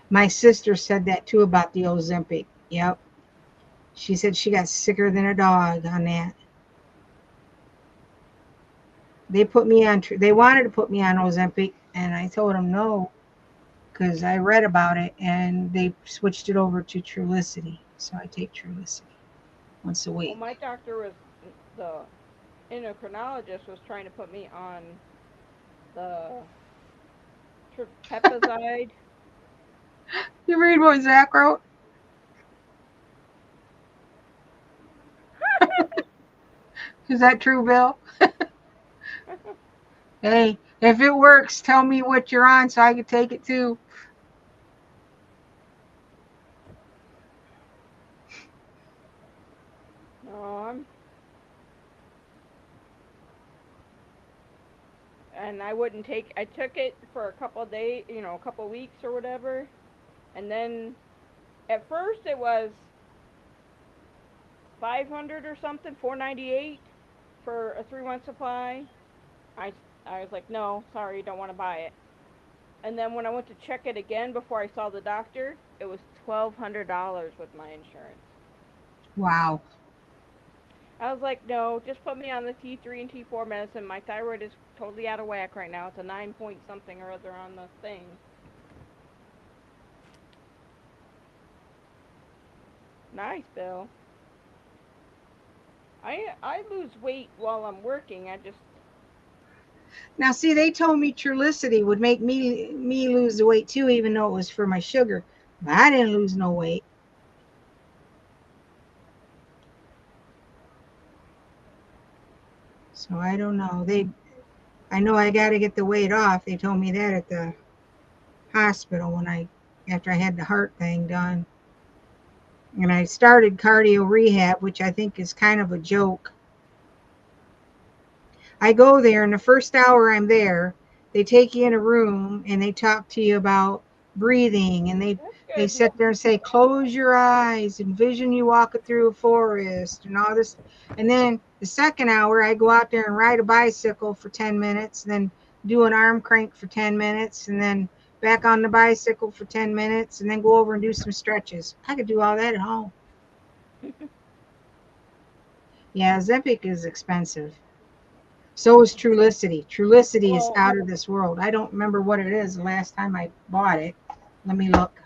My sister said that too about the Ozempic. Yep. She said she got sicker than a dog on that. They put me on. They wanted to put me on Ozempic, and I told them no because I read about it, and they switched it over to Trulicity. So I take Trulicity once a Well, week. my doctor was the endocrinologist was trying to put me on the peptide. You read what Zach wrote? Is that true, Bill? Hey, if it works, tell me what you're on so I can take it too. No, and I wouldn't take. I took it for a couple of days, a couple of weeks or whatever, and then at first it was 500 or something, 498 for a 3-month supply. I I was like, no, sorry, don't want to buy it. And then when I went to check it again before I saw the doctor, it was $1,200 with my insurance. Wow. I was like, no, just put me on the T3 and T4 medicine. My thyroid is totally out of whack right now. It's a 9 point something or other on the thing. Nice, Bill. I lose weight while I'm working. I just Now, see, they told me Trulicity would make me lose the weight too, even though it was for my sugar. But I didn't lose no weight. So I don't know. I know I got to get the weight off. They told me that at the hospital after I had the heart thing done. And I started cardio rehab, which I think is kind of a joke. I go there, and the first hour I'm there, they take you in a room and they talk to you about breathing, and they sit there and say, close your eyes, envision you walking through a forest and all this. And then the second hour, I go out there and ride a bicycle for 10 minutes, and then do an arm crank for 10 minutes, and then back on the bicycle for 10 minutes, and then go over and do some stretches. I could do all that at home. Yeah, Zempic is expensive. So is Trulicity. Trulicity is well, out of this world. I don't remember what it is the last time I bought it. Let me look.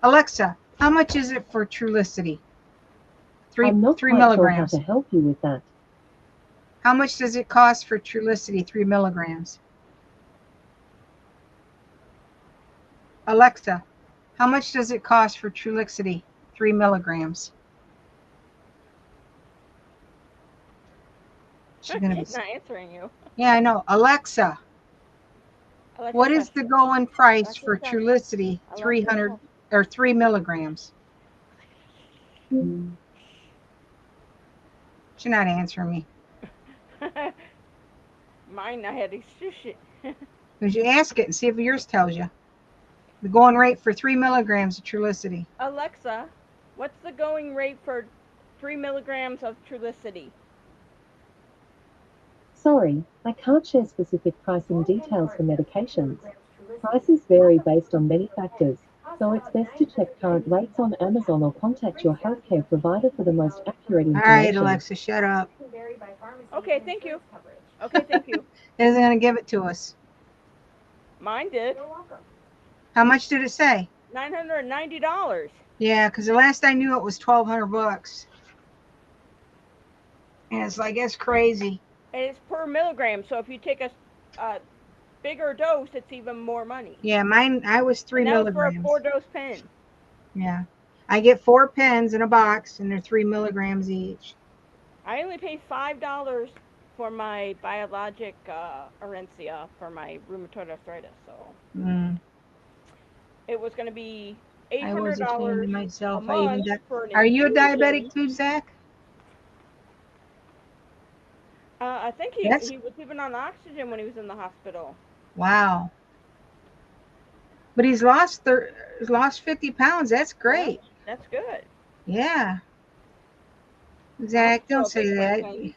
Alexa, how much is it for Trulicity? I'm not Three quite sure how to milligrams. help you with that. How much does it cost for Trulicity 3 milligrams? Alexa, how much does it cost for Trulicity 3 milligrams? She's gonna be. she's not answering you. Yeah, I know. Alexa, what is the going price for Alexa, Trulicity 300 or 3 milligrams? She's not answering me. Mine, I had to shush it. Because you ask it and see if yours tells you. The going rate for 3 milligrams of Trulicity. Alexa, what's the going rate for 3 milligrams of Trulicity? Sorry, I can't share specific pricing details for medications. Prices vary based on many factors, so it's best to check current rates on Amazon or contact your healthcare provider for the most accurate All right, information. Alexa, shut up. Okay, thank you. Okay, thank you. It isn't going to give it to us. Mine did. How much did it say? $990. Yeah, because the last I knew it was $1,200. And it's like, it's crazy. And it's per milligram, so if you take a bigger dose, it's even more money. Yeah, I was 3 and that milligrams. was for a 4-dose pen. Yeah. I get 4 pens in a box, and they're 3 milligrams each. I only paid $5 for my biologic Orencia for my rheumatoid arthritis, so it was going to be $800 I was ashamed of myself. a month for an Are you a infusion. diabetic too, Zach? I think he was even on oxygen when he was in the hospital. Wow. But he's lost 50 pounds. That's great. That's good. Yeah. I'm Zach, don't still a say big that. person.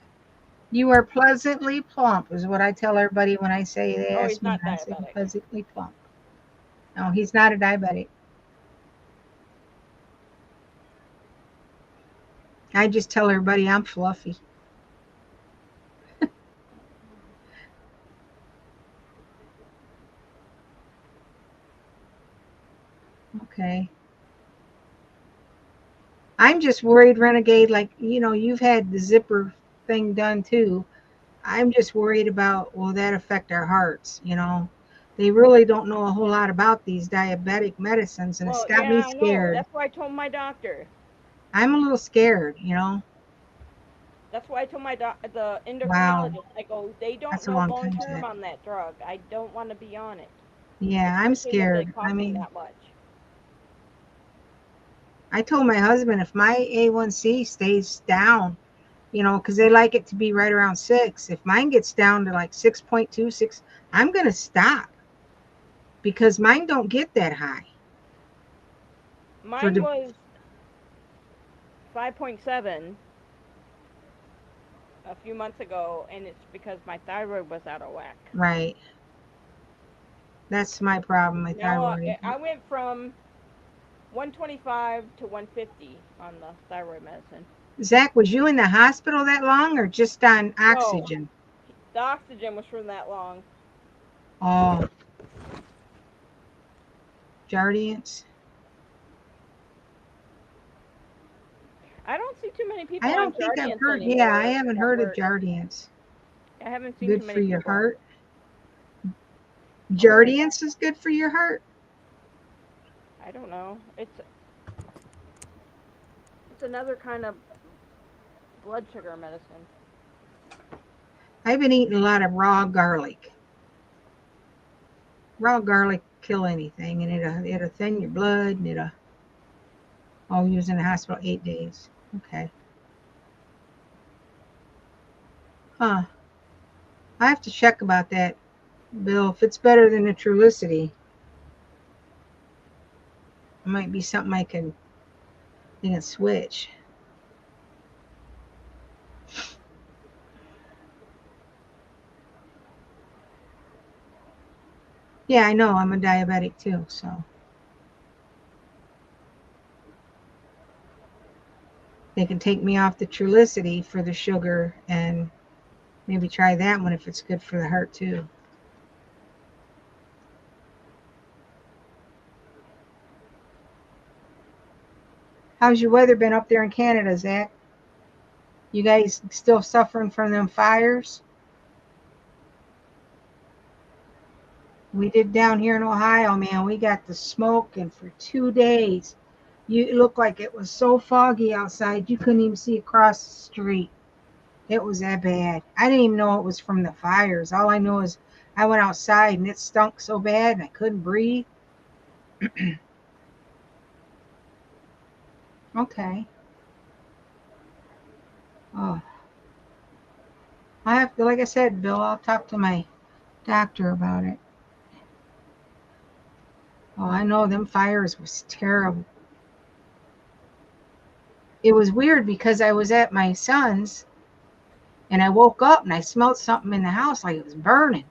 You are pleasantly plump, is what I tell everybody when I say they Oh, ask he's me, not and I say diabetic. pleasantly plump. No, he's not a diabetic. I just tell everybody I'm fluffy. Okay. I'm just worried, Renegade, like, you've had the zipper thing done too. I'm just worried about, will that affect our hearts? They really don't know a whole lot about these diabetic medicines, and it's Well, got me yeah, I know. scared. That's why I told my doctor. I'm a little scared. That's why I told the Wow, endocrinologist. I go, they don't that's a know long long time, term Zach. on that drug. I don't want to be on it, Yeah, I'm especially with it scared. I costing mean, that much. I told my husband if my A1C stays down, because they like it to be right around 6. If mine gets down to like 6.26, I'm going to stop because mine don't get that high. For Mine the was 5.7 a few months ago, and it's because my thyroid was out of whack. Right. That's my problem, my Now thyroid. I went from 125 to 150 on the thyroid medicine. Zach, was you in the hospital that long or just on No, oxygen? the oxygen was from that long. Oh, Jardiance. I don't see too many people I on don't think I've Jardiance heard. Yeah, I anymore haven't at heard of work. Jardiance. I haven't seen Good too for many your people. heart. Oh, Jardiance is good for your heart. I don't know. It's another kind of blood sugar medicine. I've been eating a lot of raw garlic. Raw garlic kill anything, and it'll thin your blood, and it'll. Oh, you was in the hospital 8 days. Okay. Huh. I have to check about that, Bill. If it's better than the Trulicity, it might be something I can switch. Yeah, I know. I'm a diabetic too, so they can take me off the Trulicity for the sugar and maybe try that one if it's good for the heart too. How's your weather been up there in Canada, Zach? You guys still suffering from them fires? We did down here in Ohio, man. We got the smoke, and for 2 days, it looked like it was so foggy outside you couldn't even see across the street. It was that bad. I didn't even know it was from the fires. All I know is I went outside and it stunk so bad and I couldn't breathe. Okay. Oh, I have to, like I said, Bill, I'll talk to my doctor about it. Oh, I know them fires was terrible. It was weird because I was at my son's and I woke up and I smelled something in the house like it was burning.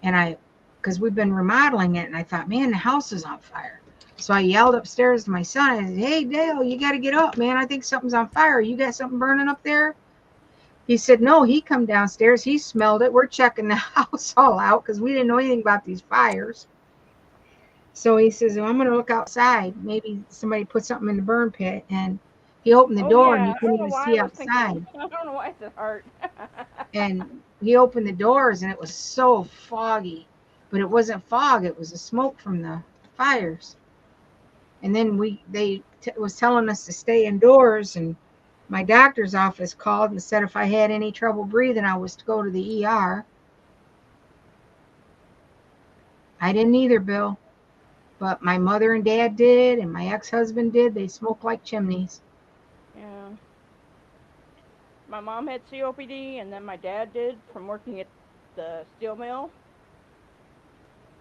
Because we've been remodeling it, and I thought, man, the house is on fire. So I yelled upstairs to my son. I said, hey, Dale, you got to get up, man. I think something's on fire. You got something burning up there? He said, no. He come downstairs. He smelled it. We're checking the house all out because we didn't know anything about these fires. So he says, well, I'm going to look outside. Maybe somebody put something in the burn pit. And he opened the Oh door, and yeah, you I couldn't don't know even why I see was thinking. outside. I don't know why I said heart. And he opened the doors, and it was so foggy. But it wasn't fog. It was the smoke from the fires. And then they was telling us to stay indoors, and my doctor's office called and said if I had any trouble breathing I was to go to the ER. I didn't either, Bill, but my mother and dad did, and my ex-husband did. They smoke like chimneys. Yeah. My mom had COPD, and then my dad did from working at the steel mill.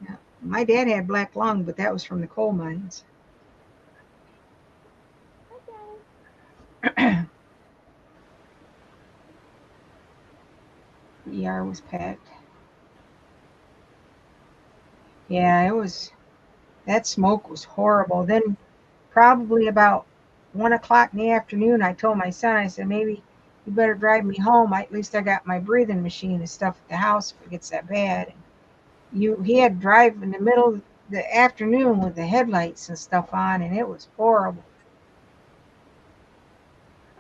Yeah. My dad had black lung, but that was from the coal mines. Hi, The ER was packed. Yeah, it was. That smoke was horrible. Then, probably about 1 o'clock in the afternoon, I told my son, I said, maybe you better drive me home. At least I got my breathing machine and stuff at the house if it gets that bad. He had to drive in the middle of the afternoon with the headlights and stuff on, and it was horrible.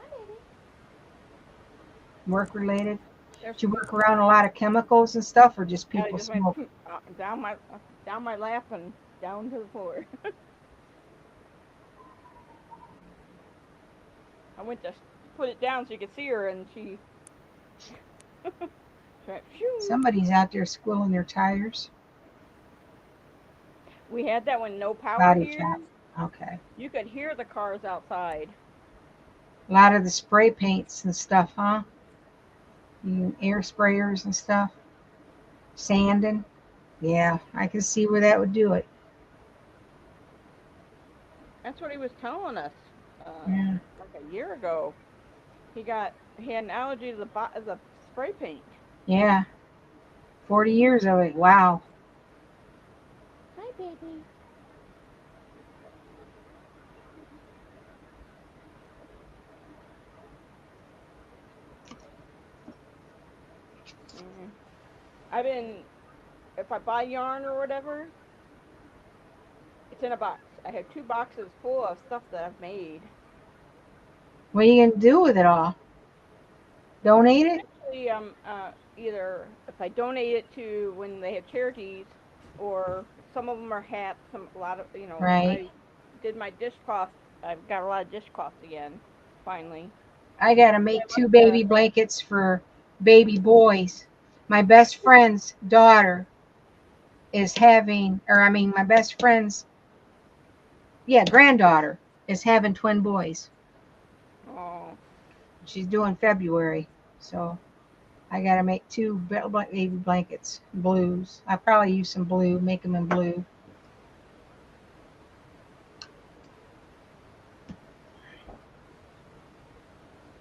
baby. Work related. There's, Did you work around a lot of chemicals and stuff, or just I people just went smoke? down my lap and down to the floor. I went to put it down so you could see her, and she went, phew. Somebody's out there squilling their tires. We had that when no power Body here. shop. Okay. You could hear the cars outside. A lot of the spray paints and stuff, huh? Air sprayers and stuff. Sanding. Yeah, I can see where that would do it. That's what he was telling us Yeah. like a year ago. He had an allergy to the spray paint. Yeah. 40 years of it. Wow. Hi, baby. I've been, if I buy yarn or whatever, it's in a box. I have 2 boxes full of stuff that I've made. What are you going to do with it all? Donate it? Actually, either if I donate it to when they have charities, or some of them are hats. A lot of Right. I did my dishcloth. I've got a lot of dishcloths again. Finally. I got to make 2 baby blankets for baby boys. My best friend's daughter is having, my best friend's, granddaughter is having twin boys. Oh. She's doing February. So I got to make 2 baby blankets, blues. I probably use some blue, make them in blue.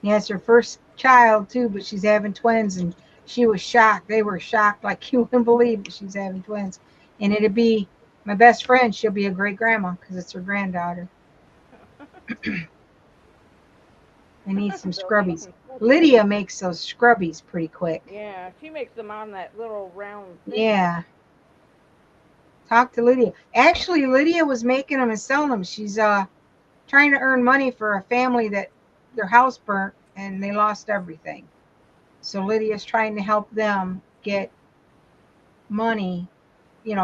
Yeah, it's her first child too, but she's having twins, and she was shocked. They were shocked, like you wouldn't believe that she's having twins. And it'd be my best friend. She'll be a great grandma because it's her granddaughter. I need some scrubbies. Lydia makes those scrubbies pretty quick. Yeah, she makes them on that little round thing. Yeah. Talk to Lydia. Actually, Lydia was making them and selling them. She's trying to earn money for a family that their house burnt and they lost everything. So Lydia's trying to help them get money,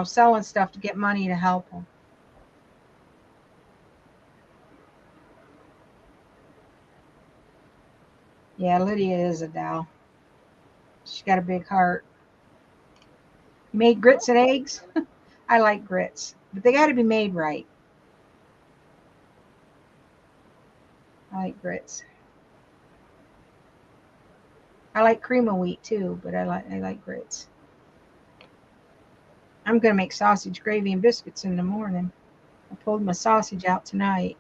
selling stuff to get money to help them. Yeah, Lydia is a doll. She's got a big heart. You made grits and eggs? I like grits, but they got to be made right. I like grits. I like cream of wheat too, but I like grits. I'm gonna make sausage gravy and biscuits in the morning. I pulled my sausage out tonight.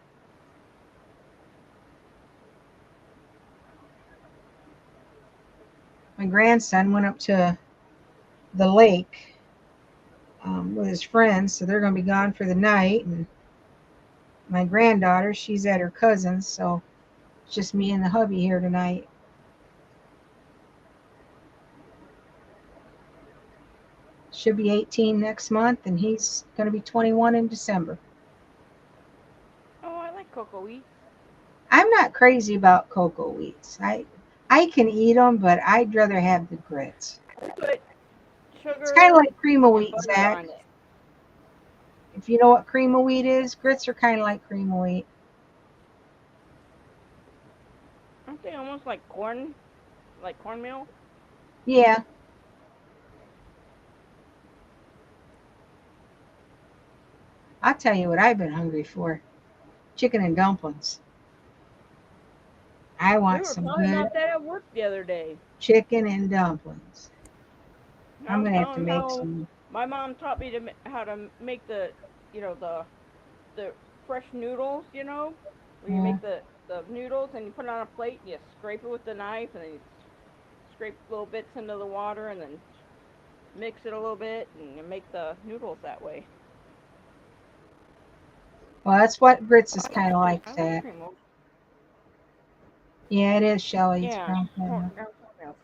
My grandson went up to the lake with his friends, so they're gonna be gone for the night. And my granddaughter, she's at her cousin's, so it's just me and the hubby here tonight. Should be 18 next month, and he's going to be 21 in December. Oh, I like cocoa wheat. I'm not crazy about cocoa wheats. I can eat them, but I'd rather have the grits. Put sugar. It's kind of like cream of wheat, butter Zach. on it. If you know what cream of wheat is, grits are kind of like cream of wheat. Aren't they almost like corn, like cornmeal? Yeah. I'll tell you what I've been hungry for. Chicken and dumplings. I want some We were talking good about that at work the other day. chicken and dumplings. I'm going to have to make some. My mom taught me how to make the, the fresh noodles. Where you Yeah. make the noodles and you put it on a plate. And you scrape it with the knife and then you scrape little bits into the water and then mix it a little bit and you make the noodles that way. Well, that's what grits is kind of Cream. like I like that. cream. Yeah, it is, Shelly. It's Yeah. ground cornmeal. Cornmeal.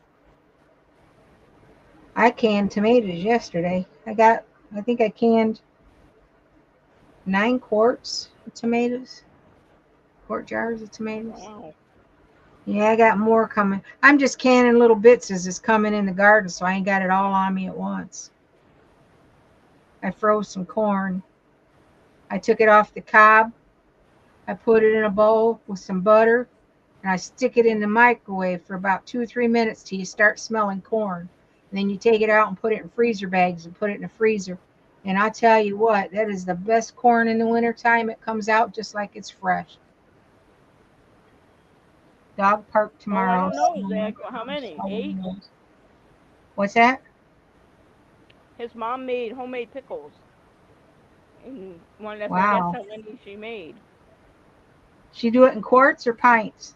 I canned tomatoes yesterday. I think I canned 9 quarts of tomatoes, quart jars of tomatoes. Wow. Yeah, I got more coming. I'm just canning little bits as it's coming in the garden, so I ain't got it all on me at once. I froze some corn. I took it off the cob. I put it in a bowl with some butter, and I stick it in the microwave for about 2 or 3 minutes till you start smelling corn. And then you take it out and put it in freezer bags and put it in the freezer. And I tell you what, that is the best corn in the wintertime. It comes out just like it's fresh. Dog park Oh, I tomorrow. don't know, Zach. How many? 8? What's that? His mom made homemade pickles. And one that's, I guess, Wow. how many she made. She do it in quarts or pints?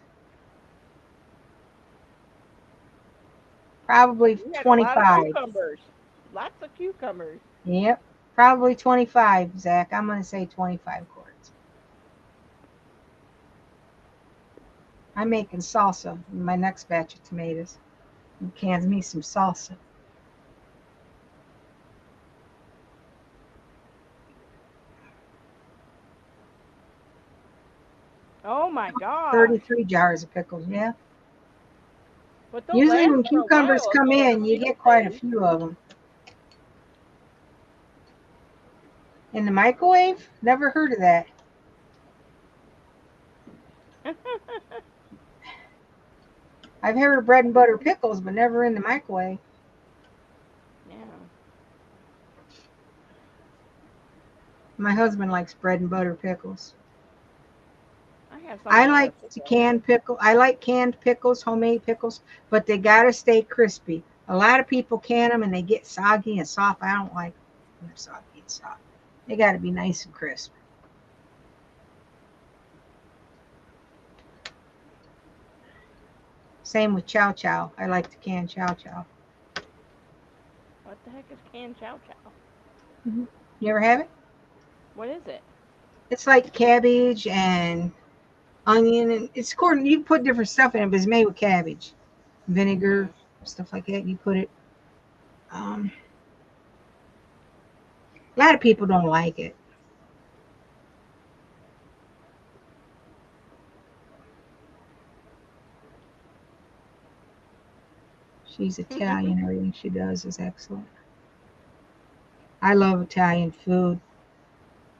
Probably We had a lot of 25. cucumbers. Lots of cucumbers. Yep. Probably 25, Zach. I'm going to say 25 quarts. I'm making salsa in my next batch of tomatoes. And cans me some salsa. Oh my gosh. 33 jars of pickles, yeah. But they'll Usually last when for a cucumbers while come if in, you get quite a days. few of them. In the microwave? Never heard of that. I've heard of bread and butter pickles, but never in the microwave. Yeah. My husband likes bread and butter pickles. I have some I in like there. to can pickle. I like canned pickles, homemade pickles, but they gotta stay crispy. A lot of people can them and they get soggy and soft. I don't like them when they're soggy and soft. They gotta be nice and crisp. Same with chow chow. I like to can chow chow. What the heck is canned chow chow? You ever have it? What is it? It's like cabbage and onion, and it's corn. You put different stuff in it, but it's made with cabbage, vinegar, stuff like that. You put it. A lot of people don't like it. She's Italian. Everything she does is excellent. I love Italian food.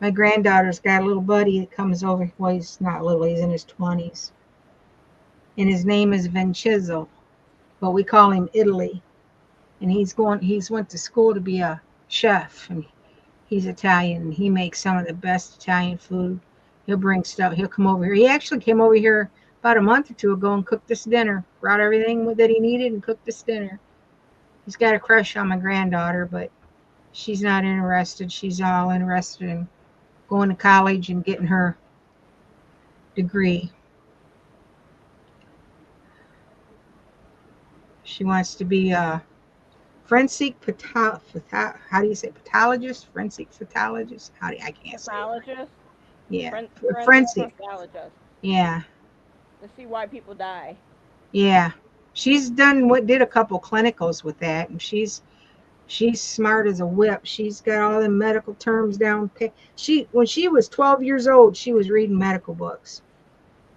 My granddaughter's got a little buddy that comes over. Well, he's not little. He's in his 20s, and his name is Vincenzo, but we call him Italy. And He's went to school to be a chef, and he's Italian. And he makes some of the best Italian food. He'll bring stuff. He'll come over here. He actually came over here about a month or two ago and cooked this dinner. Brought everything that he needed and cooked this dinner. He's got a crush on my granddaughter, but she's not interested. She's all interested in going to college and getting her degree. She wants to be a forensic how do you say pathologist? Forensic pathologist? I can't say it. Pathologist? Yeah, Forensic forensic. pathologist. Yeah, To see why people die. yeah. She's did a couple clinicals with that, and she's smart as a whip. She's got all the medical terms down. When she was 12 years old, she was reading medical books.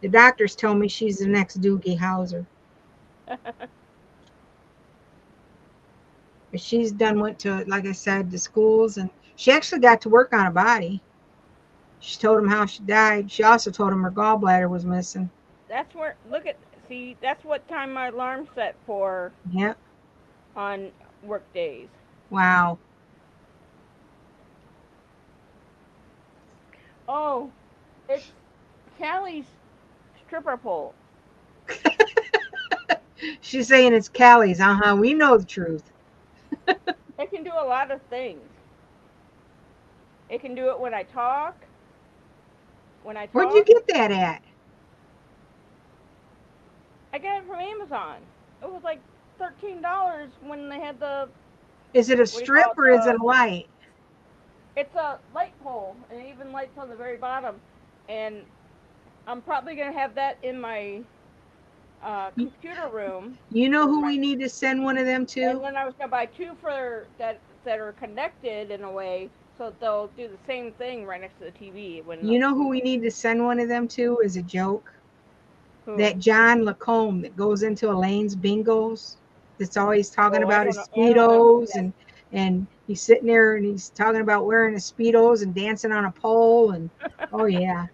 The doctors tell me she's the next Doogie Howser. But she's went to, like I said, the schools, and she actually got to work on a body. She told him how she died. She also told him her gallbladder was missing. That's where, that's what time my alarm set for. Yep. On work days. Wow. Oh, it's Callie's stripper pole. She's saying it's Callie's. We know the truth. Heck, can do a lot of things. It can do it when I talk. Where'd you get that at? I got it from Amazon. It was like $13 when they had the. Is it a What do you strip call it? or is it a light? It's a light pole, and it even lights on the very bottom. And I'm probably gonna have that in my computer room. You know for who my- we need to send one of them And to? then I was gonna buy two for that are connected in a way, so they'll do the same thing right next to the TV. You know who we need to send one of them to as a joke? Who? That John Lacombe that goes into Elaine's bingos. That's always talking Oh, I about don't his know- I don't know who Speedos and he's sitting there and he's talking about wearing his Speedos and dancing on a pole and oh yeah.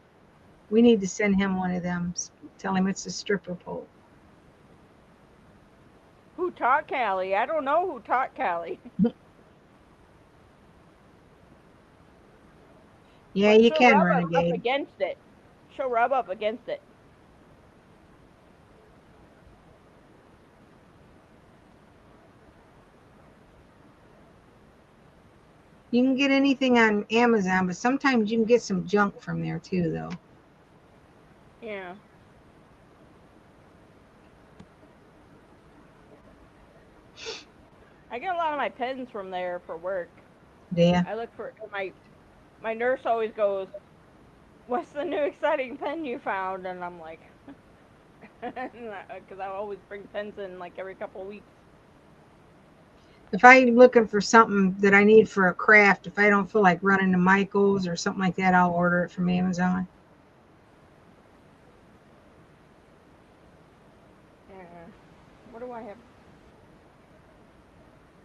We need to send him one of them. Tell him it's a stripper pole. Who taught Callie? I don't know who taught Callie. Yeah, But you she'll can, rub up Renegade. against it. She'll rub up against it. You can get anything on Amazon, but sometimes you can get some junk from there too, though. Yeah. I get a lot of my pens from there for work. Yeah. I look for my nurse always goes, "What's the new exciting pen you found?" And I'm like, because I always bring pens in like every couple of weeks. If I'm looking for something that I need for a craft, if I don't feel like running to Michael's or something like that, I'll order it from Amazon. Yeah. What do I have?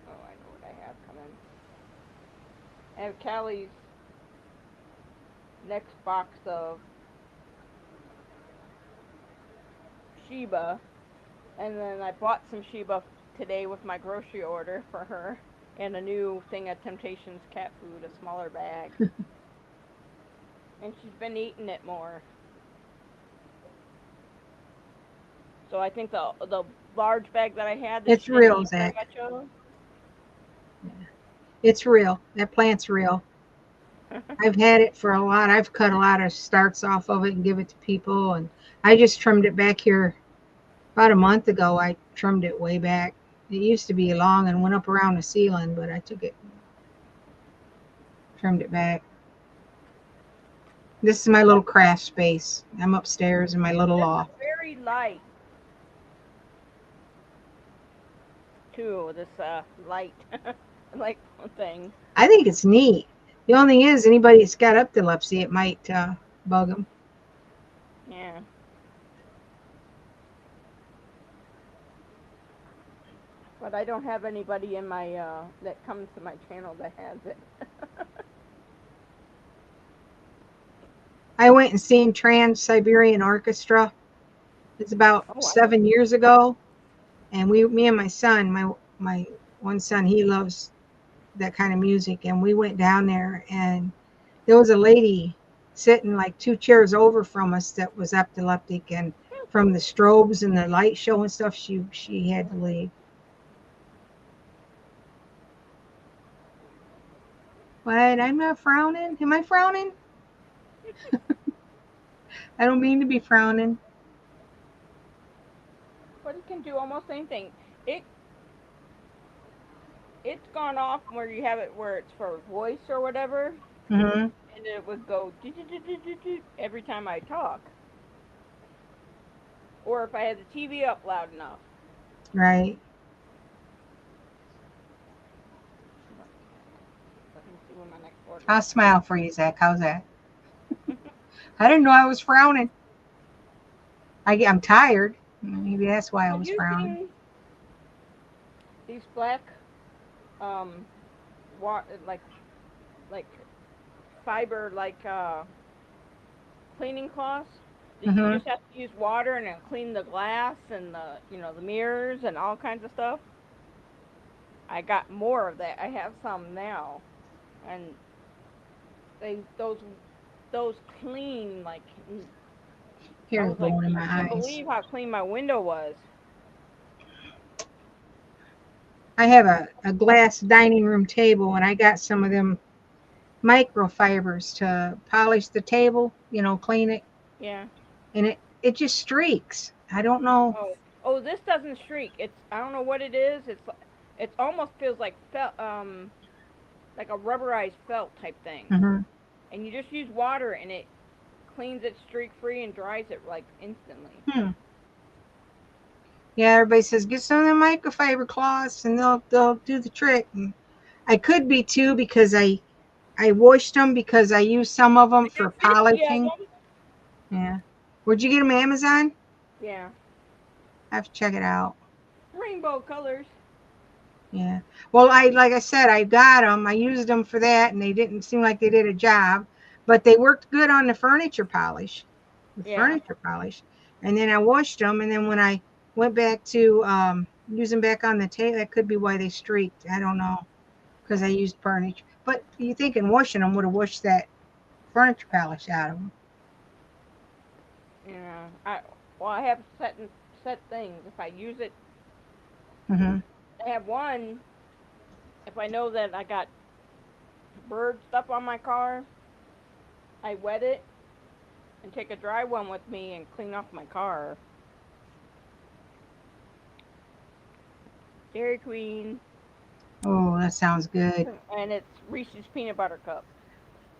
Oh, I know what I have coming. I have Callie's next box of Sheba, and then I bought some Sheba today with my grocery order for her, and a new thing at Temptations cat food, a smaller bag. And she's been eating it more. So I think the large bag that I had, that It's she didn't real, eat very Zach. much of. It's real. That plant's real. I've had it for a lot. I've cut a lot of starts off of it and give it to people. And I just trimmed it back here about a month ago. I trimmed it way back. It used to be long and went up around the ceiling, but I took it, trimmed it back. This is my little craft space. I'm upstairs in my little This loft. is very light. Too, this light light thing. I think it's neat. The only thing is, anybody that's got epilepsy, it might bug them. Yeah. But I don't have anybody in my that comes to my channel that has it. I went and seen Trans-Siberian Orchestra. It's about Oh, 7 years ago, and me and my son, my one son, he loves that kind of music, and we went down there, and there was a lady sitting like 2 chairs over from us that was epileptic, and from the strobes and the light show and stuff, she had to leave. What? I'm not frowning. Am I frowning? I don't mean to be frowning. But it can do almost anything. It's gone off where you have it where it's for voice or whatever, Mm-hmm. and it would go every time I talk, or if I had the TV up loud enough. Right. Let me see when my next order. I'll smile for you, Zach. How's that? I didn't know I was frowning. I'm tired. Maybe that's why I Have was you frowning. seen these black, like fiber cleaning cloths? That you Mm-hmm. just have to use water and it'll clean the glass and the mirrors and all kinds of stuff. I got more of that. I have some now, and those clean like. I Here's was like, blowing in I my can't eyes. believe how clean my window was. I have a glass dining room table, and I got some of them microfibers to polish the table, clean it, Yeah. and it just streaks. I don't know. Oh, this doesn't streak. It's I don't know what it is. It almost feels like felt like a rubberized felt type thing. Hmm. And you just use water and it cleans it streak free and dries it like instantly. Hmm. Yeah, everybody says get some of the microfiber cloths, and they'll do the trick. And I could be too, because I washed them, because I used some of them for 50 of polishing. them. Yeah. Where'd you get them? Amazon? Yeah. I have to check it out. Rainbow colors. Yeah. Well, like I said, I got them. I used them for that, and they didn't seem like they did a job, but they worked good on the furniture polish. The Yeah. furniture polish. And then I washed them, and then when I went back to use them back on the table, that could be why they streaked. I don't know, because I used furniture. But you thinking washing them would have washed that furniture polish out of them? Yeah. I have set things. If I use it, Hmm. I have one. If I know that I got bird stuff on my car, I wet it and take a dry one with me and clean off my car. Dairy Queen, Oh, that sounds good. and it's Reese's peanut butter cup.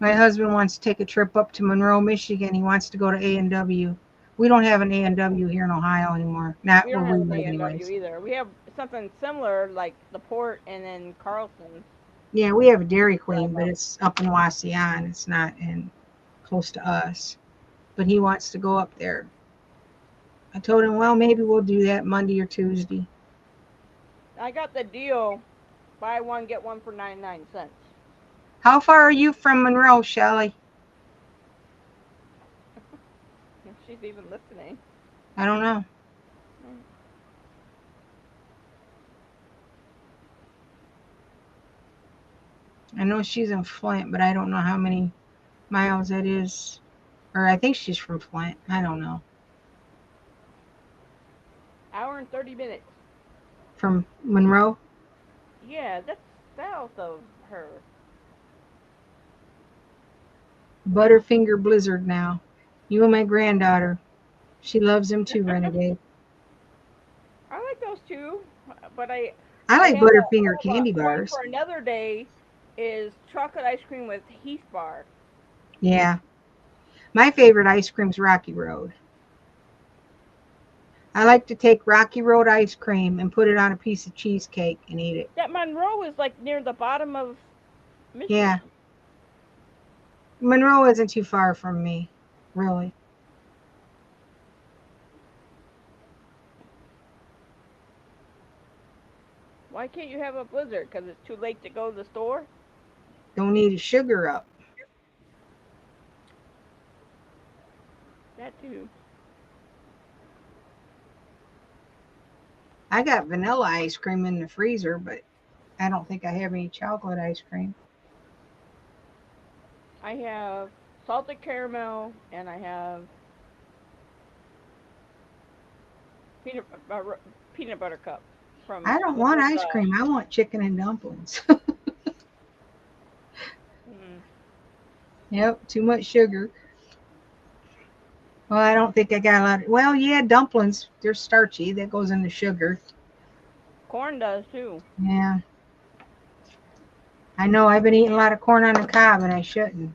My husband wants to take a trip up to Monroe, Michigan. He wants to go to A&W. We don't have an A&W here in Ohio anymore. Not We where don't we have an live, A&W anyways. either. We have something similar like the Port and then Carlson's. Yeah, we have a Dairy Drive Queen, but up. it's up in Wasion. It's not in close to us. But he wants to go up there. I told him, well, maybe we'll do that Monday or Tuesday. I got the deal, buy one get one for 99¢. How far are you from Monroe, Shelley? If she's even listening. I don't know. I know she's in Flint, but I don't know how many miles that is. Or I think she's from Flint. I don't know. Hour and 30 minutes. From Monroe? Yeah, that's south of her. Butterfinger Blizzard now. You and my granddaughter. She loves him too, Renegade. I like those two, but I I like have Butterfinger candy one bars. for another day is chocolate ice cream with Heath bar. Yeah. My favorite ice cream's Rocky Road. I like to take Rocky Road ice cream and put it on a piece of cheesecake and eat it. That Monroe is like near the bottom of Yeah. Michigan. Monroe isn't too far from me, really. Why can't you have a blizzard? Because it's too late to go to the store? Don't need a sugar up. That too. I got vanilla ice cream in the freezer, but I don't think I have any chocolate ice cream. I have salted caramel and I have peanut peanut butter cup from I don't want Liquid ice Rush. cream. I want chicken and dumplings. Mm. Yep, too much sugar. Well, I don't think I got a lot. Well, yeah, dumplings. They're starchy. That goes into sugar. Corn does too. Yeah. I know I've been eating a lot of corn on the cob, and I shouldn't.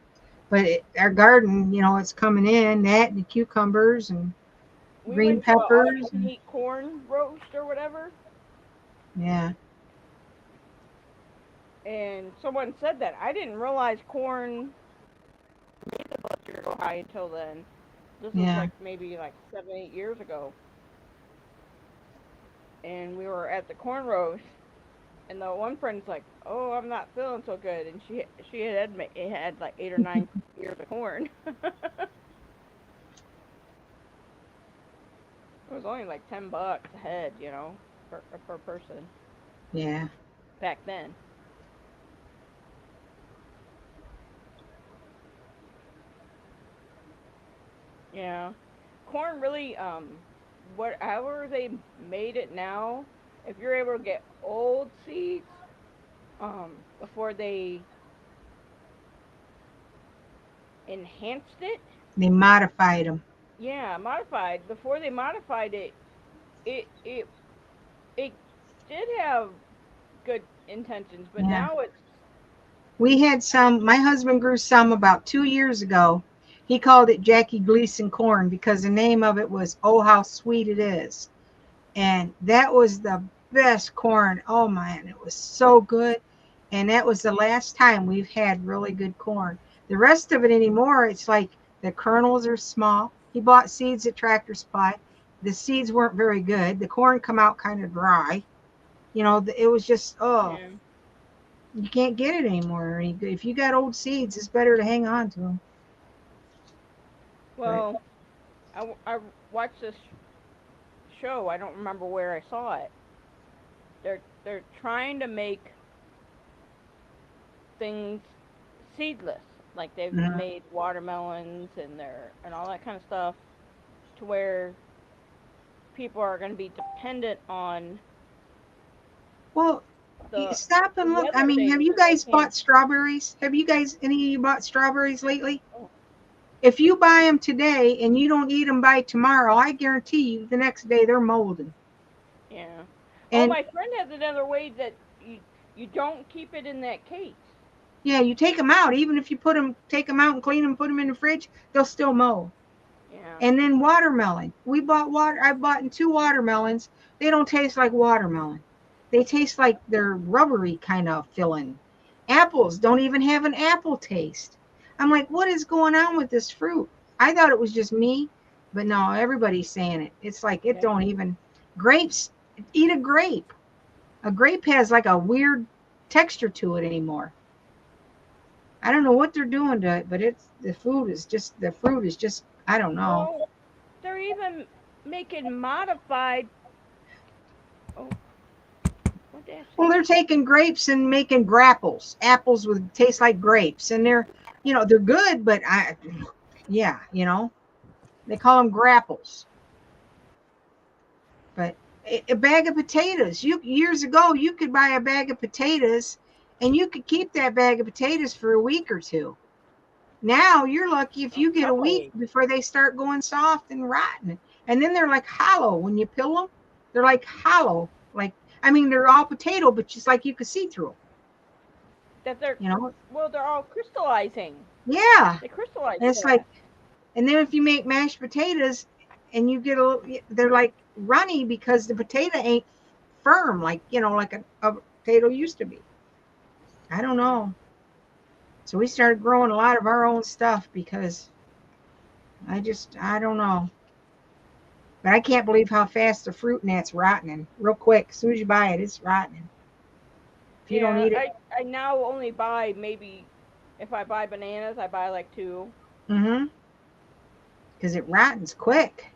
But our garden, it's coming in, that and the cucumbers and We green went to a all peppers. you can eat corn roast or whatever, Yeah. and someone said that. I didn't realize corn made the blood sugar go high until then. This was Yeah. like maybe like 7, 8 years ago, and we were at the corn roast, and the one friend's like, "Oh, I'm not feeling so good," and she had like 8 or 9 ears of corn. It was only like $10 a head, per person Yeah. back then. Yeah, corn really, whatever they made it now, if you're able to get old seeds, before they enhanced it, They modified them. yeah, modified. Before they modified it, it it it did have good intentions, but Yeah. now it's We had some, my husband grew some about 2 years ago. He called it Jackie Gleason corn because the name of it was Oh How Sweet It Is. And that was the best corn. Oh man, it was so good. And that was the last time we've had really good corn. The rest of it anymore, it's like the kernels are small. He bought seeds at Tractor Supply. The seeds weren't very good. The corn come out kind of dry. It was just, oh, yeah. you can't get it anymore. If you got old seeds, it's better to hang on to them. But Well, I watched this show. I don't remember where I saw it. They're trying to make things seedless. Like they've uh, made watermelons and all that kind of stuff to where people are going to be dependent on well, you the stop the and look. I weather mean, have things you so they guys can't. bought strawberries? Have you guys, any of you bought strawberries lately? Oh, If you buy them today and you don't eat them by tomorrow, I guarantee you the next day they're molding. yeah. Oh, And my friend has another way that you don't keep it in that case. yeah, you take them out. Even if you take them out and clean them, put them in the fridge, they'll still mold. Yeah. And then watermelon. We bought water. I bought 2 watermelons. They don't taste like watermelon. They taste like they're rubbery kind of filling. Apples don't even have an apple taste. I'm like, what is going on with this fruit? I thought it was just me, but no, everybody's saying it. It's like it Yeah. don't even. Grapes, eat a grape. A grape has like a weird texture to it anymore. I don't know what they're doing to it, but the fruit is just, I don't know. Well, they're even making modified. Oh, what did I Well, say? they're taking grapes and making grapples, apples with taste like grapes, and they're good, but yeah, they call them grapples. But a bag of potatoes, years ago, you could buy a bag of potatoes, and you could keep that bag of potatoes for a week or two. Now you're lucky if A you get a couple week weeks. before they start going soft and rotten, and then they're like hollow when you peel them. They're like hollow, like I mean they're all potato, but just like you could see through them. That they're You know, well, they're all crystallizing. yeah. They crystallize And it's like, fast. and then if you make mashed potatoes and you get they're like runny because the potato ain't firm like, like a potato used to be. I don't Yeah. know. So we started growing a lot of our own stuff because I don't know. But I can't believe how fast the fruit and that's rotting real quick. As soon as you buy it, it's rotting. If you don't Yeah, eat it, I now only buy maybe if I buy bananas, I buy like two. mm-hmm, because it rottens quick.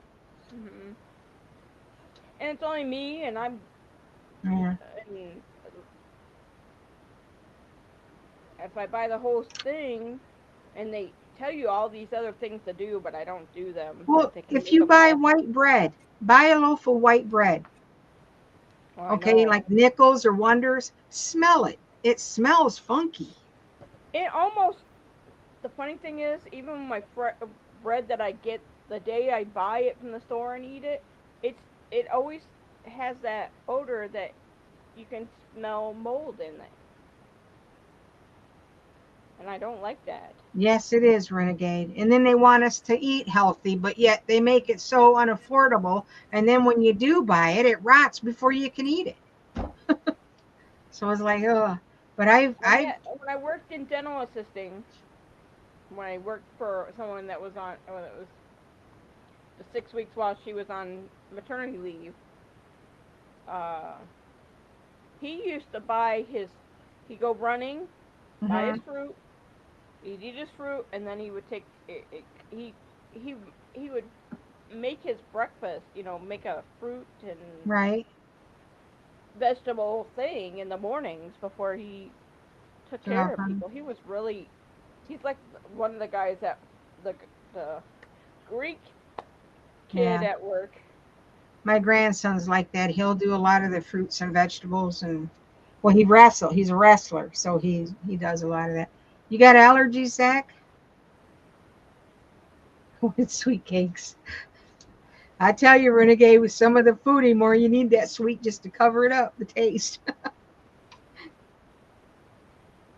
Hmm. And it's only me, and Yeah. and if I buy the whole thing, and they tell you all these other things to do, but I don't do them, Well, that they can if make you them buy all. white bread, buy a loaf of white bread. Oh, I Okay, know. like Nickels or Wonders, smell it. It smells funky. It almost. The funny thing is, even my bread that I get the day I buy it from the store and eat it, it always has that odor that you can smell mold in it, and I don't like that. Yes, it is, Renegade. And then they want us to eat healthy, but yet they make it so unaffordable. And then when you do buy it, it rots before you can eat it. So it's like, oh. But When I worked in dental assisting, when I worked for someone that was on, when it was the 6 weeks while she was on maternity leave, uh, he used to buy he'd go running, buy his mhm, fruit, he'd eat his fruit, and then he would take he he would make his breakfast, make a fruit and right. vegetable thing in the mornings before he took care of people. He's like one of the guys that the Greek kid Yeah. at work. My grandson's like that. He'll do a lot of the fruits and vegetables, and well, he's a wrestler, so he does a lot of that. You got allergies, Zach? With sweet cakes. I tell you, Renegade, with some of the food anymore, you need that sweet just to cover it up, the taste.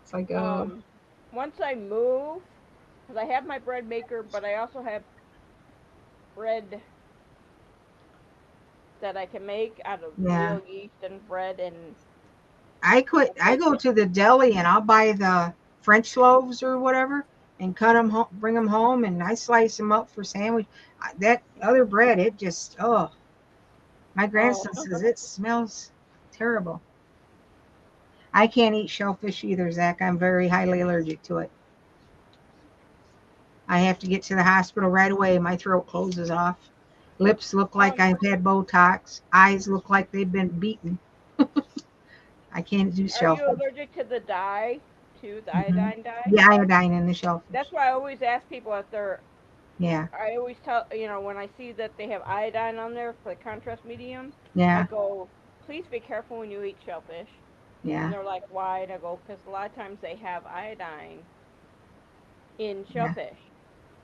It's like, oh, Once I move, because I have my bread maker, but I also have bread that I can make out of yeah. real yeast and bread and I go to the deli and I'll buy the French loaves or whatever and cut them home, bring them home, and I slice them up for sandwich. That other bread, it just, oh, my oh, grandson says it smells terrible. I can't eat shellfish either, Zach. I'm very highly allergic to it. I have to get to the hospital right away. My throat closes off. Lips look like um, I've had Botox. Eyes look like they've been beaten. I can't do are you shellfish. allergic to the dye, to the Hmm. iodine dye? The iodine in the That's shellfish. why I always ask people if they're. Yeah, I always tell when I see that they have iodine on there for the contrast medium, I yeah, go, please be careful when you eat shellfish. And yeah, they're like, why? And I go, because a lot of times they have iodine in yeah, shellfish.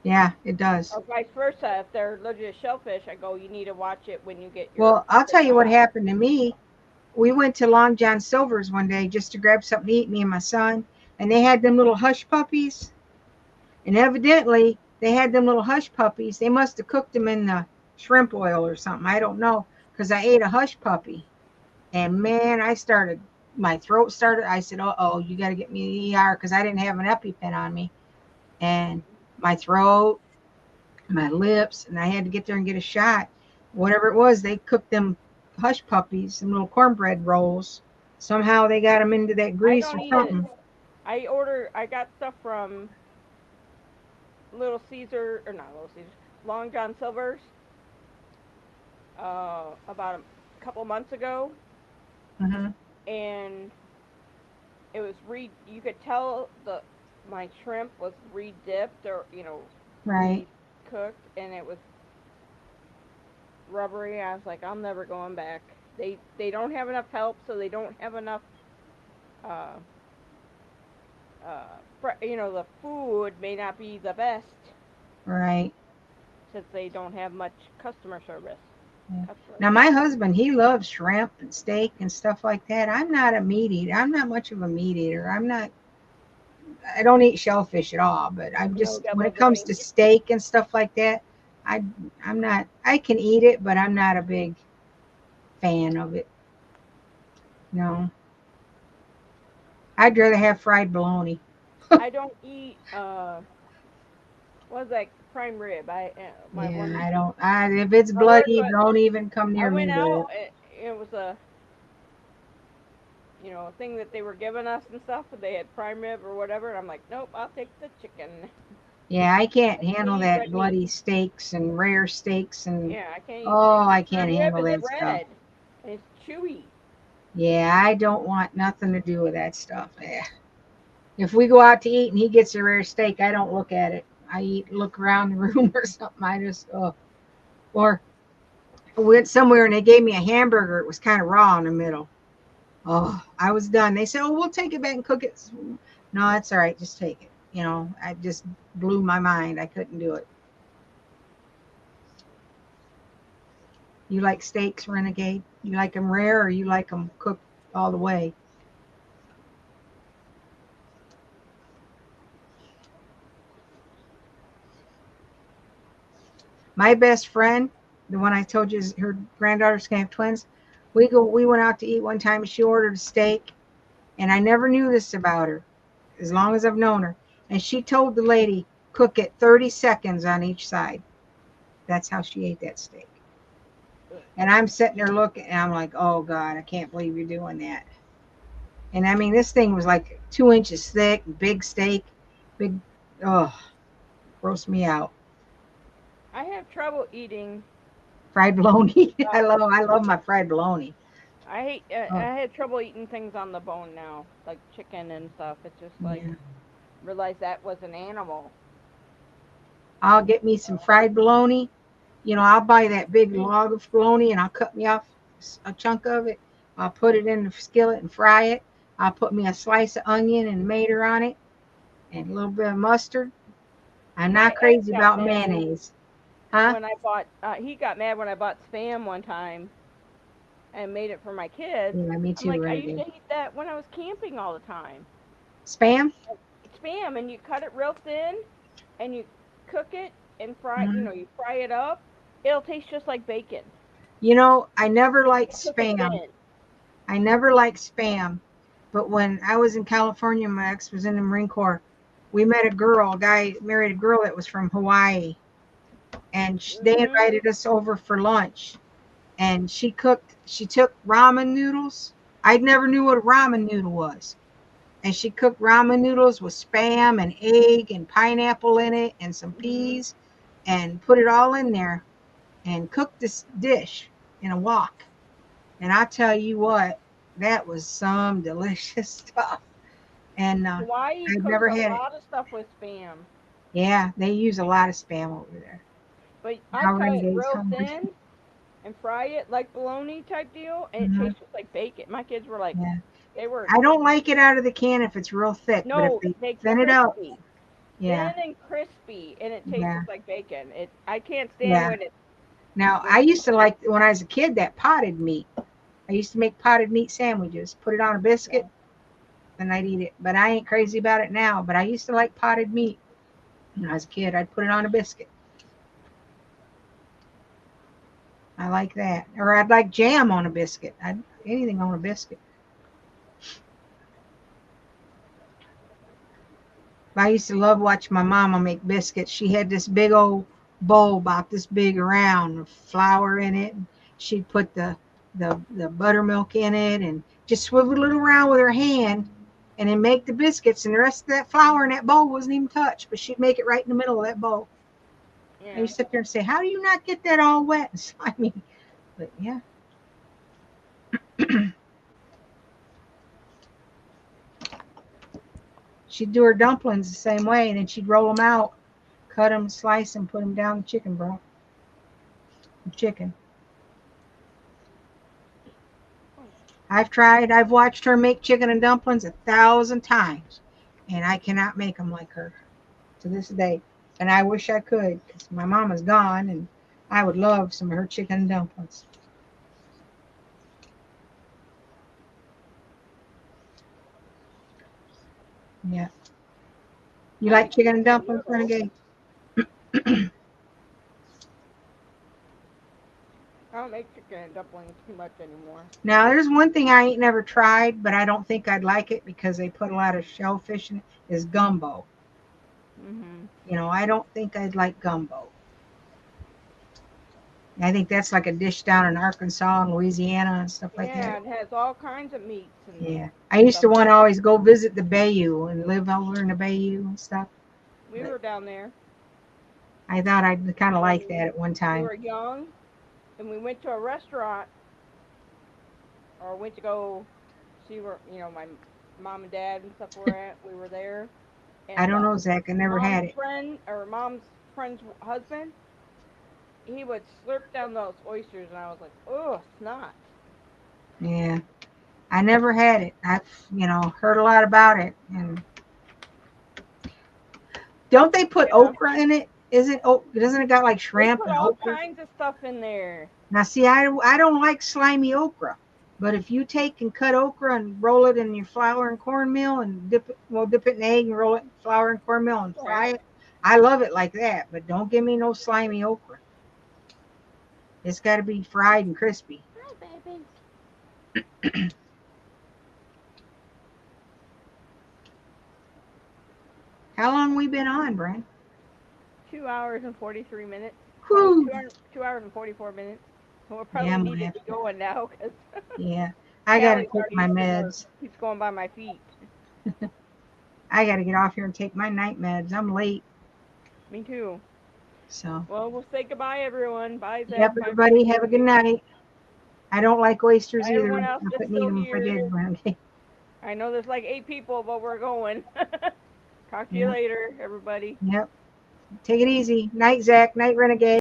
yeah, it does. Or vice versa. If they're allergic to shellfish, I go, you need to watch it when you get your Well, I'll fish tell you what out. happened to me. We went to Long John Silver's one day just to grab something to eat, me and my son, and they had them little hush puppies. And evidently, they had them little hush puppies. They must have cooked them in the shrimp oil or something. I don't know. Because I ate a hush puppy. And man, my throat started. I said, oh, you got to get me to the ER because I didn't have an EpiPen on me. And my throat, my lips, and I had to get there and get a shot. Whatever it was, they cooked them hush puppies, some little cornbread rolls. Somehow they got them into that I grease or don't eat it. something. I got stuff from Little Caesar, or not Little Caesars, Long John Silver's, about a couple months ago, Hmm. and it was you could tell my shrimp was re-dipped or Right. re-cooked, and it was rubbery. I was like, I'm never going back. They don't have enough help, so they don't have enough. Uh, the food may not be the best Right. since they don't have much customer service. Yeah. Customer Now my service. husband, he loves shrimp and steak and stuff like that. I'm not a meat eater. I'm not much of a meat eater. I don't eat shellfish at all, but I'm No just when it devil's a comes pink. to steak and stuff like that, I I'm not I can eat it, but I'm not a big fan of it. No. I'd rather have fried bologna. I don't eat what's that prime rib? My Yeah, one I don't. If it's my work. bloody, don't even come I near went me with out. it. It was a thing that they were giving us and stuff. They had prime rib or whatever, and I'm like, nope, I'll take the chicken. Yeah, I can't I can't handle eat that red meat. bloody steaks and rare steaks and Yeah, I can't eat oh, I prime can't rib handle is that stuff. red and it's chewy. Yeah, I don't want nothing to do with that stuff. Yeah. If we go out to eat and he gets a rare steak, I don't look at it. Look around the room or something. I just, oh. Or we went somewhere and they gave me a hamburger. It was kind of raw in the middle. Oh, I was done. They said, oh, we'll take it back and cook it. No, that's all right. Just take it. I just blew my mind. I couldn't do it. You like steaks, Renegade? You like them rare or you like them cooked all the way? My best friend, the one I told you is her granddaughter's gonna have twins. We went out to eat one time and she ordered a steak, and I never knew this about her as long as I've known her. And she told the lady, cook it 30 seconds on each side. That's how she ate that steak. And I'm sitting there looking, and I'm like, oh God, I can't believe you're doing that. And I mean, this thing was like 2 inches thick, big steak, big, oh, grossed me out. I have trouble eating. Fried bologna. Uh, I love my fried bologna. I hate. Oh, I had trouble eating things on the bone now, like chicken and stuff. It's just like yeah. realize that was an animal. I'll get me some fried bologna I'll buy that big log of bologna and I'll cut me off a chunk of it. I'll put it in the skillet and fry it. I'll put me a slice of onion and tomato on it and a little bit of mustard. I'm My not ex crazy got about mad mayonnaise. Huh? when I bought. He got mad when I bought Spam one time and made it for my kids. Yeah, me I'm too, like, I used to Renegade. eat that when I was camping all the time. Spam? Spam, and you cut it real thin, and you cook it and fry. Mhm. You fry it up. It'll taste just like bacon. I never liked Cook it spam. thin. I never liked spam. But when I was in California, my ex was in the Marine Corps. We met a guy married a girl that was from Hawaii, and they Mhm. invited us over for lunch. And she took ramen noodles. I'd never knew what a ramen noodle was. And she cooked ramen noodles with spam and egg and pineapple in it and some Mhm. peas and put it all in there and cooked this dish in a wok. And I tell you what, that was some delicious stuff. And Hawaii I've cooks never a had it. lot of stuff with Spam, Yeah, they use a lot of spam over there. but I Now cut it Renegade's real hungry. thin and fry it like bologna type deal, and it Mhm. tastes just like bacon. My kids were like, Yeah. they were I don't like it out of the can if it's real thick, but if no, they they thin it out, crispy, yeah, thin and crispy, and it tastes yeah, just like bacon. I can't stand yeah. when it Now when I used to like when I was a kid that potted meat. I used to make potted meat sandwiches, put it on a biscuit, and I'd eat it. But I ain't crazy about it now. But I used to like potted meat when I was a kid. I'd put it on a biscuit. I like that. Or I'd like jam on a biscuit. Anything on a biscuit. I used to love watching my mama make biscuits. She had this big old bowl about this big around with flour in it. And she'd put the buttermilk in it and just swivel it around with her hand and then make the biscuits. And the rest of that flour in that bowl wasn't even touched, but she'd make it right in the middle of that bowl. I yeah. used to sit there and say, how do you not get that all wet and slimy? But yeah. She'd do her dumplings the same way, and then she'd roll them out, cut them, slice them, put them down the chicken broth. Chicken. I've watched her make chicken and dumplings 1,000 times, and I cannot make them like her to this day. And I wish I could, because my mama's gone, and I would love some of her chicken and dumplings. Yeah. You I like like chicken and chicken dumplings, noodles. Renegade? I don't make chicken and dumplings too much anymore. Now, there's one thing I ain't never tried, but I don't think I'd like it because they put a lot of shellfish in it, is gumbo. Mhm. I don't think I'd like gumbo. I think that's like a dish down in Arkansas and Louisiana and stuff like Yeah, that. it has all kinds of meats and Yeah. I used stuff to want in to it. always go visit the Bayou and live over in the Bayou and stuff. We But were down there I thought I'd kind of like when that at one we time. were young, and we went to a restaurant or went to go see where my mom and dad and stuff were at. We were there, I and don't know, Zach. I never had it. mom's friend's husband, he would slurp down those oysters, and I was like, oh, snot. Yeah. I never had it. I've, heard a lot about it. And don't they put Yeah, okra in it? Doesn't it got like they shrimp put and all okra? kinds of stuff in there. Now, see, I don't like slimy okra. But if you take and cut okra and roll it in your flour and cornmeal and dip it in egg and roll it in flour and cornmeal and Yeah. fry it, I love it like that. But don't give me no slimy okra. It's got to be fried and crispy. Hi, baby. How long we been on, Brent? 2 hours and 43 minutes. Whew. 2 hours and 44 minutes. We'll Yeah, probably I'm need gonna to have be to. going now because Yeah, I gotta Callie's take already my snore. meds. Keeps going by my feet. I gotta get off here and take my night meds. I'm late. Me too. So, Well, we'll say goodbye, everyone. Bye, yep, Zach. Bye, everybody have a good Renegade. night. I don't like oysters Bye, either. everyone else I that's couldn't eat still them if I here. did. Okay. I know there's like 8 people, but we're going. Talk to you Yep. later, everybody. Yep. Take it easy. Night, Zach. Night, Renegade.